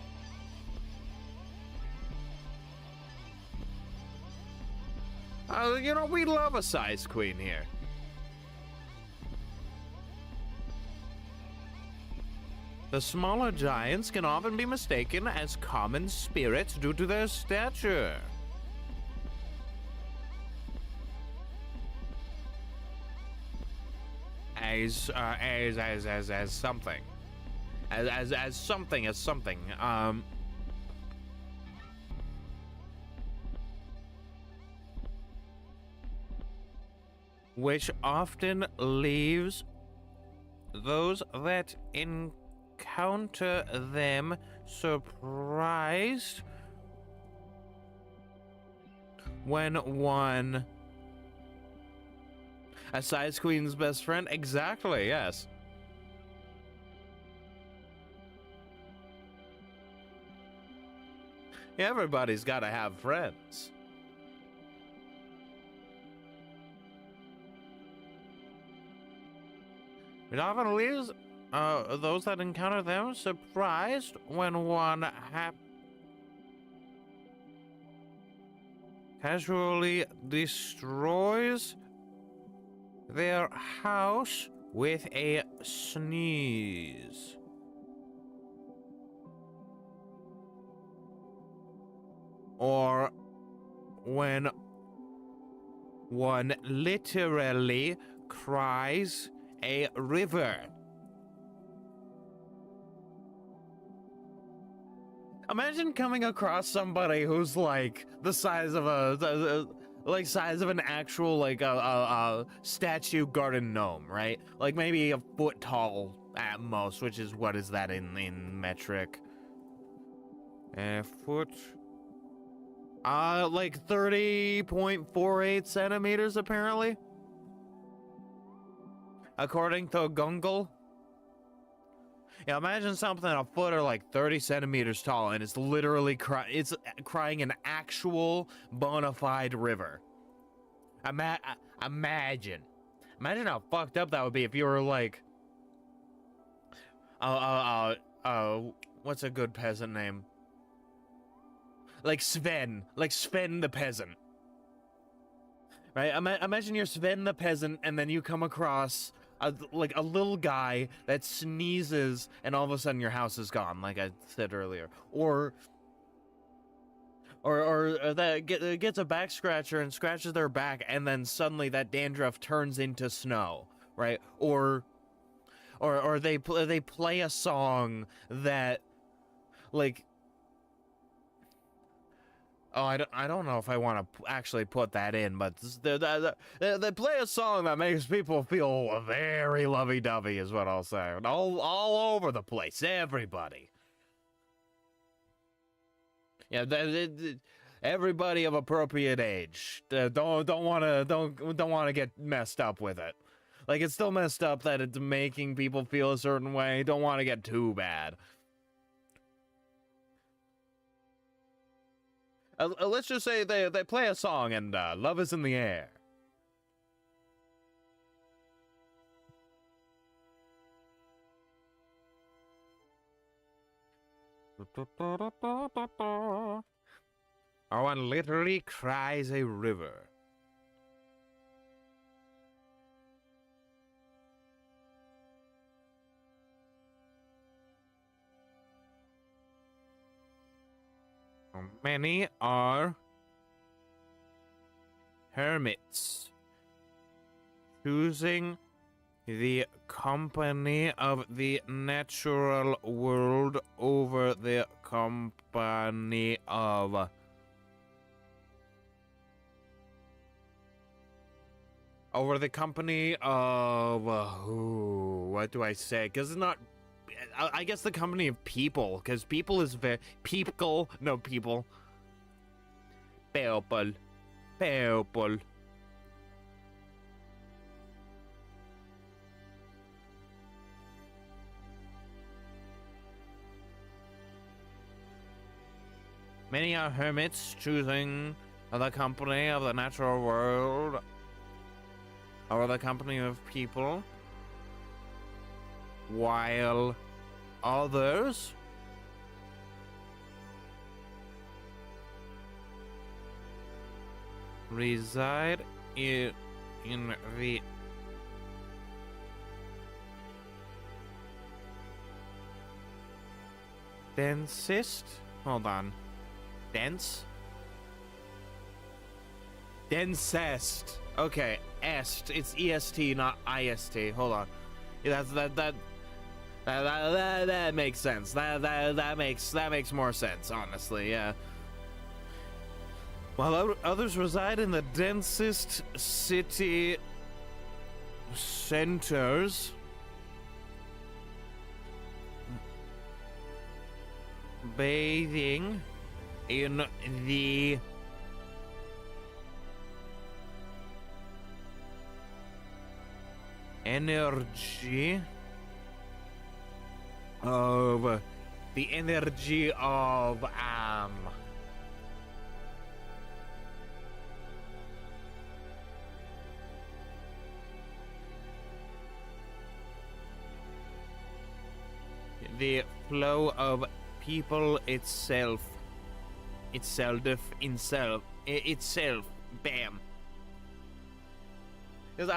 S2: You know, we love a size queen here. The smaller giants can often be mistaken as common spirits due to their stature. As something. As something. Which often leaves those that encounter them surprised when one... A size queen's best friend? Exactly, yes. Everybody's gotta have friends. It often leaves those that encounter them surprised when one casually destroys their house with a sneeze. Or when one literally cries a river. Imagine coming across somebody who's like the size of size of an actual statue garden gnome, right? Like maybe a foot tall at most, which is, what is that in metric? A foot. Like 30.48 centimeters apparently, according to Google. Yeah, imagine something a foot or like 30 centimeters tall, and it's literally crying an actual bona fide river. Imagine how fucked up that would be if you were like, what's a good peasant name? Like Sven the peasant. Right? Imagine you're Sven the peasant, and then you come across a little guy that sneezes, and all of a sudden your house is gone, like I said earlier. Or that gets a back scratcher and scratches their back, and then suddenly that dandruff turns into snow, right? Or they play a song that, like, oh, I don't know if I want to actually put that in, but they play a song that makes people feel very lovey-dovey, is what I'll say. All over the place, everybody. Yeah, everybody of appropriate age. Don't want to get messed up with it. Like, it's still messed up that it's making people feel a certain way. Don't want to get too bad. Let's just say they play a song and love is in the air. Or one literally cries a river. Many are hermits, choosing the company of the natural world over the company of what do I say? Because it's not. I guess the company of people, because people is very people. No people. People. People. Many are hermits choosing the company of the natural world or the company of people, while others reside in the densest. Hold on. Densest. Okay, est. It's EST, not IST. Hold on. Yeah, that makes sense. That makes more sense, honestly. Yeah. While others reside in the densest city centers, bathing in the energy of the flow of people itself. Bam. Because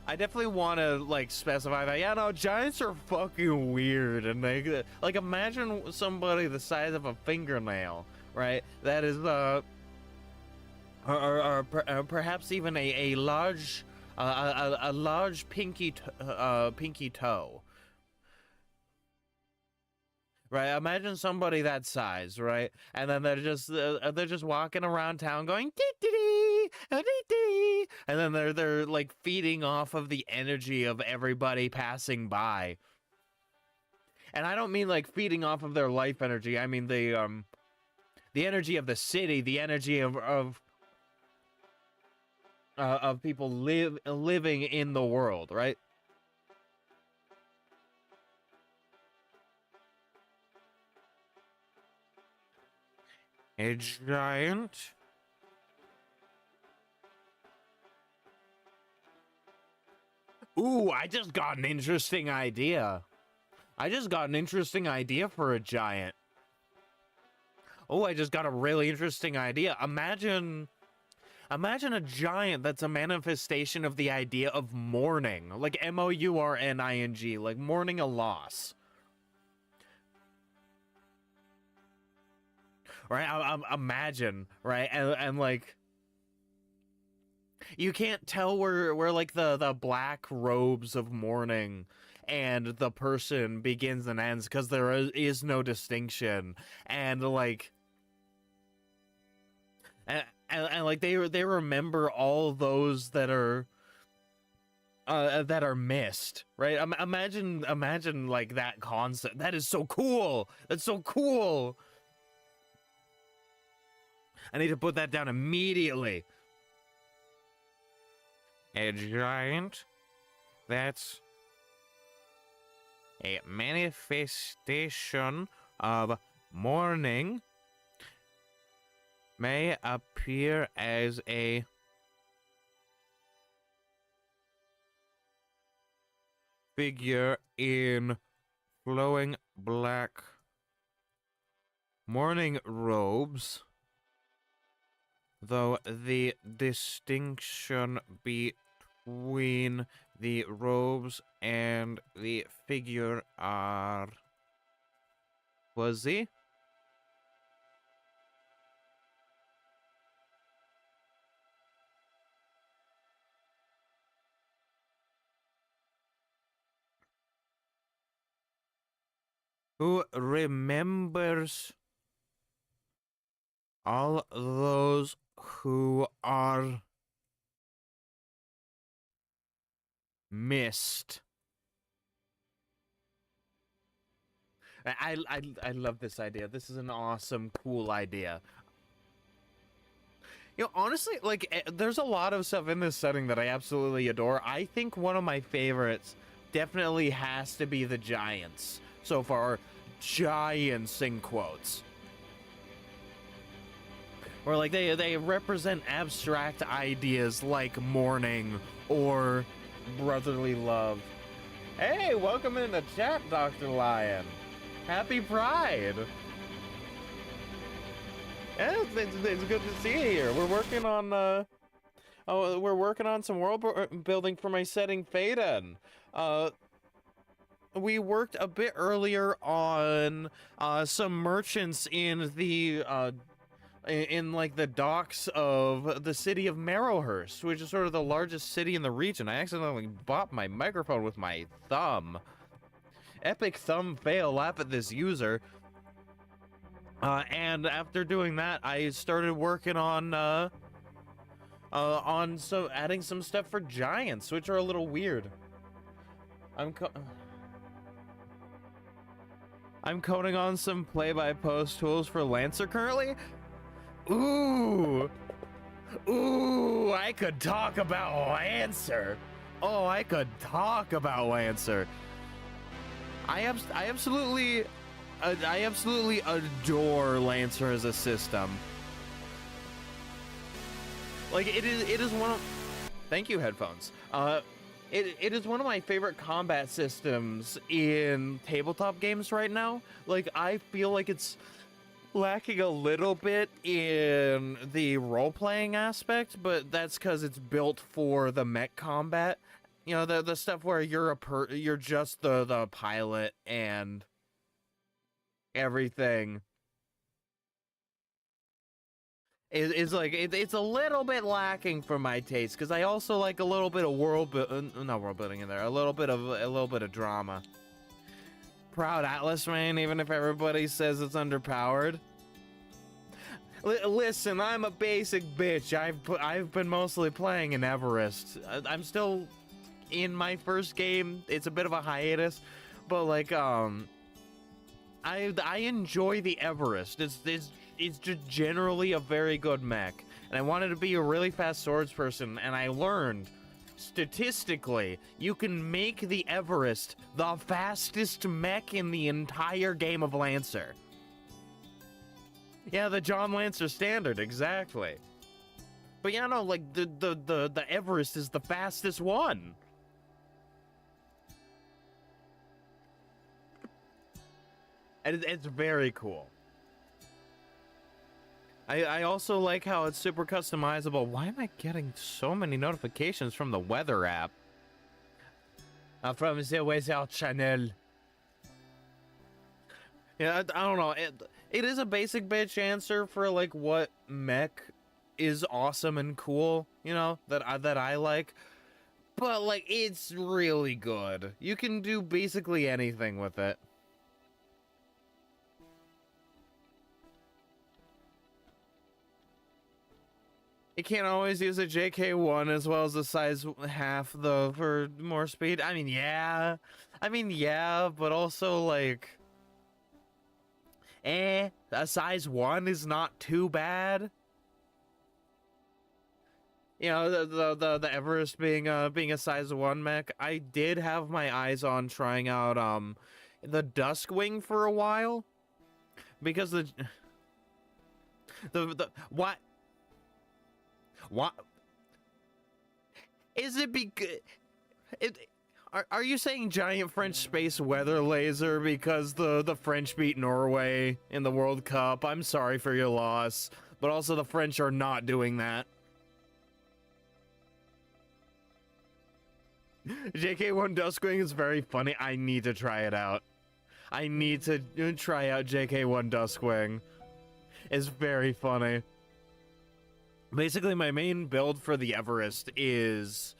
S2: I definitely want to like specify that. Yeah, no, giants are fucking weird, and like imagine somebody the size of a fingernail, right? That is or perhaps even a large pinky toe. Right, imagine somebody that size, right? And then they're just walking around town going dee dee dee dee, and then they're like feeding off of the energy of everybody passing by. And I don't mean like feeding off of their life energy. I mean the energy of the city, the energy of people living in the world, right? A giant Ooh, I just got an interesting idea. For a giant. Oh, I just got a really interesting idea. Imagine a giant that's a manifestation of the idea of mourning, like mourning, like mourning a loss. Right? Imagine, right? And like, you can't tell where like the black robes of mourning and the person begins and ends because there is no distinction. And like, and like they remember all those that are missed, right? Imagine like that concept. That is so cool. That's so cool. I need to put that down immediately. A giant that's a manifestation of mourning may appear as a figure in flowing black morning robes, though the distinction between the robes and the figure are fuzzy. Who remembers all those who are missed? I love this idea. This is an awesome, cool idea. You know, honestly, like, there's a lot of stuff in this setting that I absolutely adore. I think one of my favorites definitely has to be the giants so far. Giants in quotes. Or like they represent abstract ideas like mourning or brotherly love. Hey, welcome in the chat, Dr. Lion. Happy Pride. Yeah, it's good to see you here. We're working on we're working on some world building for my setting Faeden. We worked a bit earlier on some merchants in the in like the docks of the city of Marrowhurst, which is sort of the largest city in the region. I accidentally bopped my microphone with my thumb. Epic thumb fail lap at this user. And after doing that, I started working on adding some stuff for giants, which are a little weird. I'm coding on some play-by-post tools for Lancer currently. Ooh, I could talk about Lancer. Oh, I could talk about Lancer. I absolutely adore Lancer as a system. Like it is one of. Thank you, headphones. It is one of my favorite combat systems in tabletop games right now. Like I feel like it's lacking a little bit in the role-playing aspect, but that's because it's built for the mech combat. You know, the stuff where you're just the pilot and everything. It's like it's a little bit lacking for my taste, because I also like a little bit of not world building in there, a little bit of drama. Proud Atlas Rain, even if everybody says it's underpowered. Listen, I'm a basic bitch. I've been mostly playing in Everest. I'm still in my first game. It's a bit of a hiatus, but like I enjoy the Everest. It's just generally a very good mech, and I wanted to be a really fast swords person, and I learned statistically you can make the Everest the fastest mech in the entire game of Lancer. Yeah, the John Lancer standard, exactly. But yeah, no, like the Everest is the fastest one. And it's very cool. I also like how it's super customizable. Why am I getting so many notifications from the weather app? From the weather channel. Yeah, I don't know. It is a basic bitch answer for like what mech is awesome and cool, you know, that I like. But like it's really good. You can do basically anything with it. You can't always use a JK1 as well as a size half, though, for more speed. I mean, yeah, but also, like, a size 1 is not too bad. You know, the Everest being a size 1 mech. I did have my eyes on trying out, the Duskwing for a while. Because What? What? Is it are you saying giant French space weather laser because the French beat Norway in the World Cup? I'm sorry for your loss, but also the French are not doing that. JK1 Duskwing is very funny. I need to try it out. I need to try out JK1 Duskwing. It's very funny. Basically, my main build for the Everest is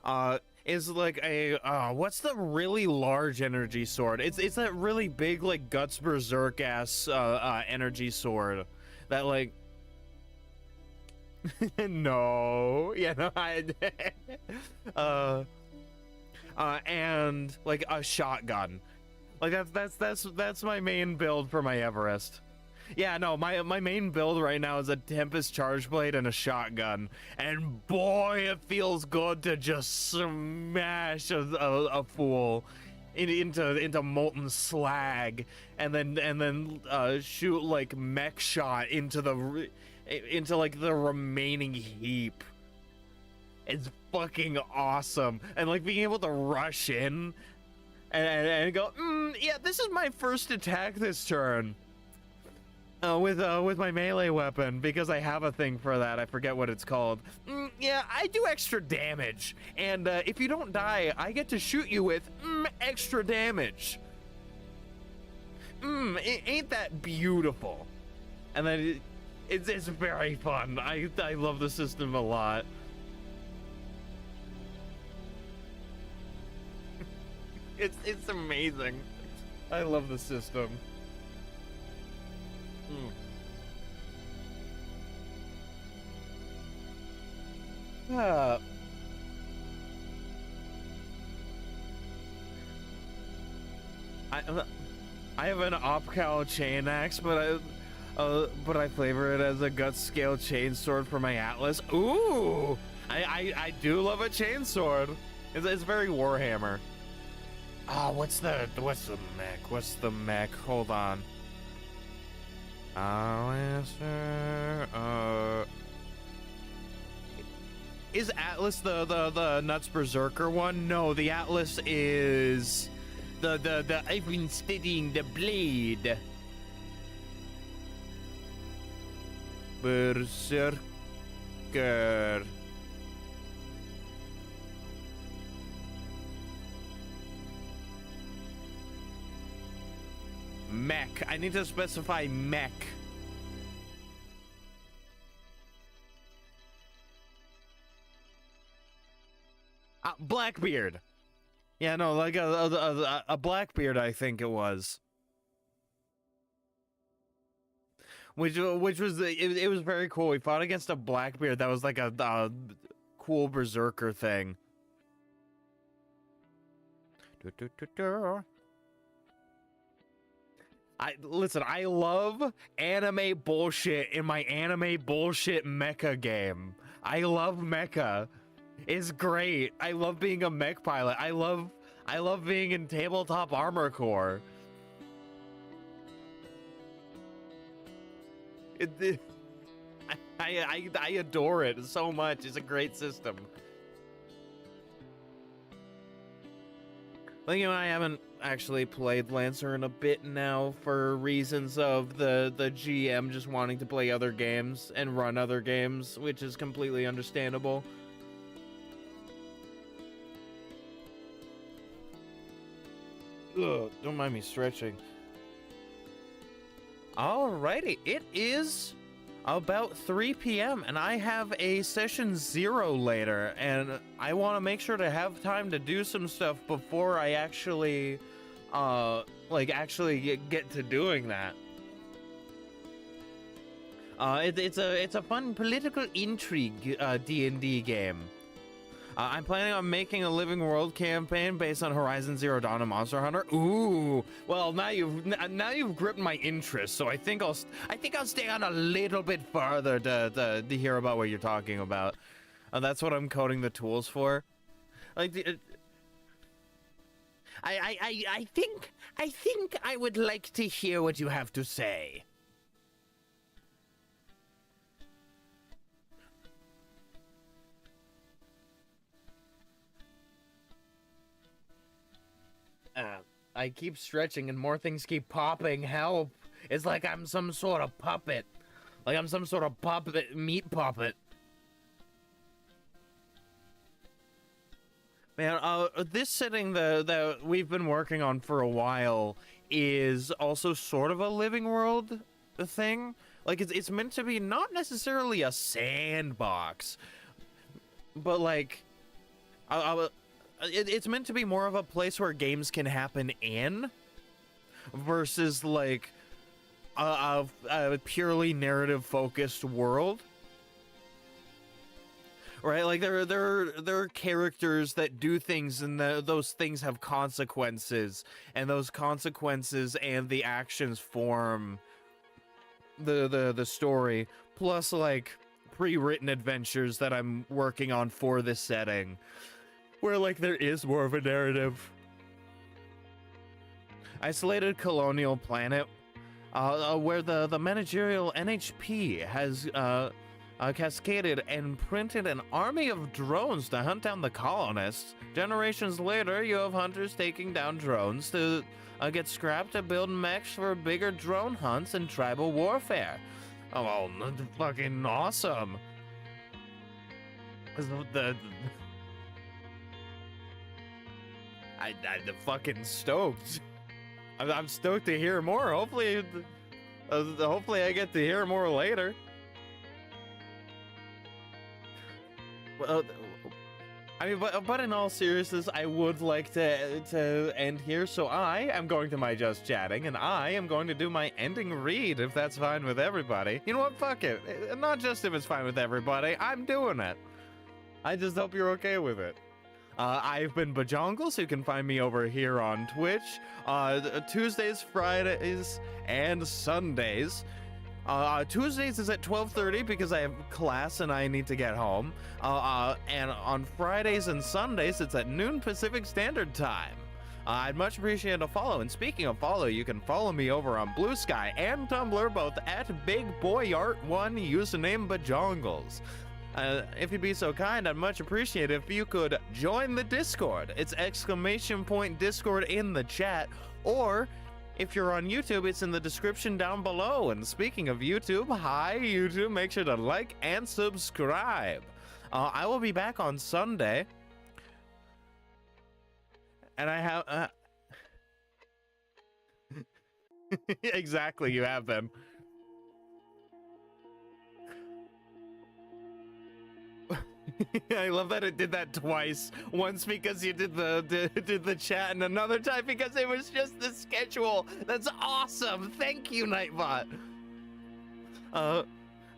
S2: like a what's the really large energy sword? It's that really big like Guts Berserk ass energy sword that like no, yeah, no, and like a shotgun. Like that's my main build for my Everest. Yeah, no, my main build right now is a Tempest Charge Blade and a shotgun, and boy, it feels good to just smash a fool into molten slag, and then shoot like mech shot into like the remaining heap. It's fucking awesome, and like being able to rush in and go, yeah, this is my first attack this turn. With my melee weapon, because I have a thing for that. I forget what it's called. Yeah, I do extra damage, and if you don't die, I get to shoot you with extra damage. Ain't that beautiful? And then it's very fun. I love the system a lot. It's amazing. I love the system. I have an Opcal chain axe, but I flavor it as a gut scale chain sword for my Atlas. Ooh, I do love a chain sword. It's very Warhammer. Oh, what's the mech? What's the mech? Hold on. Is Atlas the Nuts Berserker one? No, the Atlas is the I've been studying the blade. Berserker. Mech. I need to specify mech. Blackbeard. Yeah, no, like a Blackbeard, I think it was. Which was it was very cool. We fought against a Blackbeard that was like a cool berserker thing. Listen, I love anime bullshit in my anime bullshit mecha game. I love mecha. It's great. I love being a mech pilot. I love being in Tabletop Armor Corps. I adore it so much. It's a great system. Like, you know, I haven't actually played Lancer in a bit now for reasons of the GM just wanting to play other games and run other games, which is completely understandable. Ugh, don't mind me stretching. Alrighty, it is about 3 p.m. and I have a session 0 later, and I want to make sure to have time to do some stuff before I actually, get to doing that. It's a fun political intrigue D&D game. I'm planning on making a Living World campaign based on Horizon Zero Dawn and Monster Hunter. Ooh, well now you've gripped my interest, so I think I'll stay on a little bit further to hear about what you're talking about. That's what I'm coding the tools for. Like, I think I would like to hear what you have to say. I keep stretching and more things keep popping. Help. It's like I'm some sort of puppet. Like I'm some sort of puppet, meat puppet. Man, this setting that we've been working on for a while is also sort of a living world thing. Like, it's meant to be not necessarily a sandbox, but like, it's meant to be more of a place where games can happen in, versus like a purely narrative-focused world. Right, like there are characters that do things, and those things have consequences, and those consequences and the actions form the story. Plus, like pre-written adventures that I'm working on for this setting, where like there is more of a narrative. Isolated colonial planet, where the managerial NHP has cascaded and printed an army of drones to hunt down the colonists. Generations later, you have hunters taking down drones to get scrapped to build mechs for bigger drone hunts and tribal warfare. Oh, well, fucking awesome. I'm fucking stoked. I'm stoked to hear more. Hopefully I get to hear more later. Well, I mean, but in all seriousness, I would like to end here, so I am going to my just chatting, and I am going to do my ending read, if that's fine with everybody. You know what? Fuck it. Not just if it's fine with everybody. I'm doing it. I just hope you're okay with it. I've been Bajongles. You can find me over here on Twitch, Tuesdays, Fridays, and Sundays. Tuesdays is at 12:30 because I have class and I need to get home. And on Fridays and Sundays, it's at noon Pacific Standard Time. I'd much appreciate a follow. And speaking of follow, you can follow me over on Blue Sky and Tumblr, both at BigBoyArt1, username Bajongles. If you'd be so kind, I'd much appreciate it if you could join the Discord. It's !Discord in the chat, or if you're on YouTube, it's in the description down below. And speaking of YouTube, hi YouTube, make sure to like and subscribe. I will be back on Sunday. And I have... Exactly, you have been. I love that it did that twice. Once because you did the chat, and another time because it was just the schedule. That's awesome. Thank you, Nightbot. But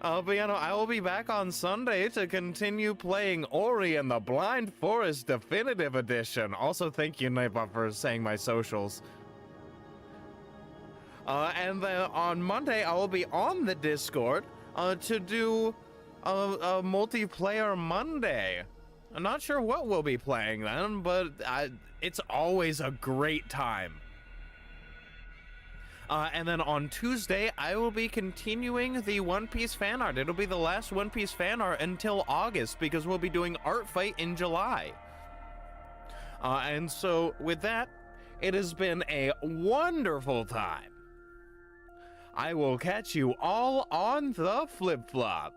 S2: you know, I will be back on Sunday to continue playing Ori and the Blind Forest Definitive Edition. Also, thank you, Nightbot, for saying my socials. And then on Monday, I will be on the Discord to do a multiplayer Monday. I'm not sure what we'll be playing then, but it's always a great time. And then on Tuesday, I will be continuing the One Piece fan art. It'll be the last One Piece fan art until August, because we'll be doing Art Fight in July. And so with that, it has been a wonderful time. I will catch you all on the flip-flop.